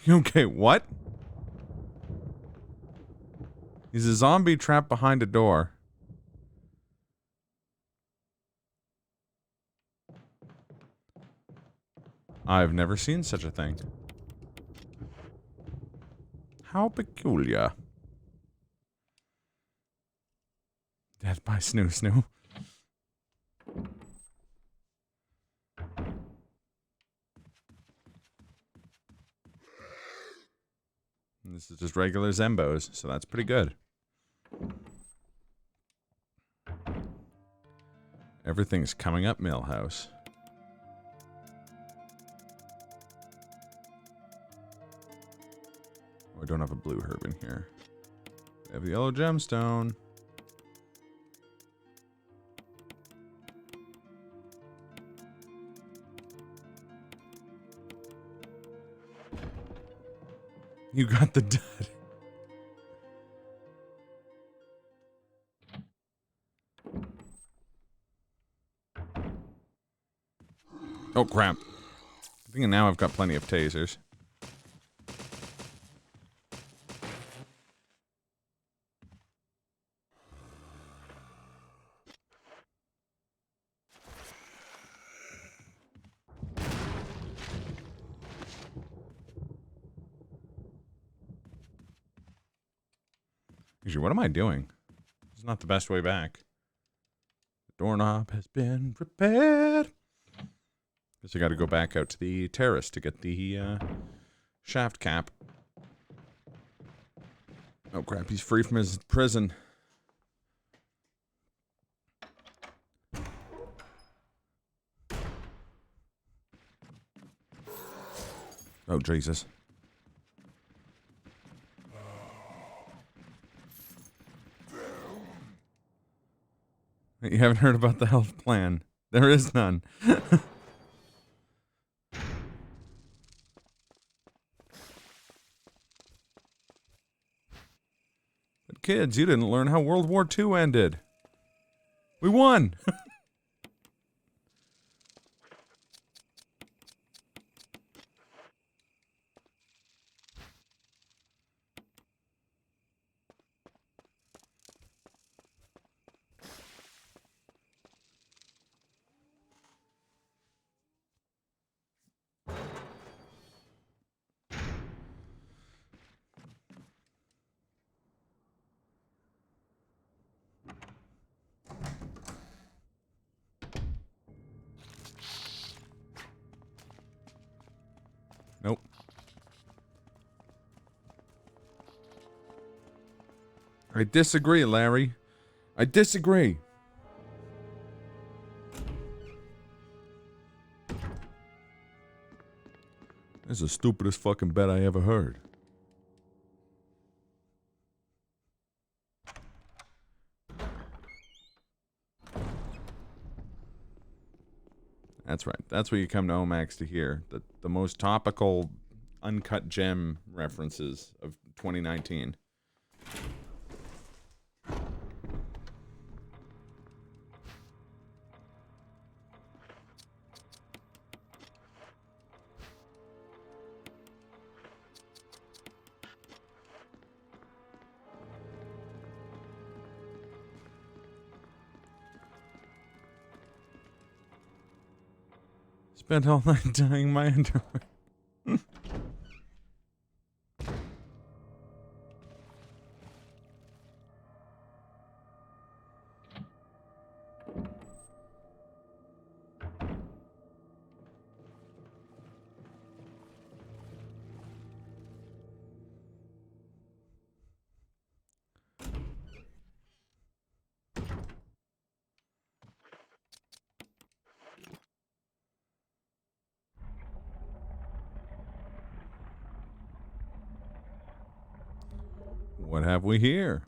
Okay, what? He's a zombie trapped behind a door. I've never seen such a thing. How peculiar. Death by Snoo Snoo. And this is just regular Zembos, so that's pretty good. Everything's coming up, Millhouse. Oh, I don't have a blue herb in here. I have the yellow gemstone. You got the dud. Oh, crap. I think now I've got plenty of tasers. What am I doing? This is not the best way back. The doorknob has been repaired. Guess I gotta go back out to the terrace to get the shaft cap. Oh crap, he's free from his prison. Oh Jesus. You haven't heard about the health plan. There is none. But kids, you didn't learn how World War II ended. We won! Nope. I disagree, Larry. I disagree. That's the stupidest fucking bet I ever heard. That's right. That's what you come to Omax to hear. The most topical, uncut gem references of 2019. Spent all night dyeing my underwear. What have we here?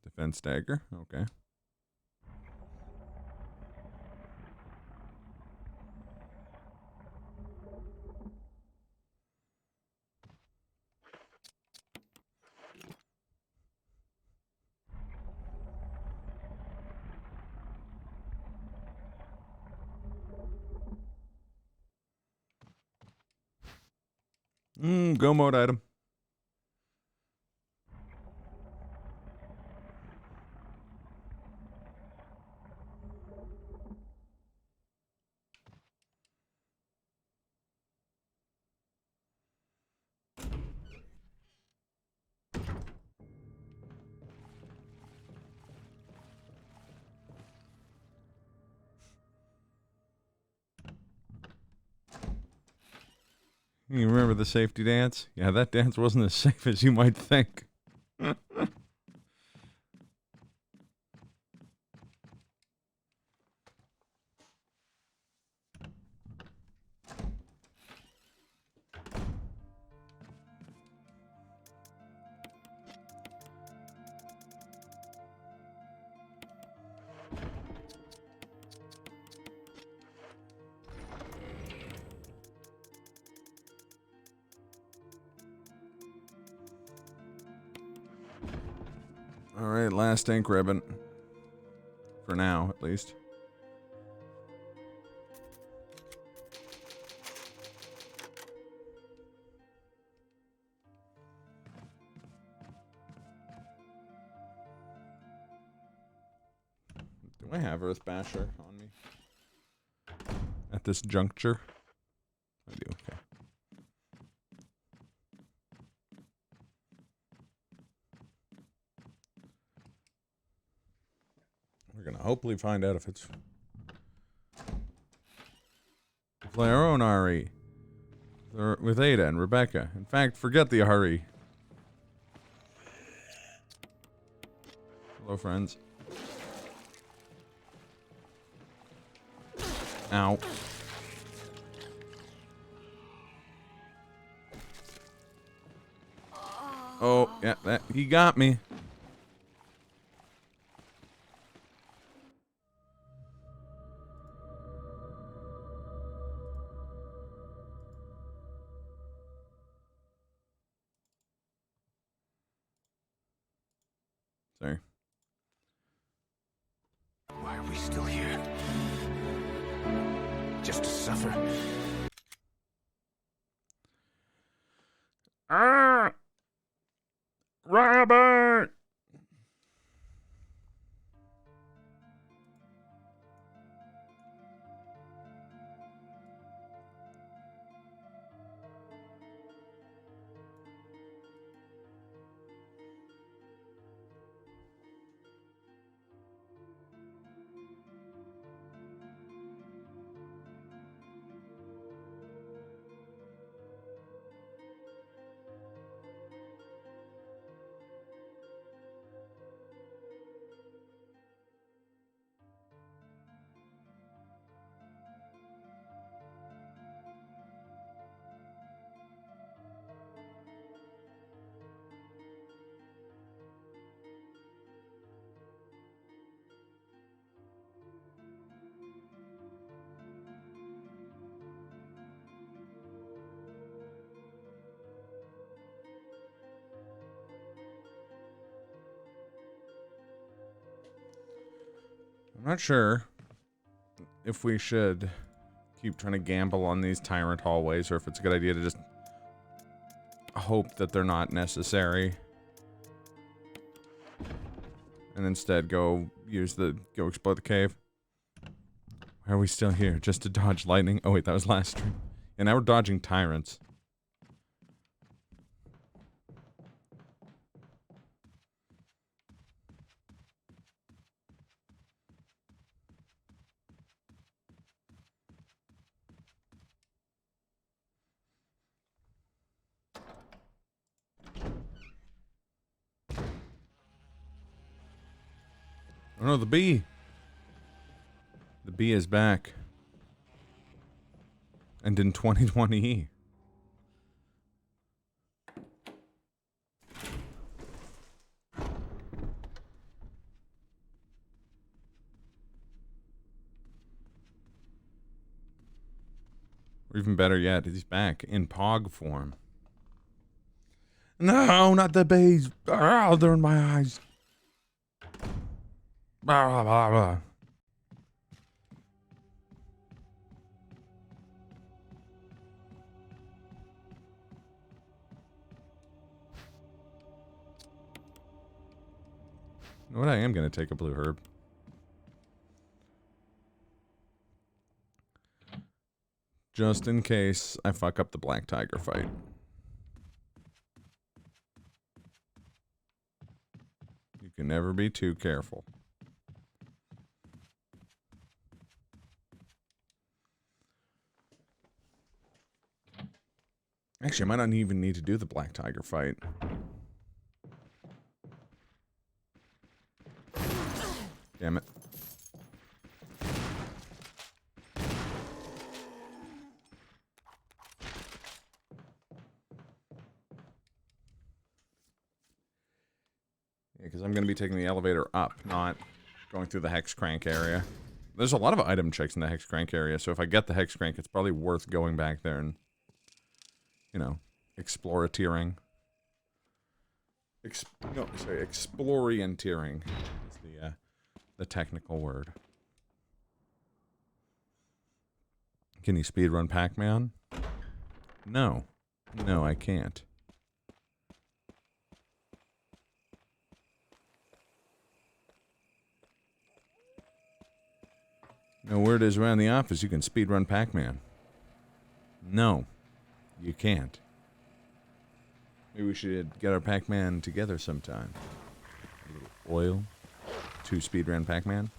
Defense dagger. Okay. Go mode item. You remember the safety dance? Yeah, that dance wasn't as safe as you might think. Alright, last ink ribbon. For now, at least. Do I have Earth Basher on me? At this juncture? I do, okay. We're gonna hopefully find out if it's... Play our own RE. with Ada and Rebecca. In fact, forget the hurry. Hello, friends. Ow. Oh, yeah, he got me. Sorry. Why are we still here? Just to suffer? Ah! Robert! I'm not sure if we should keep trying to gamble on these tyrant hallways or if it's a good idea to just hope that they're not necessary and instead go explore the cave. Why are we still here? Just to dodge lightning? Oh wait, that was last stream. And now we're dodging tyrants. Oh no, the bee! The bee is back. And in 2020. Or even better yet, he's back in Pog form. No, not the bees! Ah, they're in my eyes. Blah, blah, blah. You know what? I am going to take a blue herb. Just in case I fuck up the black tiger fight. You can never be too careful. Actually, I might not even need to do the black tiger fight. Damn it. Yeah, because I'm going to be taking the elevator up, not going through the hex crank area. There's a lot of item checks in the hex crank area, so if I get the hex crank, it's probably worth going back there and, you know, exploratiering. Explorienteering is the technical word. Can you speedrun Pac-Man? No. No, I can't. No, word is around the office you can speedrun Pac-Man. No, you can't. Maybe we should get our Pac-Man together sometime. A little oil to speedrun Pac-Man.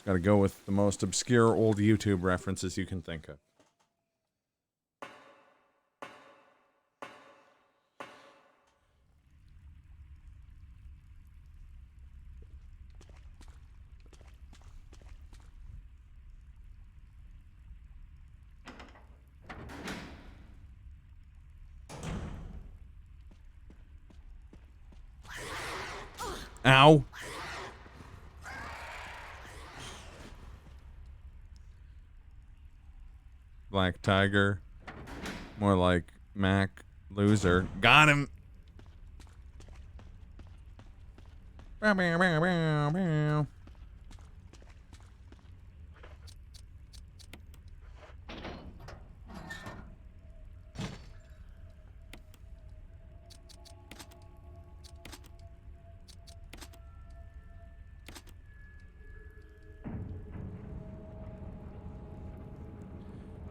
Just gotta go with the most obscure old YouTube references you can think of. Ow! Black Tiger. More like Mac Loser. Got him! Bow, bow, bow, bow, bow.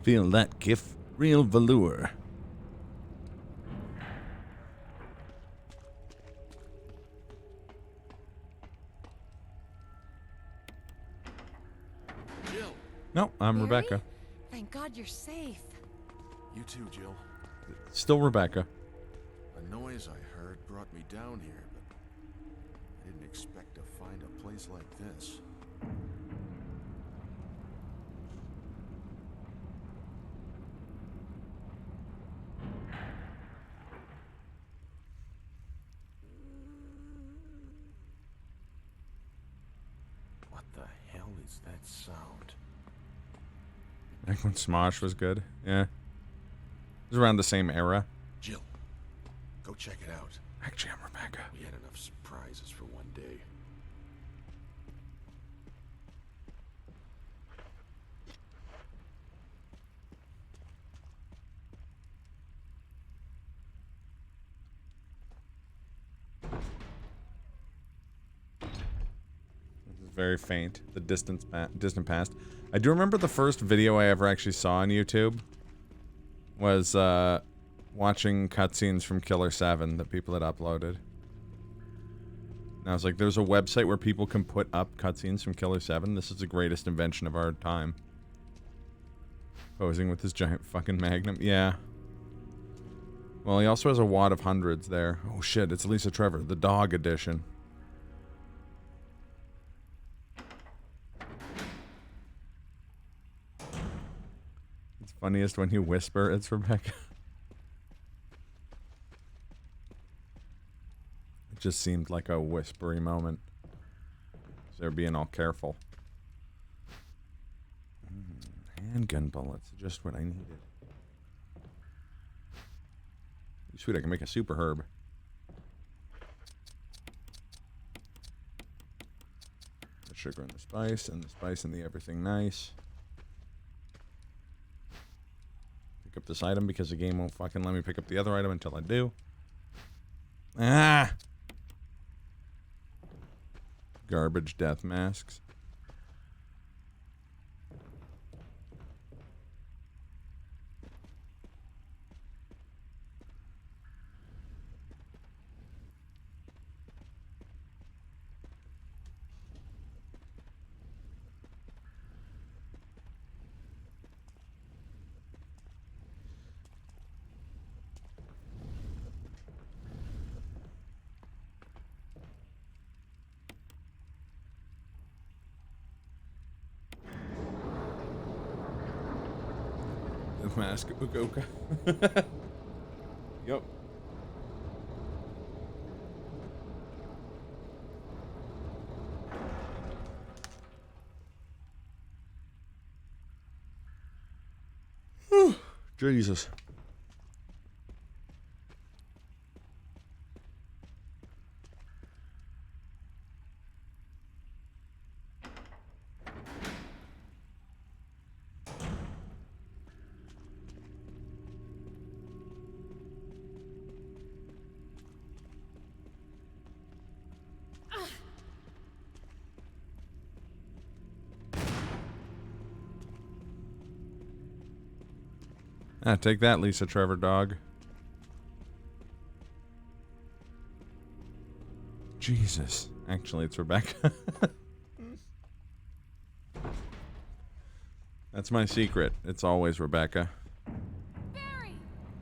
Feel that kiff, real velour. Jill! No, I'm Barry? Rebecca. Thank God you're safe. You too, Jill. Still Rebecca. A noise I heard brought me down here, but I didn't expect to find a place like this. What the hell is that sound? Back when Smosh was good. Yeah. It was around the same era. Jill, go check it out. Actually, I'm Rebecca. We had enough surprises for one day. Very faint. The distant past. I do remember the first video I ever actually saw on YouTube was watching cutscenes from Killer 7 that people had uploaded. And I was like, there's a website where people can put up cutscenes from Killer 7. This is the greatest invention of our time. Posing with his giant fucking magnum. Yeah. Well, he also has a wad of hundreds there. Oh shit, it's Lisa Trevor, the dog edition. It's funniest when you whisper, it's Rebecca. It just seemed like a whispery moment. So they're being all careful. Handgun bullets, just what I needed. Sweet, I can make a super herb. The sugar and the spice and the everything nice. Pick up this item because the game won't fucking let me pick up the other item until I do. Ah! Garbage death masks. Mask Ugoka. Yep. Jesus. Ah, take that, Lisa Trevor dog. Jesus. Actually, it's Rebecca. That's my secret. It's always Rebecca. Barry!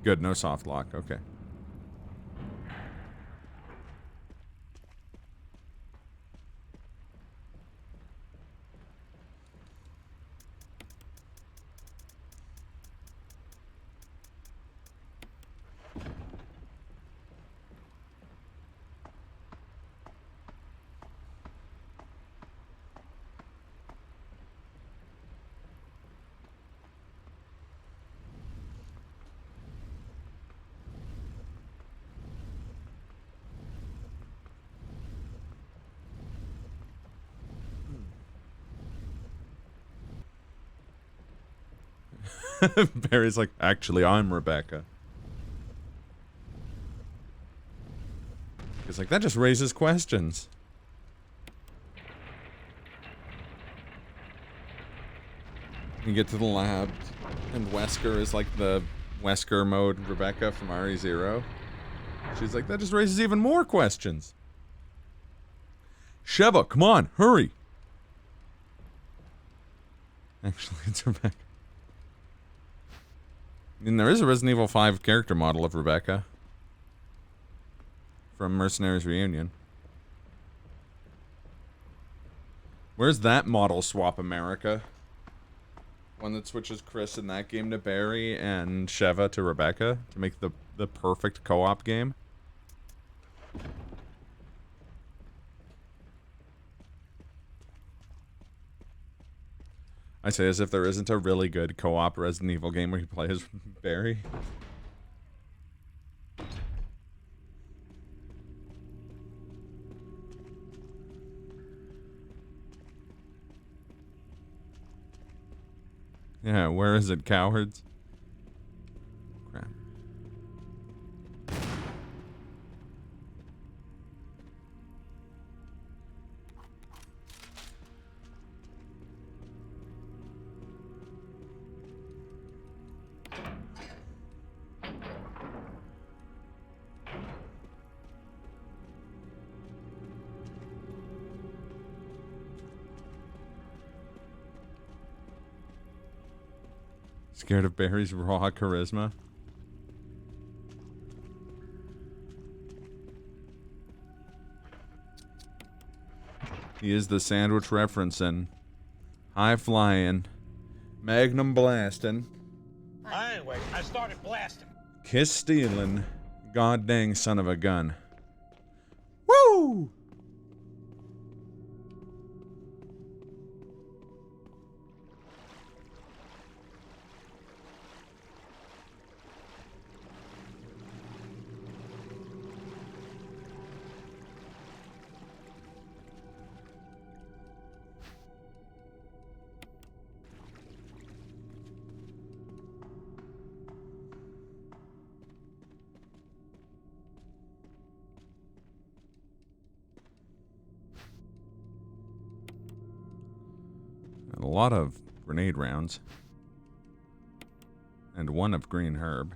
Good, no soft lock. Okay. Barry's like, actually, I'm Rebecca. He's like, that just raises questions. You get to the lab, and Wesker is like the Wesker mode Rebecca from RE0. She's like, that just raises even more questions. Sheva, come on, hurry. Actually, it's Rebecca. I mean, there is a Resident Evil 5 character model of Rebecca from Mercenaries Reunion. Where's that model swap, America? One that switches Chris in that game to Barry and Sheva to Rebecca to make the perfect co-op game? I say as if there isn't a really good co-op Resident Evil game where you play as Barry. Yeah, where is it, cowards? Crap. Scared of Barry's raw charisma? He is the sandwich referencing, high flying, magnum blasting, Anyway, I started blasting. kiss stealing, god dang son of a gun. Woo! A lot of grenade rounds. And one of green herb.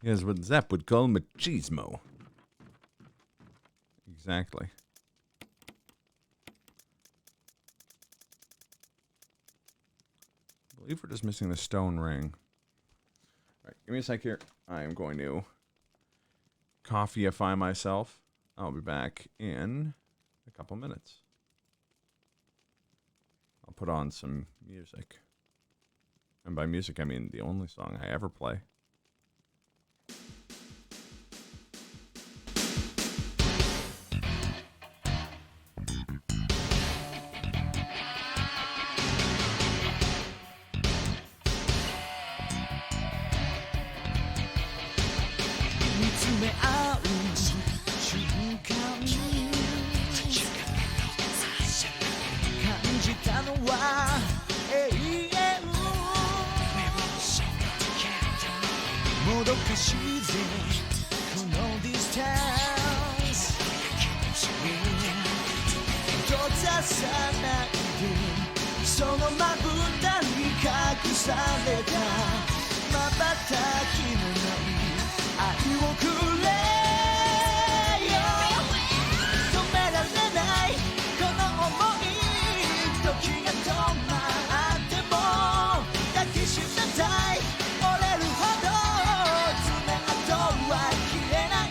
Here's what Zap would call machismo. Exactly. I believe we're just missing the stone ring. Alright, give me a sec here. I am going to coffeeify myself. I'll be back in a couple minutes. I'll put on some music. And by music, I mean the only song I ever play. This ないでそのまぶたに隠された瞬きのない愛をくれよ止められないこの想い時が止まっても抱きしめたい折れるほど爪痕は消えない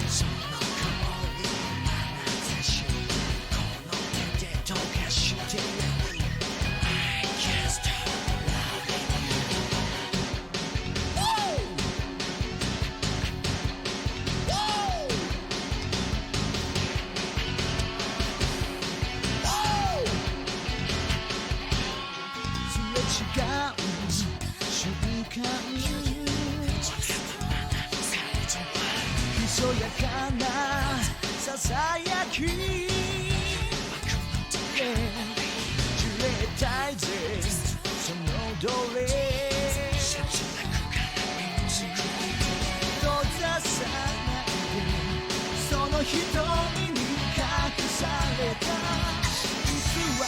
その香りの眼差しこの手で溶かしてやる I can't stop loving youすれ違う瞬間ひそやかなささやき揺れたいぜそのどれ閉ざさないでその瞳に隠された偽りの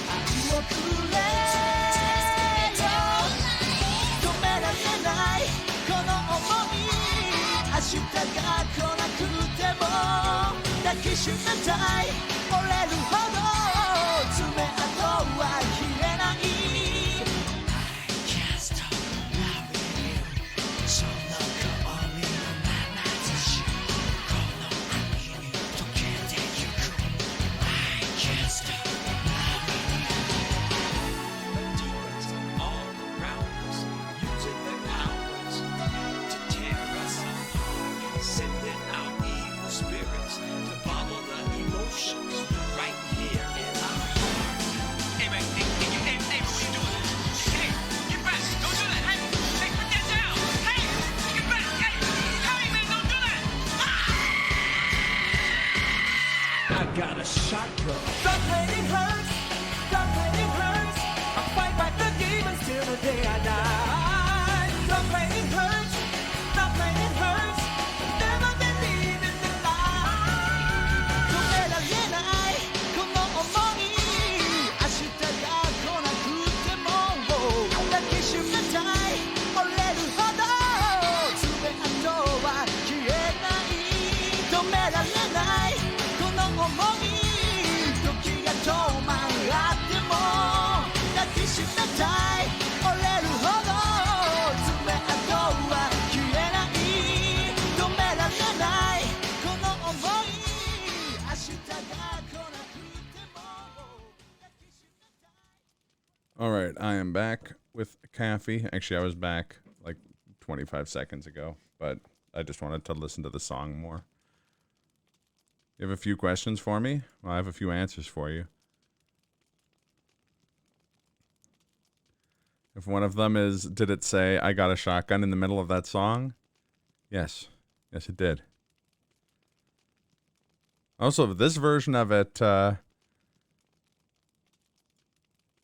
愛をくれよ止められないこの想い明日が来なくても抱きしめたい折れるほど爪痕は消えない I can't stop loving you その香りの眼差しこの愛に溶けてゆく I can't stop loving you demons all around us using their powers to tear us apart sending out evil spirits to bottle the emotions right here in our heart hey man hey what you doing hey get back don't do that hey put that down hey get back hey man don't do that I got a shotgun stop playing hurts stop playing hurts I fight back the demons till the day I die stop playing hurts stop playing hurts never believe in the lie 止められないこの想い明日が来なくても抱きしめたい折れるほど爪痕は消えない止められないこの想い時が止まっても抱きしめたい折れるほど爪痕は消えない止められないこの想い明日が来なくても抱きしめたい All right, I am back with Kathy. Actually, I was back like 25 seconds ago, but I just wanted to listen to the song more. You have a few questions for me? Well, I have a few answers for you. If one of them is, did it say, I got a shotgun in the middle of that song? Yes. Yes, it did. Also, this version of it,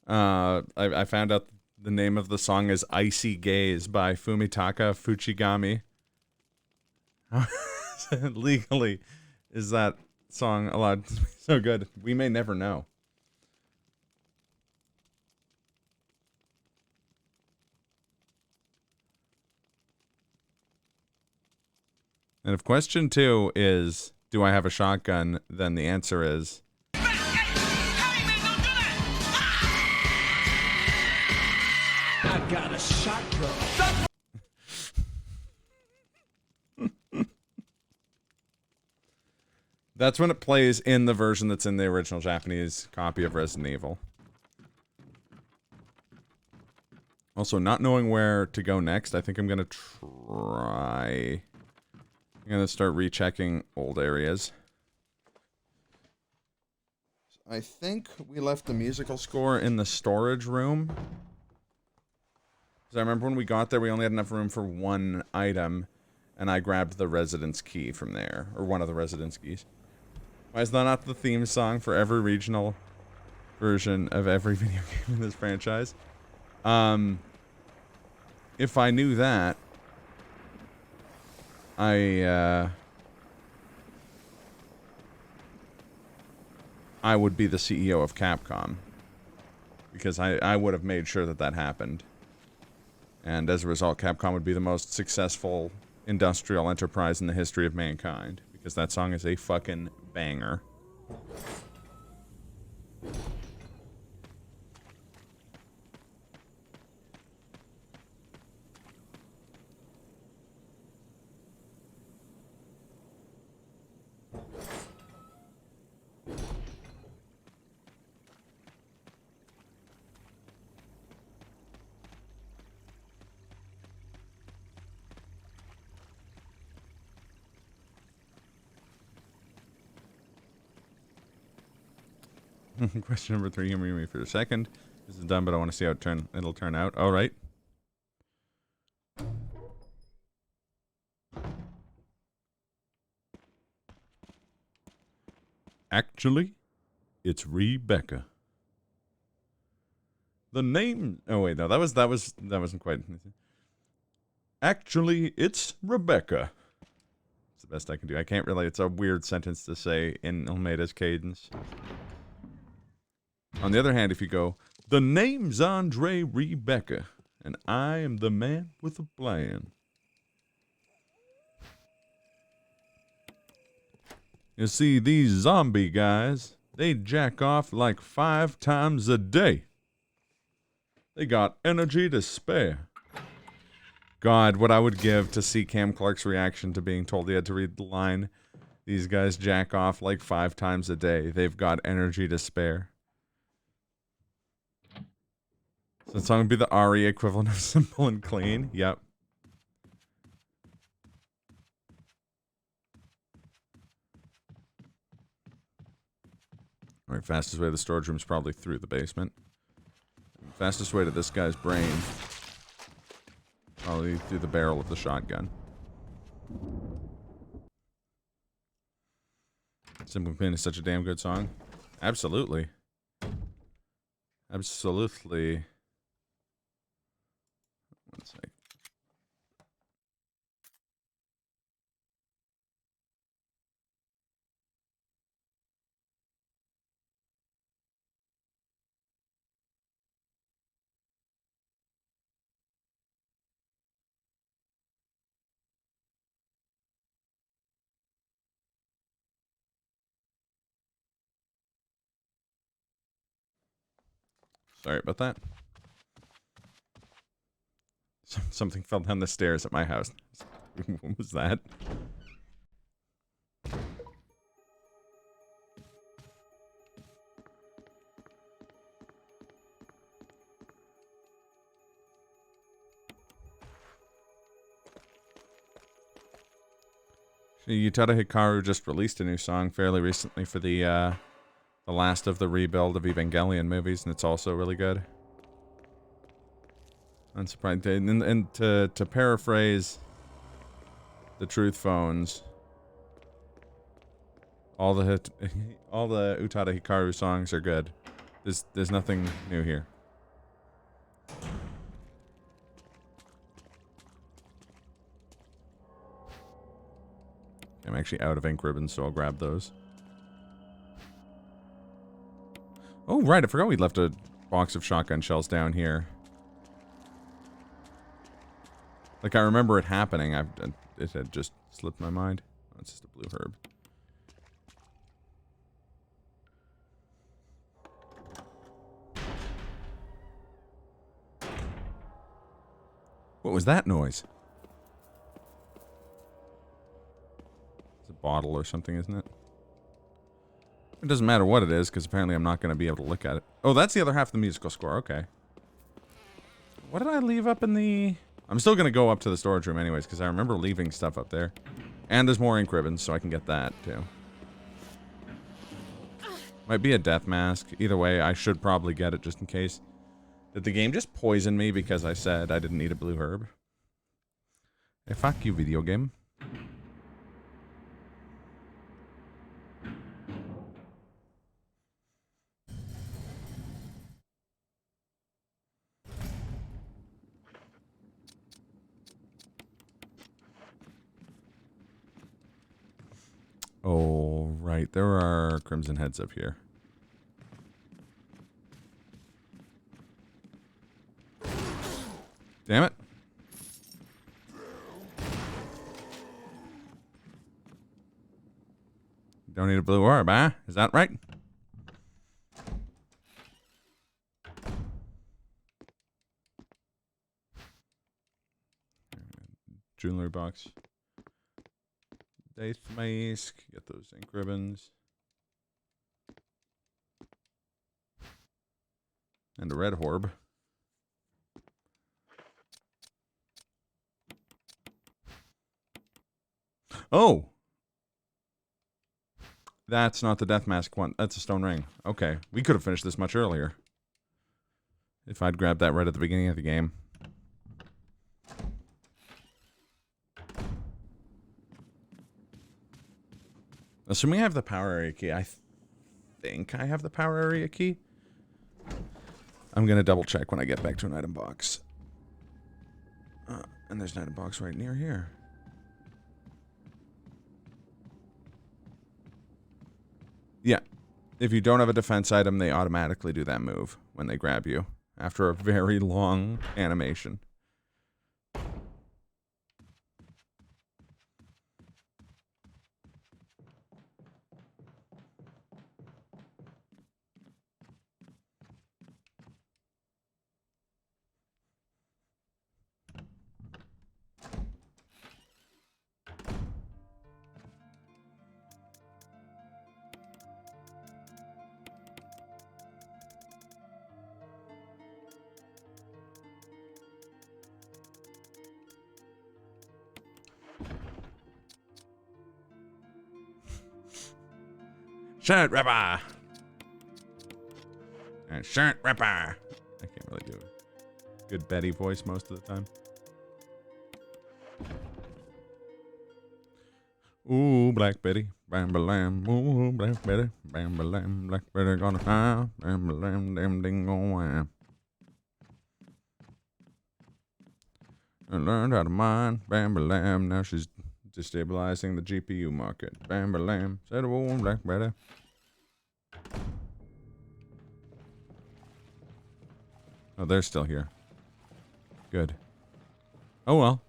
I found out the name of the song is Icy Gaze by Fumitaka Fuchigami. Legally, is that song allowed to be so good? We may never know. And if question 2 is, do I have a shotgun? Then the answer is... I got a shotgun. That's when it plays in the version that's in the original Japanese copy of Resident Evil. Also, not knowing where to go next, I think I'm going to try... I'm going to start rechecking old areas. I think we left the musical score in the storage room. Because I remember when we got there, we only had enough room for one item, and I grabbed the residence key from there, or one of the residence keys. Why is that not the theme song for every regional version of every video game in this franchise? If I knew that, I I would be the CEO of Capcom. Because I would have made sure that that happened. And as a result, Capcom would be the most successful industrial enterprise in the history of mankind. Because that song is a fucking banger. Question number 3, humor me for a second. This is done, but I want to see how it'll turn out. All right. Actually, it's Rebecca. The name. Oh wait, no, that wasn't quite. Actually, it's Rebecca. It's the best I can do. I can't really. It's a weird sentence to say in Almeida's cadence. On the other hand, if you go, the name's Andre Rebecca, and I am the man with a plan. You see, these zombie guys, they jack off like 5 times a day. They got energy to spare. God, what I would give to see Cam Clark's reaction to being told he had to read the line, these guys jack off like 5 times a day. They've got energy to spare. So the song would be the RE equivalent of Simple and Clean. Yep. Alright, fastest way to the storage room is probably through the basement. Fastest way to this guy's brain, probably through the barrel of the shotgun. Simple and Clean is such a damn good song. Absolutely. Absolutely. One sec. Sorry about that. Something fell down the stairs at my house. What was that? Utada Hikaru just released a new song fairly recently for the last of the rebuild of Evangelion movies, and it's also really good. Unsurprising. And to paraphrase the Truth Phones, all the Utada Hikaru songs are good. There's nothing new here. I'm actually out of ink ribbons, so I'll grab those. Oh, right, I forgot we left a box of shotgun shells down here. Like, I remember it happening. It had just slipped my mind. Oh, it's just a blue herb. What was that noise? It's a bottle or something, isn't it? It doesn't matter what it is, because apparently I'm not going to be able to look at it. Oh, that's the other half of the musical score. Okay. What did I leave up in the... I'm still going to go up to the storage room anyways, because I remember leaving stuff up there. And there's more ink ribbons, so I can get that, too. Might be a death mask. Either way, I should probably get it just in case. Did the game just poison me because I said I didn't need a blue herb? Hey, fuck you, video game. Oh, right. There are crimson heads up here. Damn it. Don't need a blue orb, huh? Is that right? Jewelry box. Daith mask. Get those ink ribbons. And a red orb. Oh! That's not the death mask one. That's a stone ring. Okay. We could have finished this much earlier. If I'd grabbed that right at the beginning of the game. Assuming I have the power area key. I think I have the power area key. I'm going to double check when I get back to an item box. And there's an item box right near here. Yeah. If you don't have a defense item, they automatically do that move when they grab you. After a very long animation. Shirt Ripper! And Shirt Ripper! I can't really do a good Betty voice most of the time. Ooh, Black Betty. Bam, ba-lam. Ooh, Black Betty. Bam, ba-lam. Black Betty gonna have. Bam, ba-lam. Damn ding on wham. I learned how to mine. Bam, ba-lam. Now she's destabilizing the GPU market. Bam, ba-lam. Said, ooh, Black Betty. Oh, they're still here. Good. Oh, well.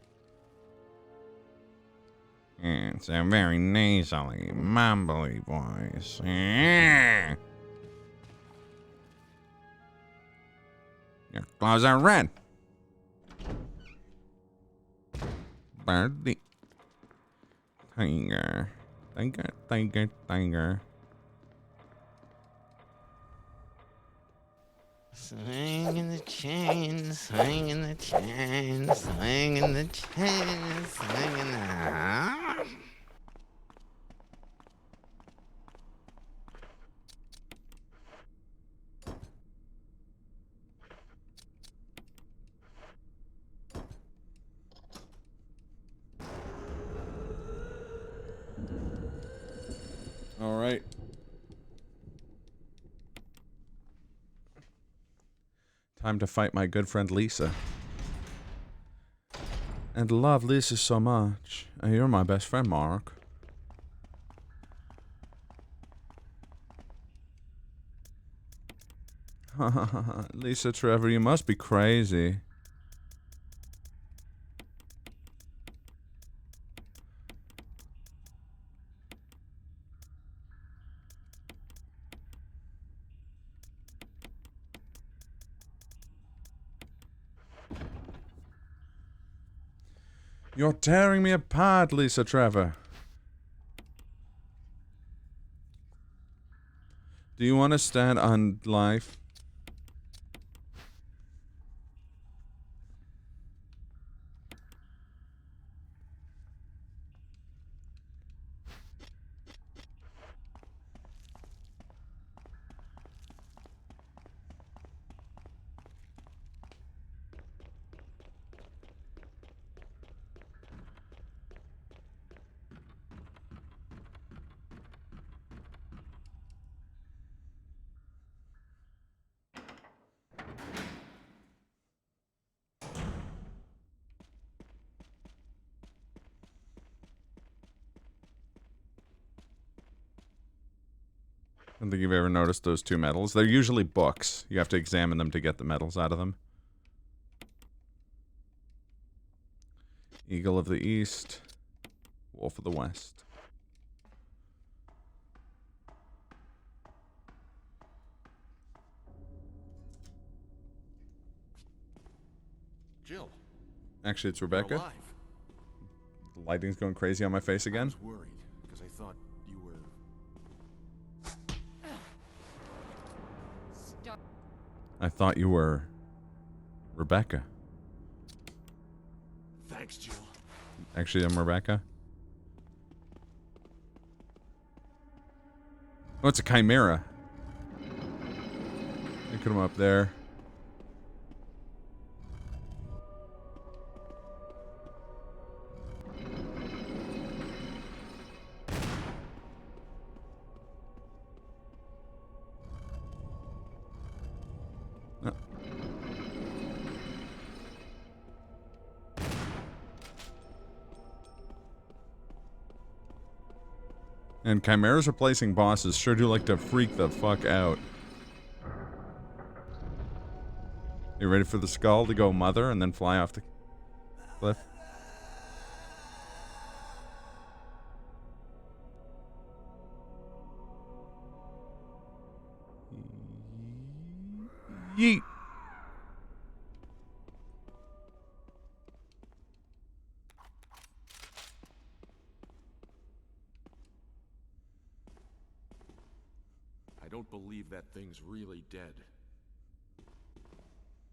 It's a very nasally, mumbly voice. Your claws are red. Birdie. Tiger. Tiger, tiger, tiger. Swing in the chain, swing in the chain, swing in the chain, swing in the... All right. Time to fight my good friend Lisa. And love Lisa so much. And you're my best friend, Mark. Lisa Trevor, you must be crazy. You're tearing me apart, Lisa Trevor. Do you want to stand on life? I don't think you've ever noticed those two medals. They're usually books. You have to examine them to get the medals out of them. Eagle of the East. Wolf of the West. Jill. Actually, it's You're Rebecca. alive. The lighting's going crazy on my face I again. was worried because I thought you were. I thought you were Rebecca. Thanks, Jill. Actually, I'm Rebecca. Oh, it's a chimera. Look at him up there. Oh. And chimeras replacing bosses sure do like to freak the fuck out. You ready for the skull to go mother and then fly off the cliff? Yeet. I don't believe that thing's really dead.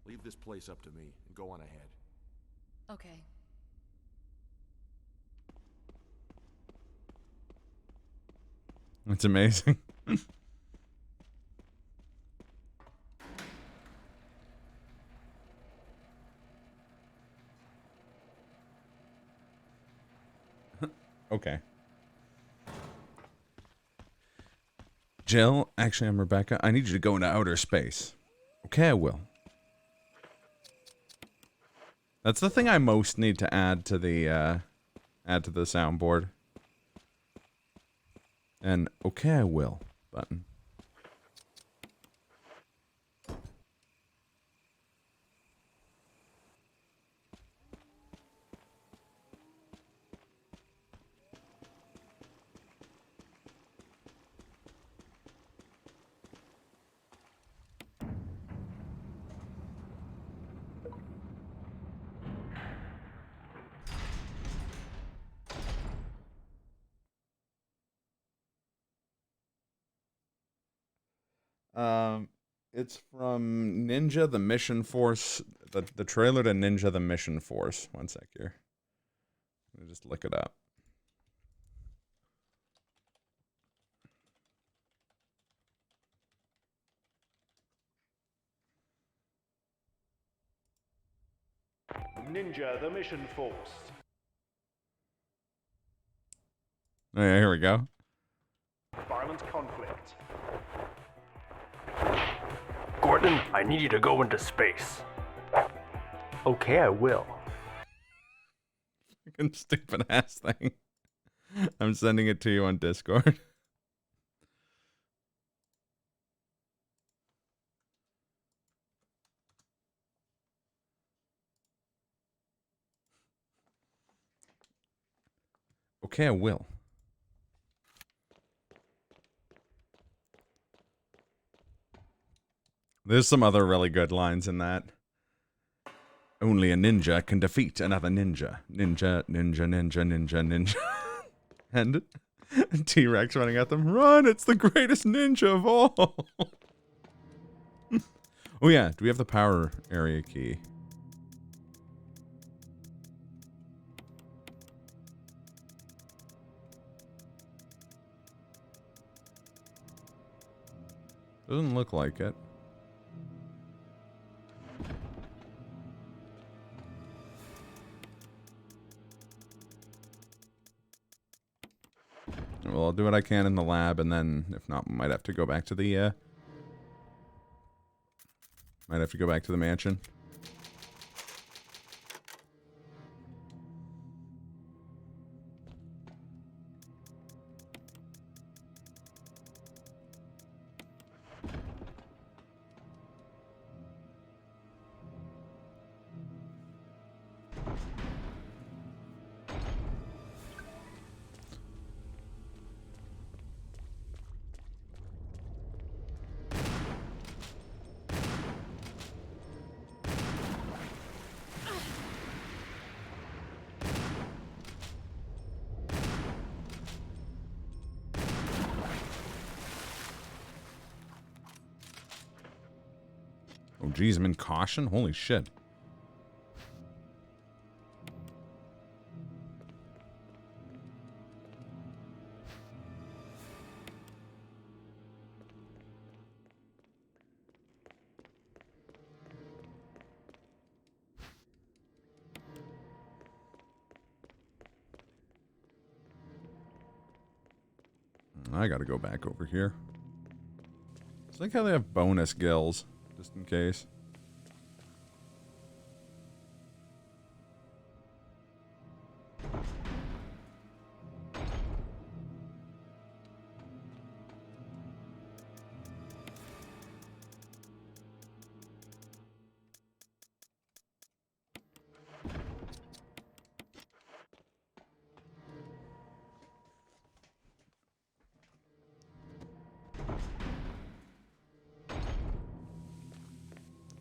Leave this place up to me and go on ahead. Okay. It's amazing. Okay. Jill, actually, I'm Rebecca. I need you to go into outer space. Okay, I will. That's the thing I most need to add to the soundboard. And okay, I will button. It's from Ninja the Mission Force, the trailer to Ninja the Mission Force. One sec here. Let me just look it up. Ninja the Mission Force. Oh, yeah, here we go. Violent conflict. Gordon, I need you to go into space. Okay, I will. Fucking stupid ass thing. I'm sending it to you on Discord. Okay, I will. There's some other really good lines in that. Only a ninja can defeat another ninja. Ninja, ninja, ninja, ninja, ninja. And T-Rex running at them. Run! It's the greatest ninja of all! Oh yeah, do we have the power area key? Doesn't look like it. Well, I'll do what I can in the lab, and then, if not, might have to go back to the, might have to go back to the mansion. Oh, geez, I'm in caution? Holy shit. I gotta go back over here. It's like how they have bonus gills, just in case.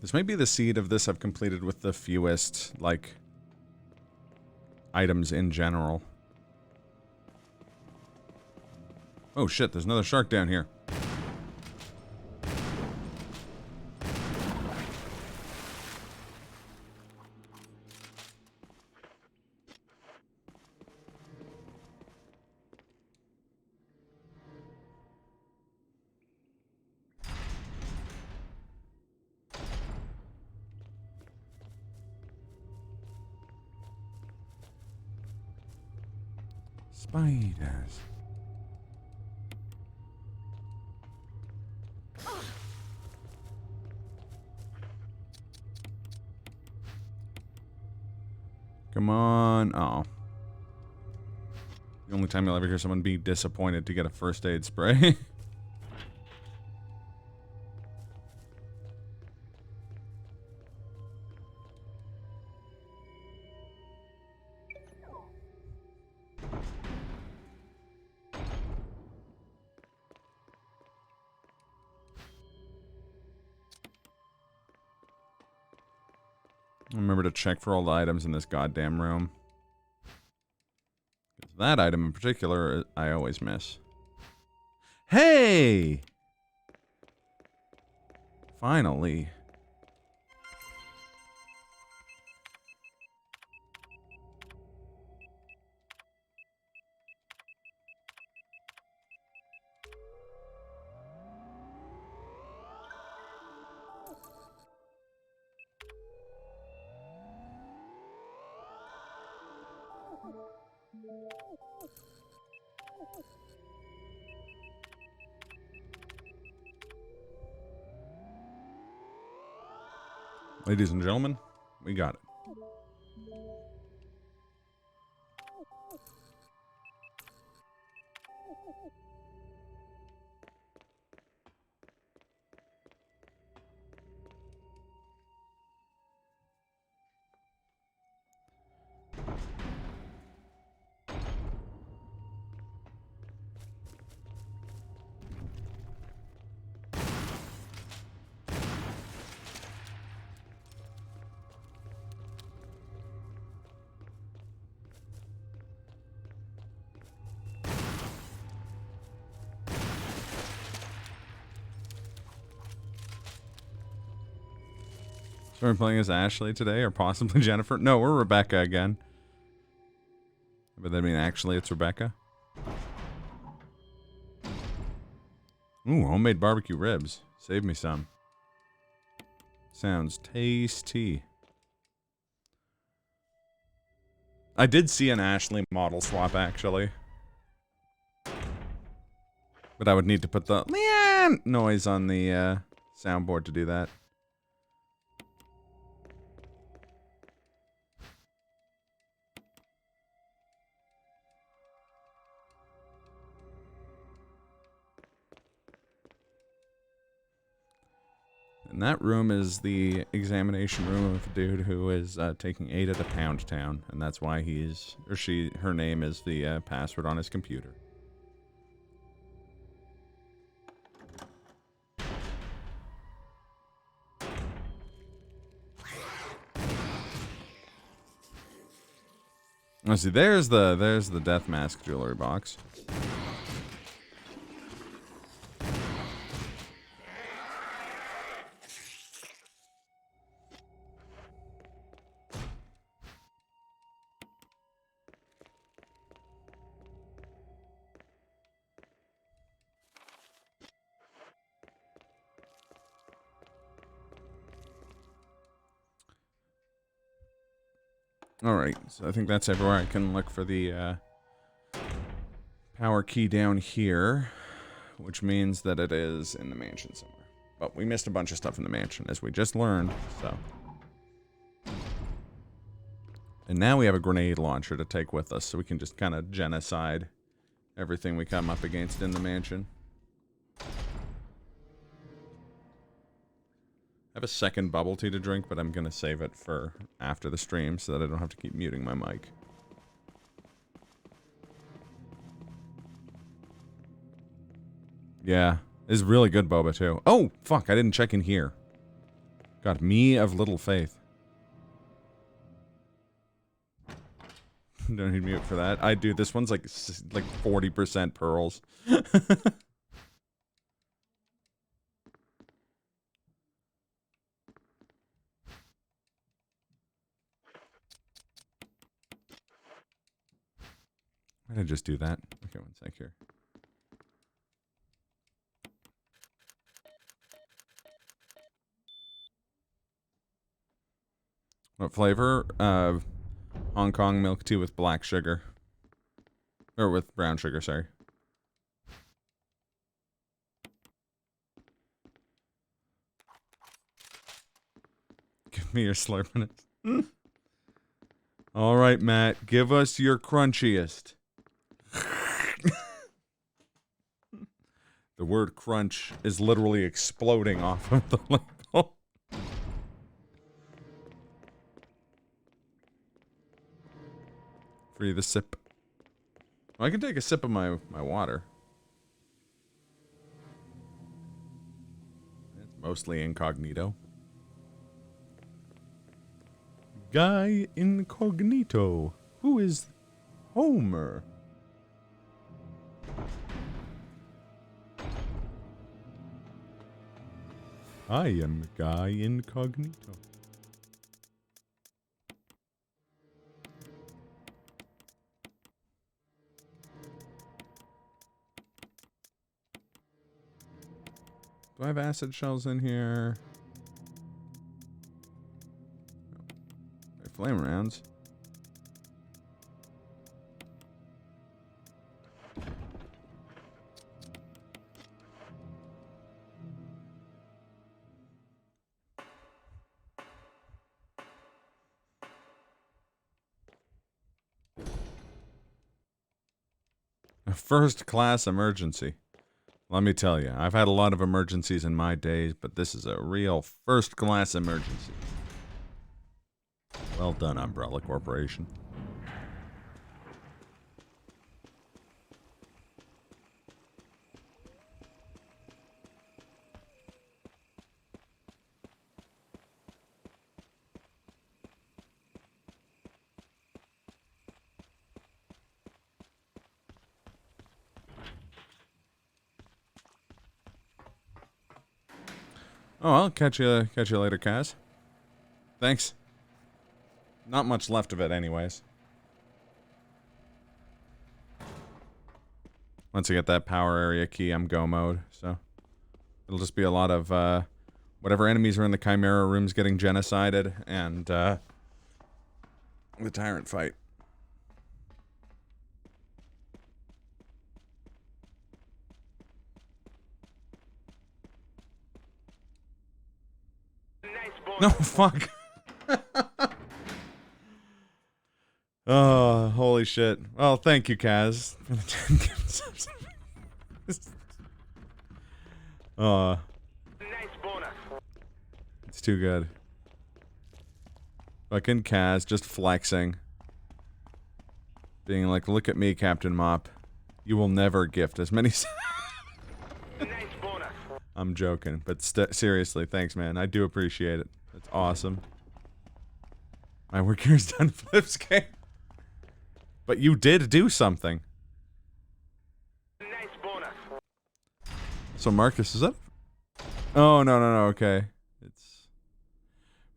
This might be the seed of this I've completed with the fewest, like, items in general. Oh shit, there's another shark down here. Spiders. Come on. Oh. The only time you'll ever hear someone be disappointed to get a first aid spray. Remember to check for all the items in this goddamn room. That item in particular, I always miss. Hey! Finally. Ladies and gentlemen, we got it. So we're playing as Ashley today, or possibly Jennifer? No, we're Rebecca again. But that mean actually it's Rebecca? Ooh, homemade barbecue ribs. Save me some. Sounds tasty. I did see an Ashley model swap, actually. But I would need to put the Leanne noise on the soundboard to do that. And that room is the examination room of the dude who is taking Ada to Pound Town, and that's why he's, or she, her name is the password on his computer. Oh, see, there's the death mask jewelry box. Alright, so I think that's everywhere. I can look for the power key down here, which means that it is in the mansion somewhere. But we missed a bunch of stuff in the mansion, as we just learned, so. And now we have a grenade launcher to take with us, so we can just kind of genocide everything we come up against in the mansion. I have a second bubble tea to drink, but I'm going to save it for after the stream so that I don't have to keep muting my mic. Yeah, it's really good boba too. Oh, fuck, I didn't check in here. God, me of little faith. Don't need mute for that. I do. This one's like 40% pearls. Why did I just do that? Okay, one sec here. What flavor? Hong Kong milk tea with black sugar. Or with brown sugar, sorry. Give me your slurpiness. Alright, Matt. Give us your crunchiest. The word crunch is literally exploding off of the label. Free the sip. Well, I can take a sip of my water. It's mostly incognito. Guy incognito. Who is Homer? I am Guy Incognito. Do I have acid shells in here? No. Flame rounds. A first-class emergency. Let me tell you, I've had a lot of emergencies in my days, but this is a real first-class emergency. Well done, Umbrella Corporation. Oh, I'll catch you later, Kaz. Thanks. Not much left of it, anyways. Once I get that power area key, I'm go mode, so it'll just be a lot of whatever enemies are in the Chimera rooms getting genocided, and the Tyrant fight. No, fuck. Oh, holy shit. Well, thank you, Kaz, for the 10 gifts. It's too good. Fucking Kaz just flexing. Being like, look at me, Captain Mop. You will never gift as many... I'm joking, but seriously, thanks, man. I do appreciate it. That's awesome. My work here's done, Flips game. But you did do something. So Marcus, is that? Oh no, okay. It's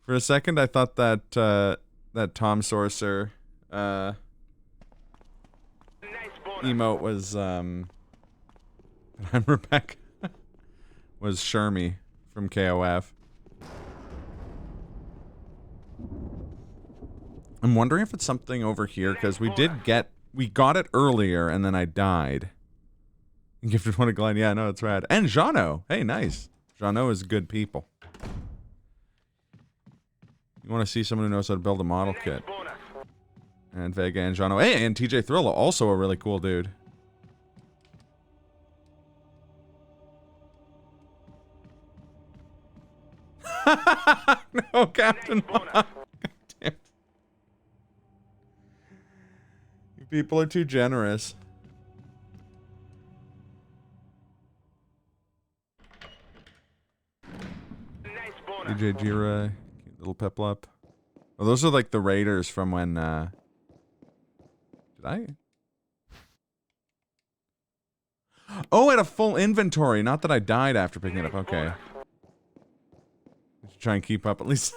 for a second I thought that that Tom Sorcerer emote was I'm Rebecca was Shermie from KOF. I'm wondering if it's something over here, because we got it earlier, and then I died. Gifted one to Glenn. Yeah, no, it's rad. And Jano. Hey, nice. Jano is good people. You want to see someone who knows how to build a model kit. And Vega and Jano. Hey, and TJ Thrilla, also a really cool dude. No, Captain Mom. You people are too generous. DJ Jira, cute little Peplup. Oh, those are like the raiders from when, did I? Oh, I had a full inventory. Not that I died after picking it up. Okay. I should try and keep up at least.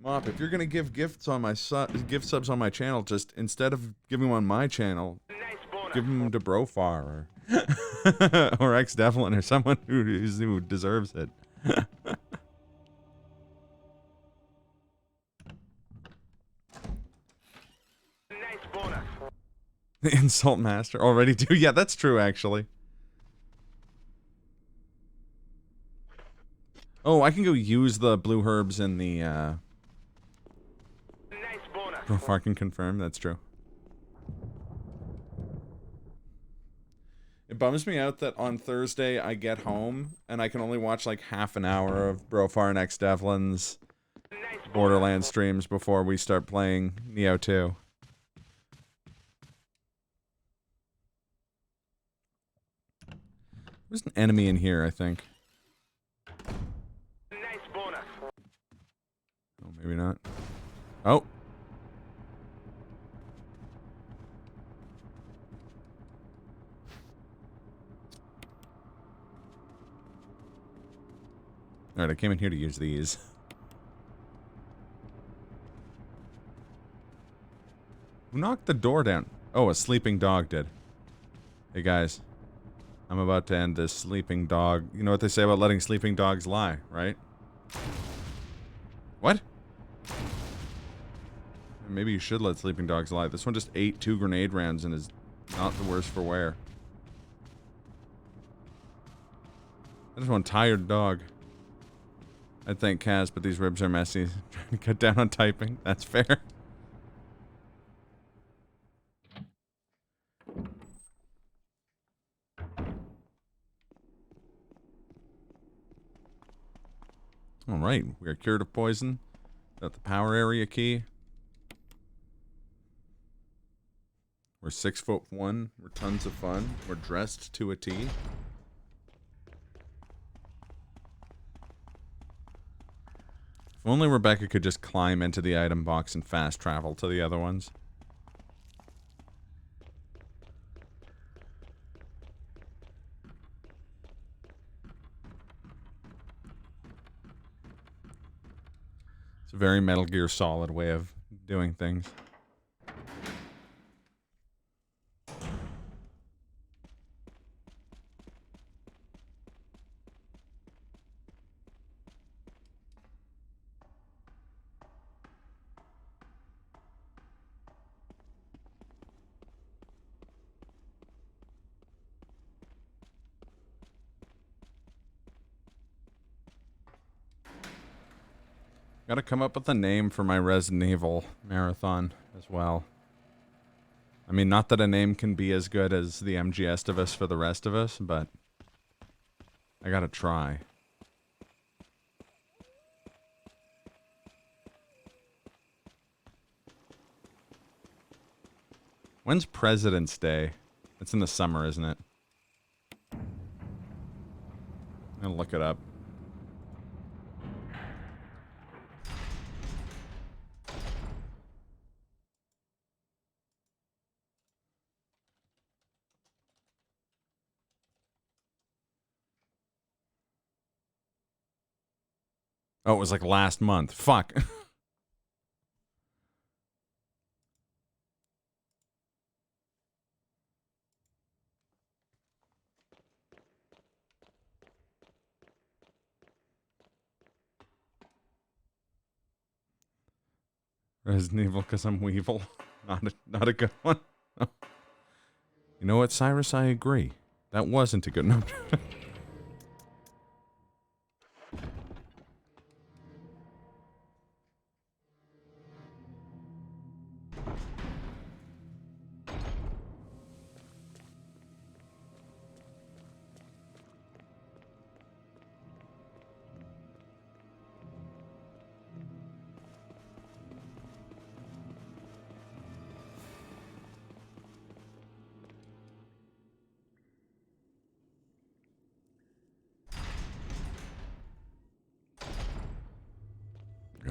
Mop, if you're gonna give gifts on my gift subs on my channel, just instead of giving them on my channel, give them to Brofar or or X Devlin or someone who deserves it. The insult master already do. Yeah, that's true actually. Oh, I can go use the blue herbs in the Brofar can confirm, that's true. It bums me out that on Thursday I get home and I can only watch like half an hour of Brofar and X Devlin's Borderlands streams before we start playing Neo 2. There's an enemy in here, I think. Oh, maybe not. Oh. Alright, I came in here to use these. Who knocked the door down? Oh, a sleeping dog did. Hey guys. I'm about to end this sleeping dog. You know what they say about letting sleeping dogs lie, right? What? Maybe you should let sleeping dogs lie. This one just ate 2 grenade rounds and is not the worse for wear. I just want a tired dog. I'd thank Kaz, but these ribs are messy. Trying to cut down on typing. That's fair. Alright, we are cured of poison. Got the power area key. We're 6'1". We're tons of fun. We're dressed to a T. If only Rebecca could just climb into the item box and fast travel to the other ones. It's a very Metal Gear Solid way of doing things. Gotta come up with a name for my Resident Evil marathon as well. I mean, not that a name can be as good as the MGS of us for the rest of us, but I gotta try. When's President's Day? It's in the summer, isn't it? I'll look it up. Oh, it was like last month. Fuck. Resident Evil because I'm Weevil. Not a good one. You know what, Cyrus? I agree. That wasn't a good note.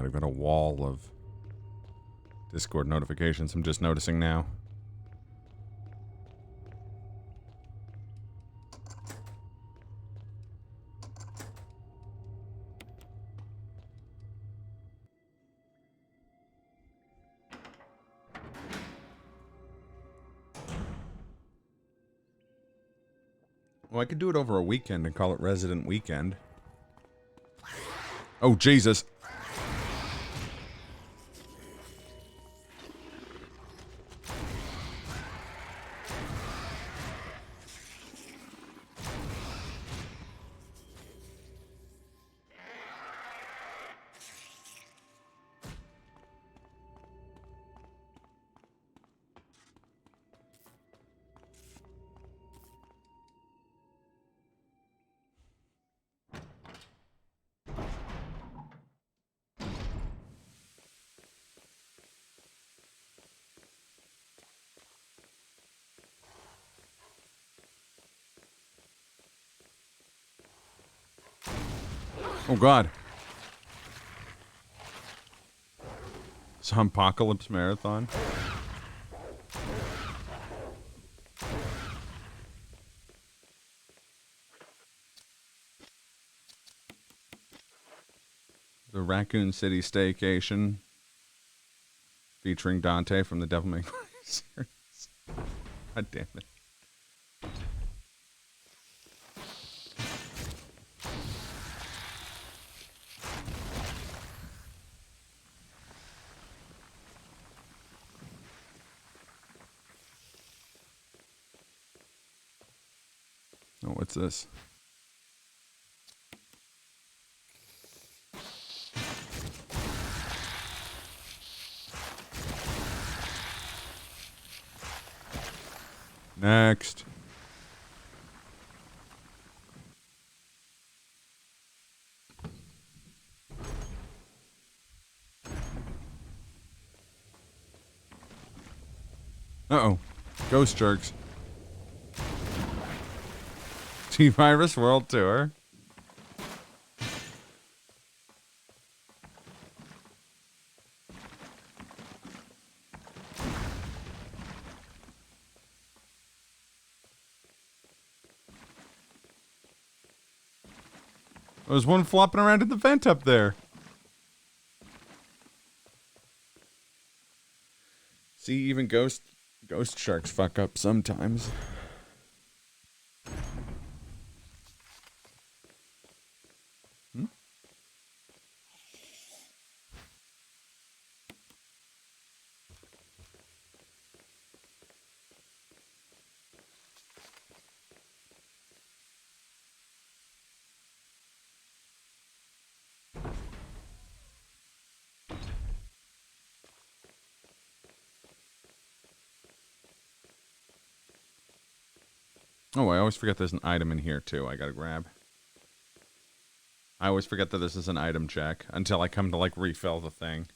I've got a wall of Discord notifications I'm just noticing now. Well, I could do it over a weekend and call it Resident Weekend. Oh, Jesus. Oh, God. Zompocalypse Marathon. The Raccoon City Staycation. Featuring Dante from the Devil May Cry series. God damn it. Oh, what's this? Next. Uh-oh. Ghost jerks. T-Virus World Tour. There's one flopping around in the vent up there. See, even ghost sharks fuck up sometimes. Hmm? Oh, I always forget there's an item in here, too, I gotta grab. I always forget that this is an item check until I come to, like, refill the thing.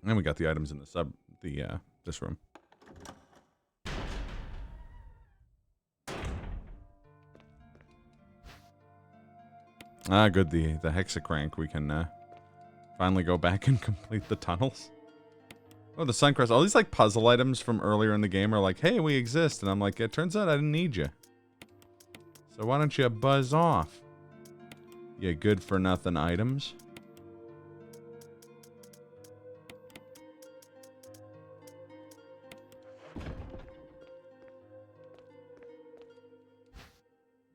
And we got the items in the this room. Ah, good. The hexacrank. We can finally go back and complete the tunnels. Oh, the Suncrest. All these like puzzle items from earlier in the game are like, hey, we exist, and I'm like, it turns out I didn't need you. So why don't you buzz off? You good for nothing items.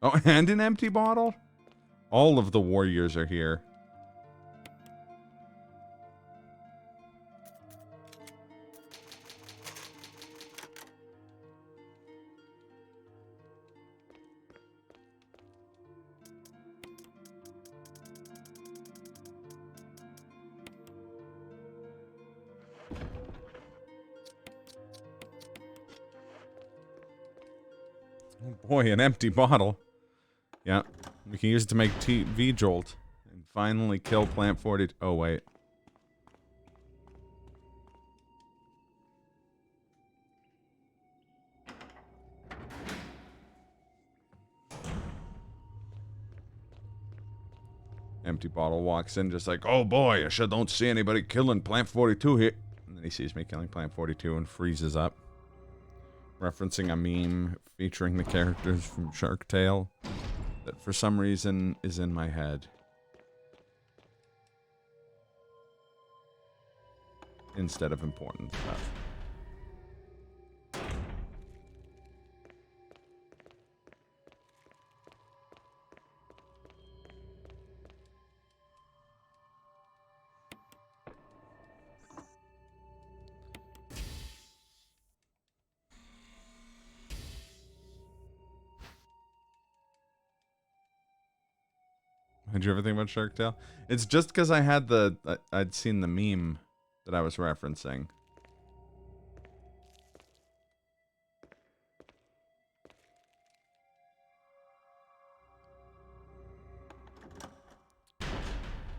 Oh, and an empty bottle? All of the warriors are here. Oh boy, an empty bottle. Yeah, we can use it to make V-Jolt and finally kill Plant 40. Oh, wait. Empty bottle walks in just like, oh boy, I sure don't see anybody killing Plant 42 here. And then he sees me killing Plant 42 and freezes up. Referencing a meme featuring the characters from Shark Tale that for some reason is in my head. Instead of important stuff. Did you ever think about Shark Tale? It's just because I had I'd seen the meme that I was referencing.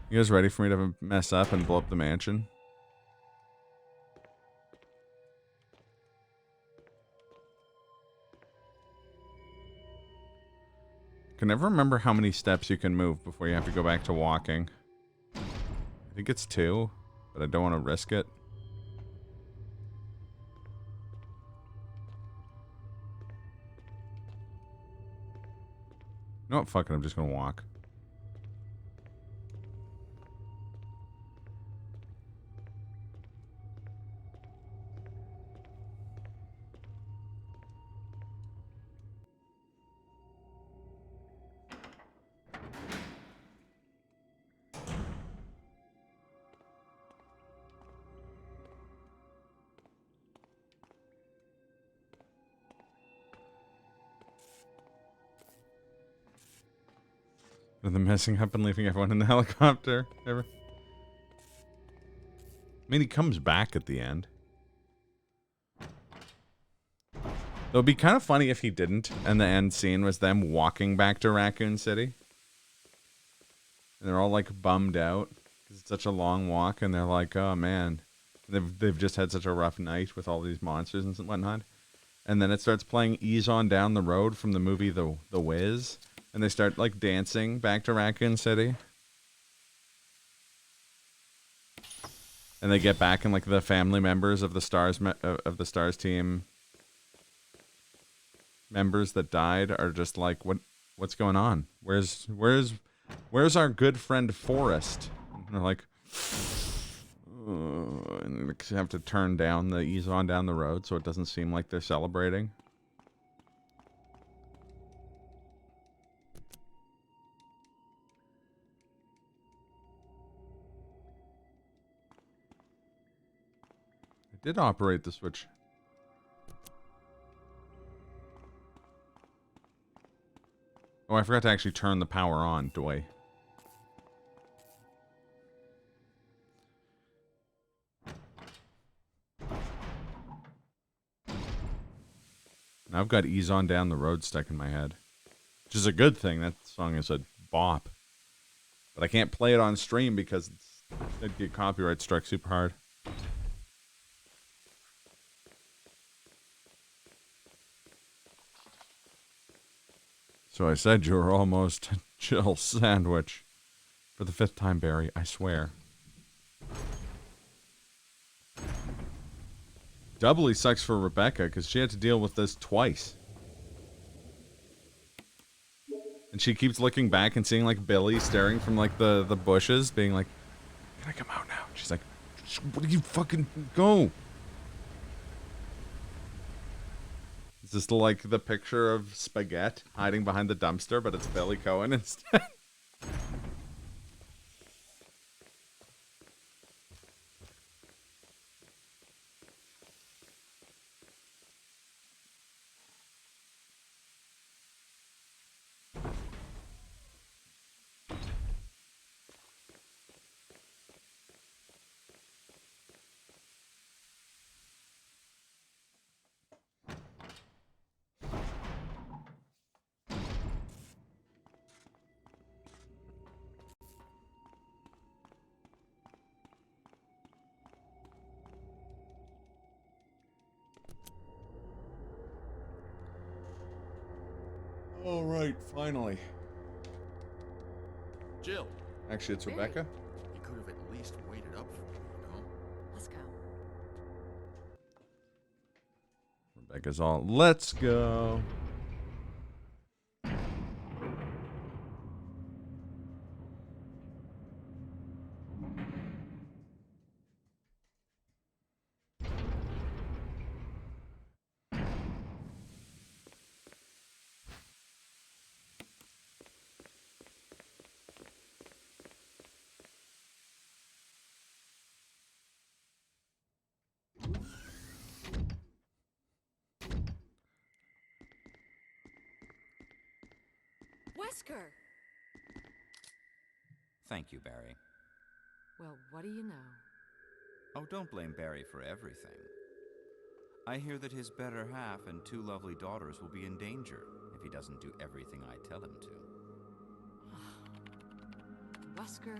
You guys ready for me to mess up and blow up the mansion? I can never remember how many steps you can move before you have to go back to walking. I think it's 2, but I don't want to risk it. You know what? Fuck it, I'm just gonna walk. The messing up and leaving everyone in the helicopter. Ever. I mean, he comes back at the end. It would be kind of funny if he didn't, and the end scene was them walking back to Raccoon City. And they're all, like, bummed out. Because it's such a long walk, and they're like, oh, man. They've just had such a rough night with all these monsters and whatnot. And then it starts playing Ease On Down the Road from the movie The Wiz. And they start, like, dancing back to Raccoon City. And they get back, and, like, the family members of the Stars team members that died are just like, what's going on? Where's our good friend Forrest? And they're like, and they have to turn down the Ease On Down the Road so it doesn't seem like they're celebrating. Did operate the switch. Oh, I forgot to actually turn the power on, doy. Now I've got Ease On Down the Road stuck in my head. Which is a good thing. That song is a bop. But I can't play it on stream because it'd get copyright struck super hard. So I said you were almost a chill sandwich. For the 5th time, Barry, I swear. Doubly sucks for Rebecca, because she had to deal with this twice. she keeps looking back and seeing like Billy staring from like the bushes, being like, "Can I come out now?" She's like, "What do you fucking go?" Is this like the picture of Spaghetti hiding behind the dumpster, but it's Billy Cohen instead? All right, finally. Jill. Actually, it's Rebecca. You could have at least waited up for me, you know? Let's go. Rebecca's all, "Let's go." Wesker! Thank you, Barry. Well, what do you know? Oh, don't blame Barry for everything. I hear that his better half and 2 lovely daughters will be in danger if he doesn't do everything I tell him to. Wesker,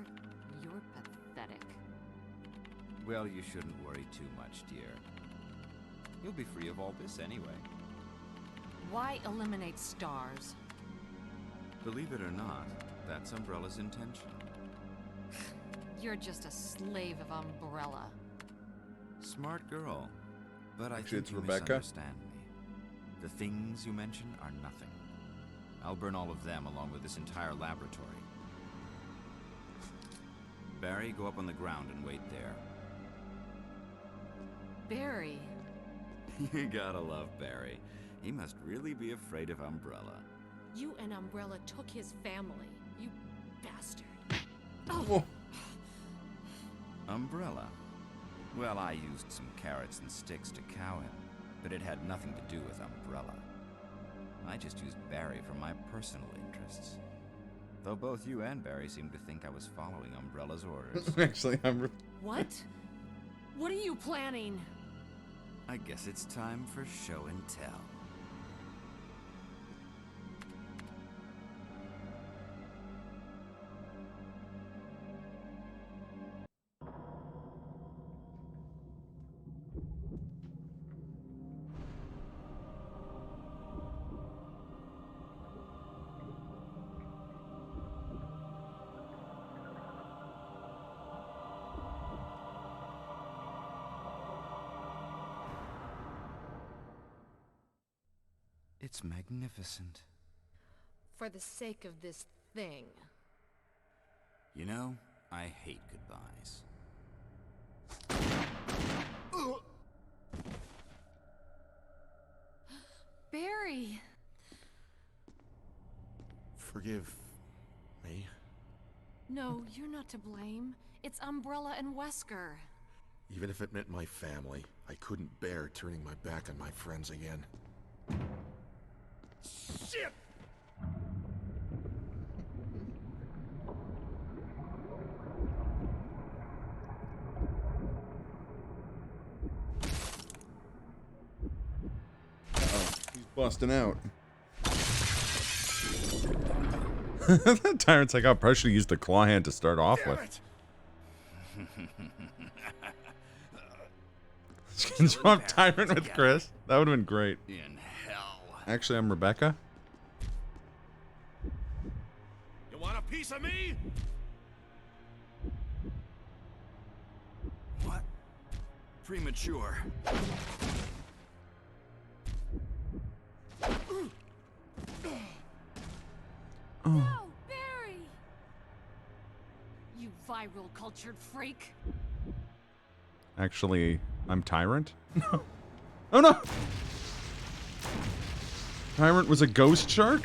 you're pathetic. Well, you shouldn't worry too much, dear. You'll be free of all this anyway. Why eliminate stars? Believe it or not, that's Umbrella's intention. You're just a slave of Umbrella. Smart girl. But I Actually, think it's you Rebecca. misunderstand me. The things you mention are nothing. I'll burn all of them along with this entire laboratory. Barry, go up on the ground and wait there. Barry. You gotta love Barry. He must really be afraid of Umbrella. You and Umbrella took his family, you bastard. Oh. Umbrella? Well, I used some carrots and sticks to cow him, but it had nothing to do with Umbrella. I just used Barry for my personal interests. Though both you and Barry seem to think I was following Umbrella's orders. Actually, What? What are you planning? I guess it's time for show and tell. It's magnificent. For the sake of this thing. You know, I hate goodbyes. Barry! Forgive me. No, you're not to blame. It's Umbrella and Wesker. Even if it meant my family, I couldn't bear turning my back on my friends again. Shit! He's busting out. That Tyrant's like, I probably should have used the claw hand to start off with. Swap Tyrant with Chris. That would have been great. In hell. Actually, I'm Rebecca. You want a piece of me? What? Premature. Oh Hyrule cultured freak. Actually, I'm Tyrant? Oh no! Tyrant was a ghost shark?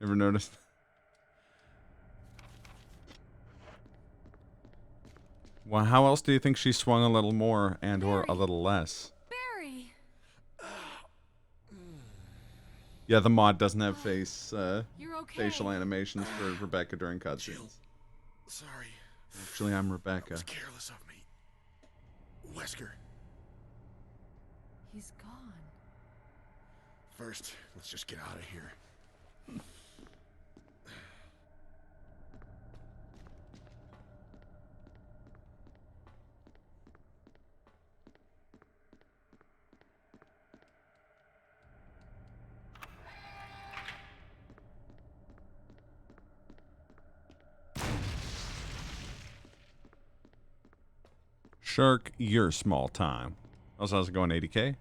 Ever noticed? Well, how else do you think she swung a little more and or a little less? Barry! Yeah, the mod doesn't have You're okay. facial animations for Rebecca during cutscenes. Sorry. Actually, I'm Rebecca. That was careless of me. Wesker. He's gone. First, let's just get out of here. Shark, you're small time. Also, how's it going, 80K?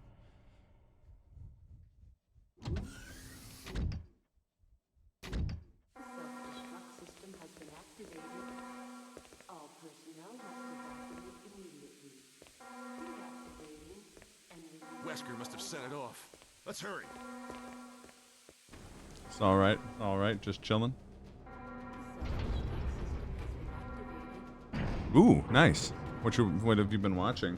Wesker must have set it off. Let's hurry. It's alright, just chilling. Ooh, nice. What have you been watching?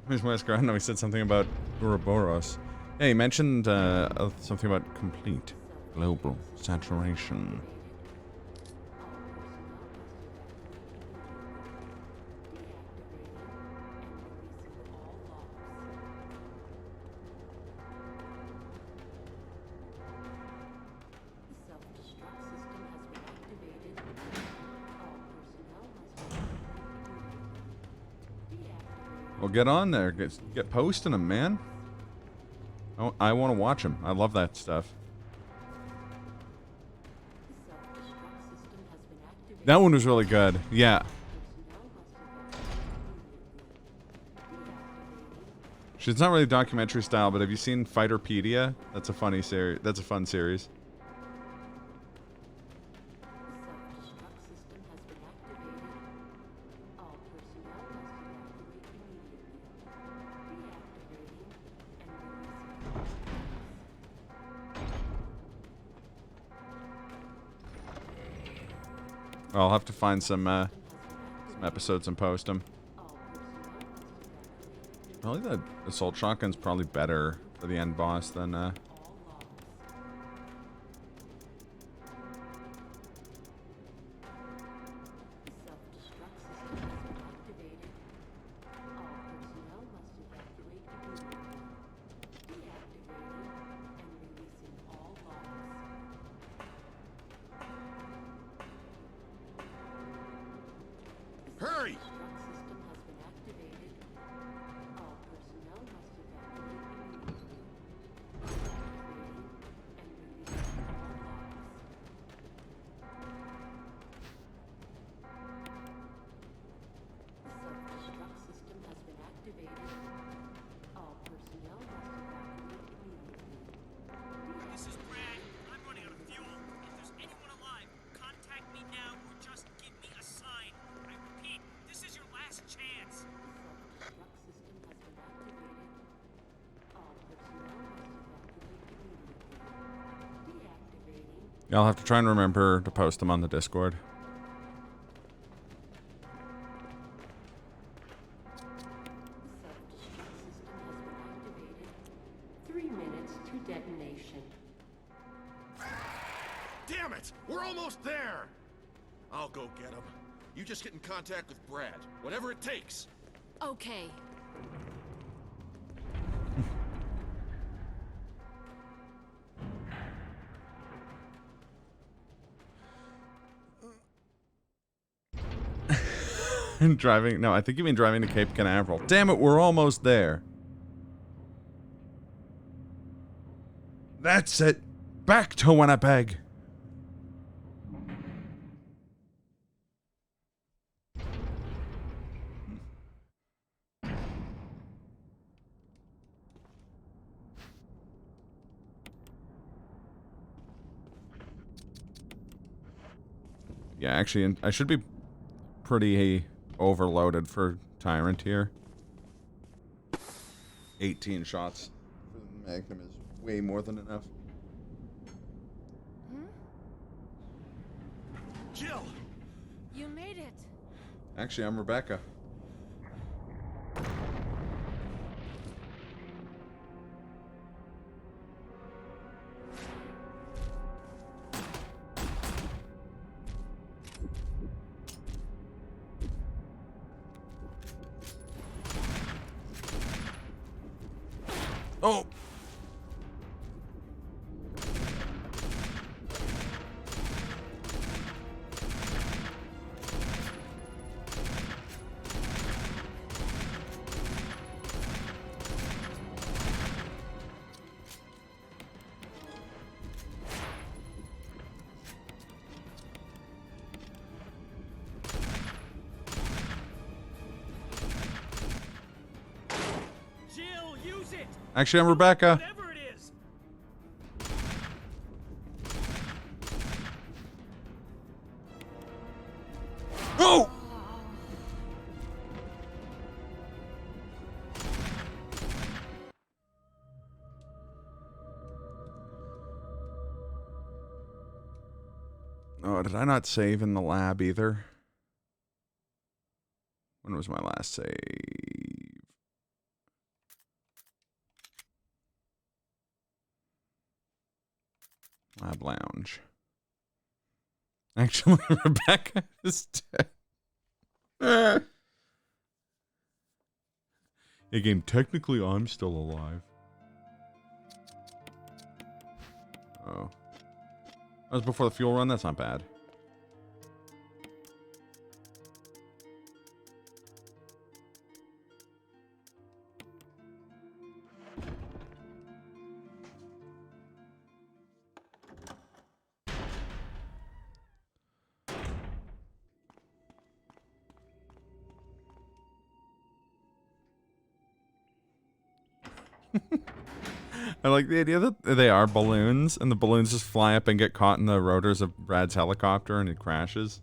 Where's Wesker? I don't know, he said something about Ouroboros. Yeah, he mentioned something about complete global saturation. Well, get on there. Get posting them, man. I want to watch them. I love that stuff. That one was really good. Yeah. It's not really documentary style, but have you seen Fighterpedia? That's a funny series. That's a fun series. I'll have to find some episodes and post them. Probably the assault shotgun's probably better for the end boss than Hurry! This is Brad. I'm running out of fuel. If there's anyone alive, contact me now or just give me a sign. I repeat, this is your last chance. I'll have to try and remember to post them on the Discord. Damn it! We're almost there! I'll go get him. You just get in contact with Brad. Whatever it takes. Okay. Driving? No, I think you mean driving to Cape Canaveral. Damn it, we're almost there. That's it. Back to Winnipeg. Yeah, actually, I should be pretty overloaded for Tyrant here. 18 shots for the Magnum is way more than enough. Jill! You made it. Actually, I'm Rebecca. Oh! Jill, use it! Actually, I'm Rebecca. Whatever it is! Oh! Oh, did I not save in the lab either? When was my last save? Lab lounge. Actually, Rebecca is dead. Hey, game, technically I'm still alive. Oh. That was before the fuel run? That's not bad. I like the idea that they are balloons, and the balloons just fly up and get caught in the rotors of Brad's helicopter, and it crashes.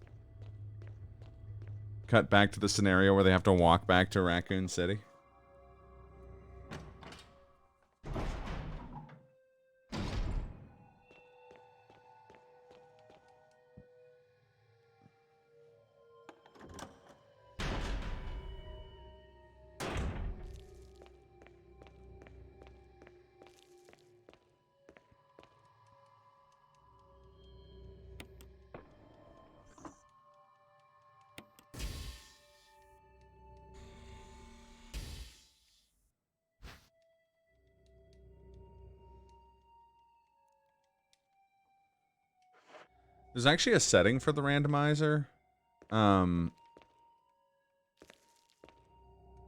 Cut back to the scenario where they have to walk back to Raccoon City. There's actually a setting for the randomizer,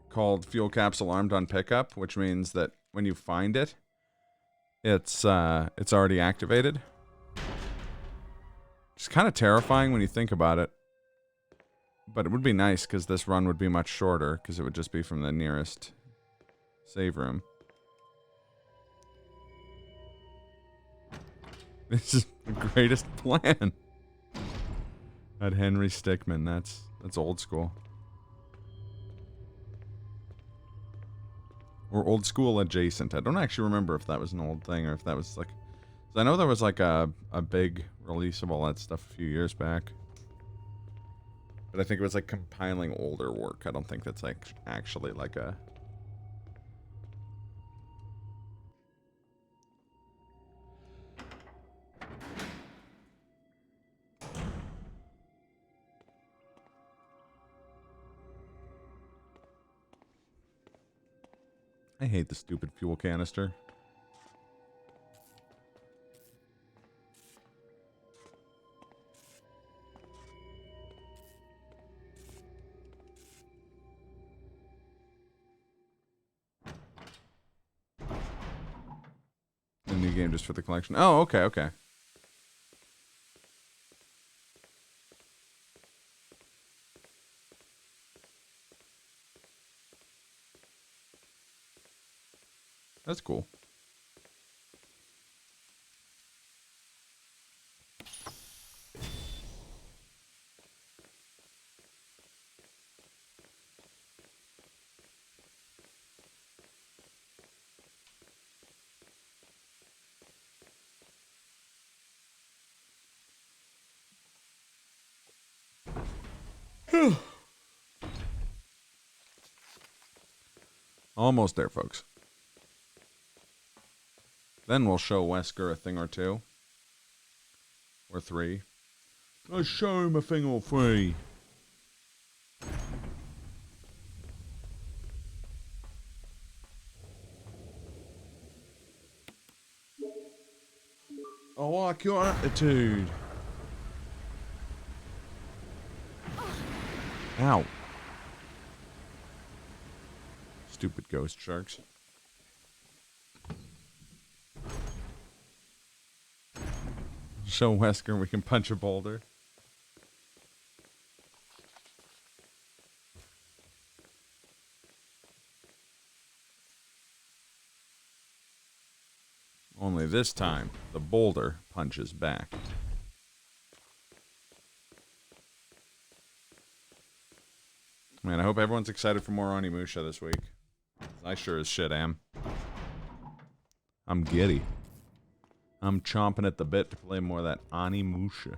called fuel capsule armed on pickup, which means that when you find it, it's already activated. It's kind of terrifying when you think about it, but it would be nice because this run would be much shorter because it would just be from the nearest save room. This is the greatest plan. At Henry Stickmin, that's old school. Or old school adjacent. I don't actually remember if that was an old thing or if that was like... I know there was like a big release of all that stuff a few years back. But I think it was like compiling older work. I don't think that's like actually like a... I hate the stupid fuel canister. The new game just for the collection. Oh, okay, okay. That's cool. Almost there, folks. Then we'll show Wesker a thing or two. Or three. I'll show him a thing or three. I like your attitude. Ow. Stupid ghost sharks. Show Wesker we can punch a boulder. Only this time, the boulder punches back. Man, I hope everyone's excited for more Onimusha this week. I sure as shit am. I'm giddy. I'm chomping at the bit to play more of that Onimusha.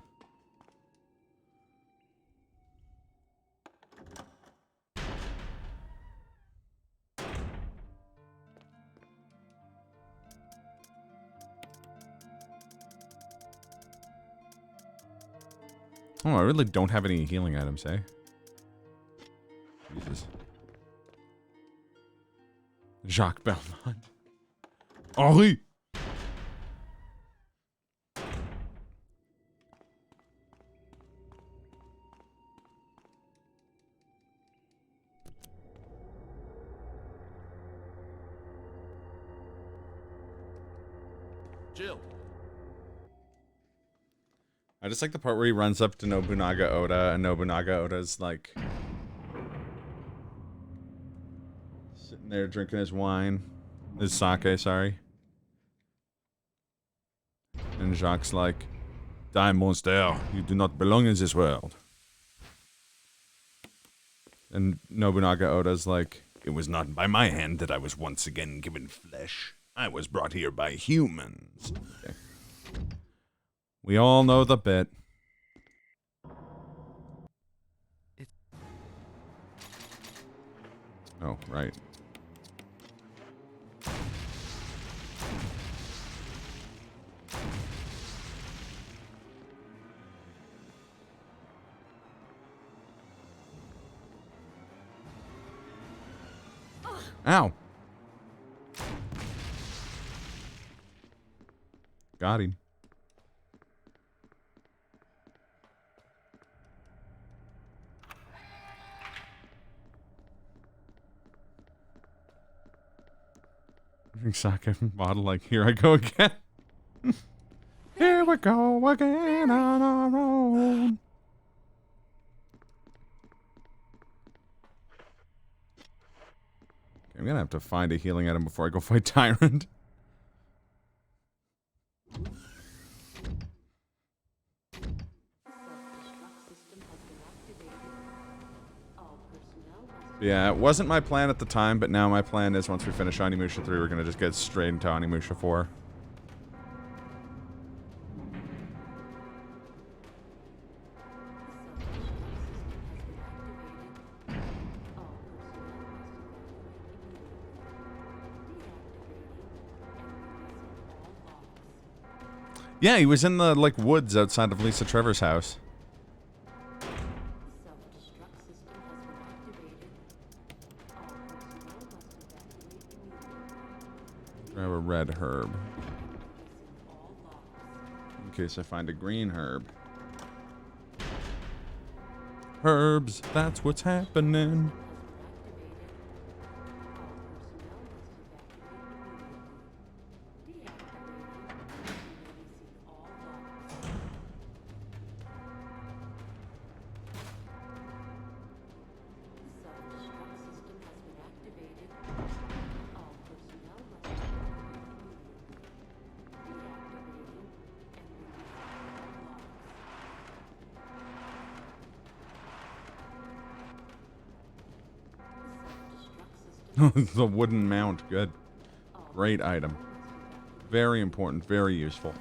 Oh, I really don't have any healing items, eh? Jesus. Jacques Belmont. Henri! Jill. I just like the part where he runs up to Nobunaga Oda, and Nobunaga Oda's like sitting there drinking his wine. His sake, sorry. And Jacques like, "Die, monster, you do not belong in this world." And Nobunaga Oda's like, "It was not by my hand that I was once again given flesh. I was brought here by humans." Okay. We all know the bit. Oh, right. Ow. Got him. Drink sake from bottle like, here I go again. Here we go again on our own. Okay, I'm gonna have to find a healing item before I go fight Tyrant. Yeah, it wasn't my plan at the time, but now my plan is once we finish Onimusha 3, we're gonna just get straight into Onimusha 4. Yeah, he was in the, like, woods outside of Lisa Trevor's house. Grab a red herb. In case I find a green herb. Herbs, that's what's happening. The wooden mount, good. Great item. Very important, very useful.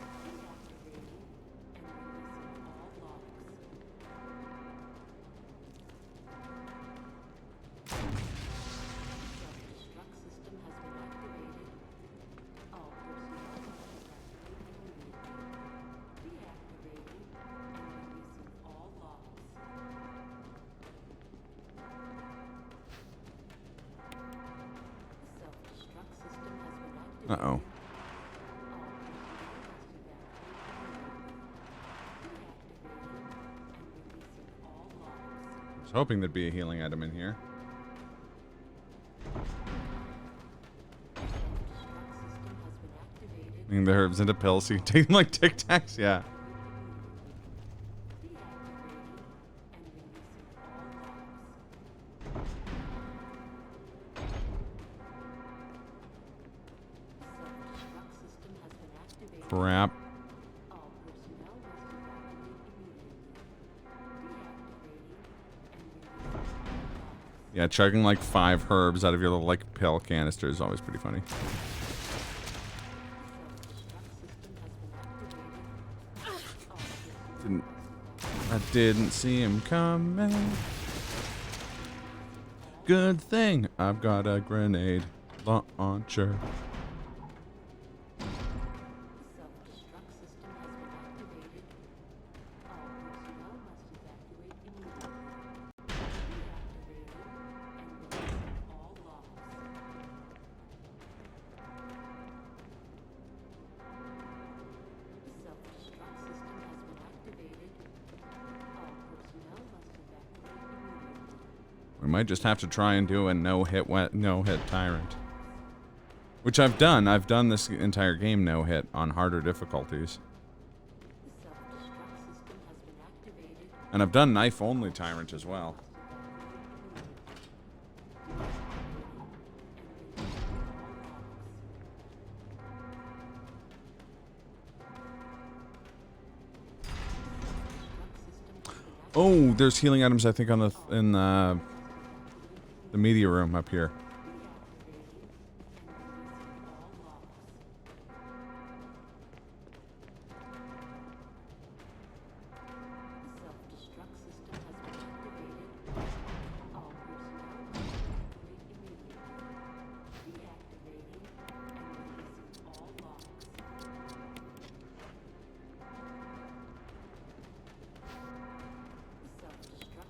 Uh-oh. I was hoping there'd be a healing item in here. Making the herbs into pills so you take them like Tic Tacs, yeah. Crap. Yeah, chugging like 5 herbs out of your little like pill canister is always pretty funny. I didn't see him coming. Good thing I've got a grenade launcher. We might just have to try and do a no-hit tyrant. Which I've done. I've done this entire game no-hit on harder difficulties. And I've done knife-only tyrant as well. Oh, there's healing items I think on the media room up here.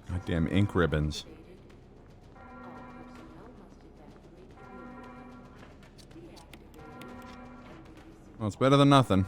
Goddamn ink ribbons. Well, it's better than nothing.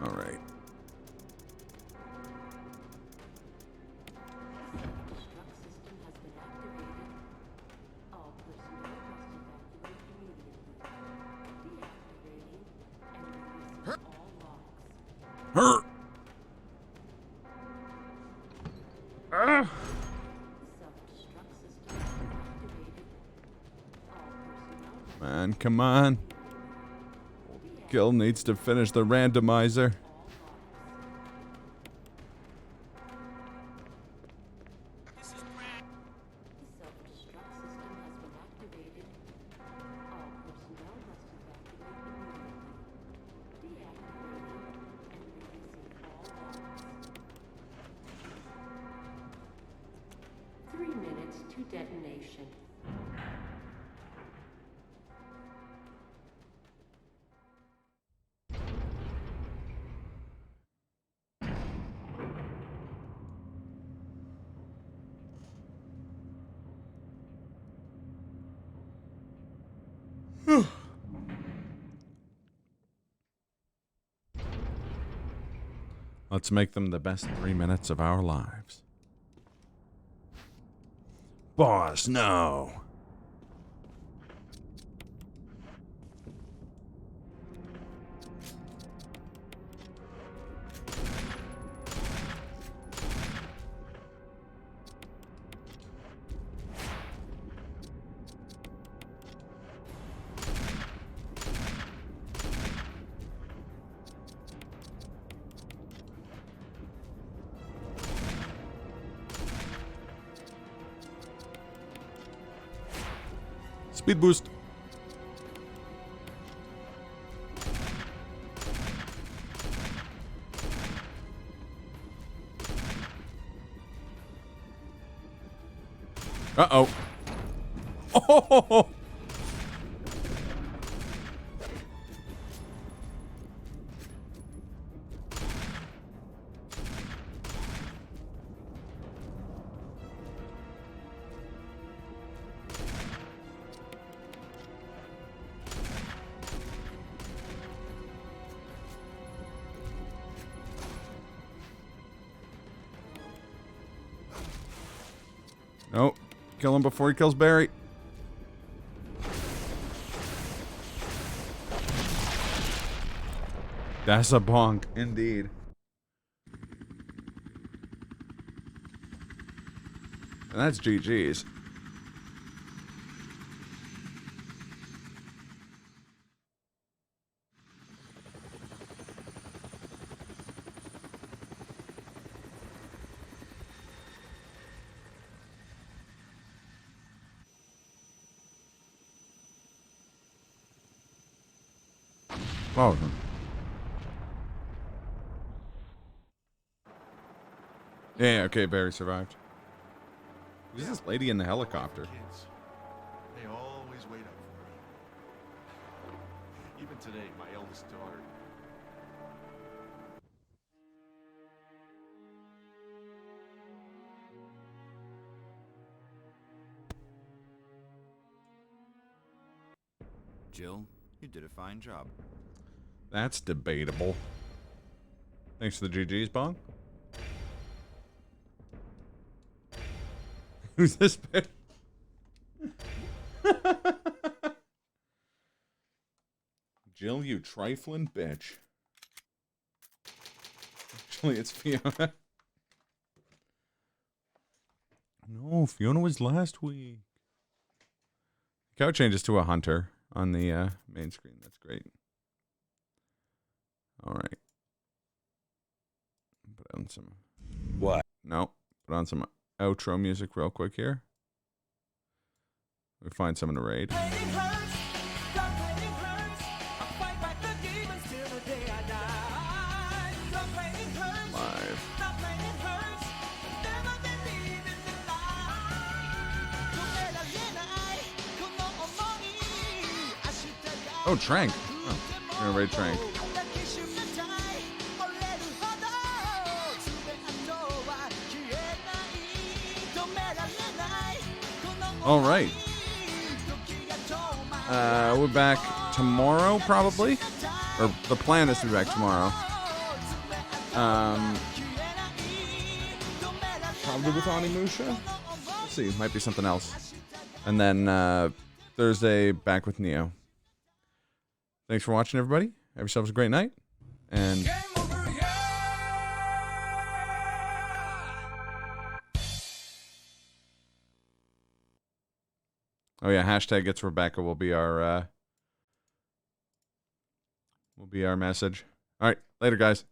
All right. Hurt. Man, come on. Gil needs to finish the randomizer. Detonation. Let's make them the best 3 minutes of our lives. Boss, no. Speed boost. Uh-oh. Oh! Nope. Kill him before he kills Barry. That's a bonk, indeed. And that's GG's. Oh. Yeah, okay, Barry survived. Who's this lady in the helicopter? Kids, they always wait up for me. Even today, my eldest daughter. Jill, you did a fine job. That's debatable. Thanks for the GG's, Bong. Who's this bitch? Jill, you trifling bitch. Actually, it's Fiona. No, Fiona was last week. Cow changes to a hunter on the main screen. That's great. All right. Put on some. What? No. Put on some outro music real quick here. We find someone to raid. Live. Oh, Trank. Oh, we're gonna raid Trank. All right. We're back tomorrow, probably. Or the plan is to be back tomorrow. Probably with Onimusha. We'll see. Might be something else. And then Thursday, back with Neo. Thanks for watching, everybody. Have yourselves a great night. And... oh yeah, hashtag It's Rebecca will be our message. All right, later, guys.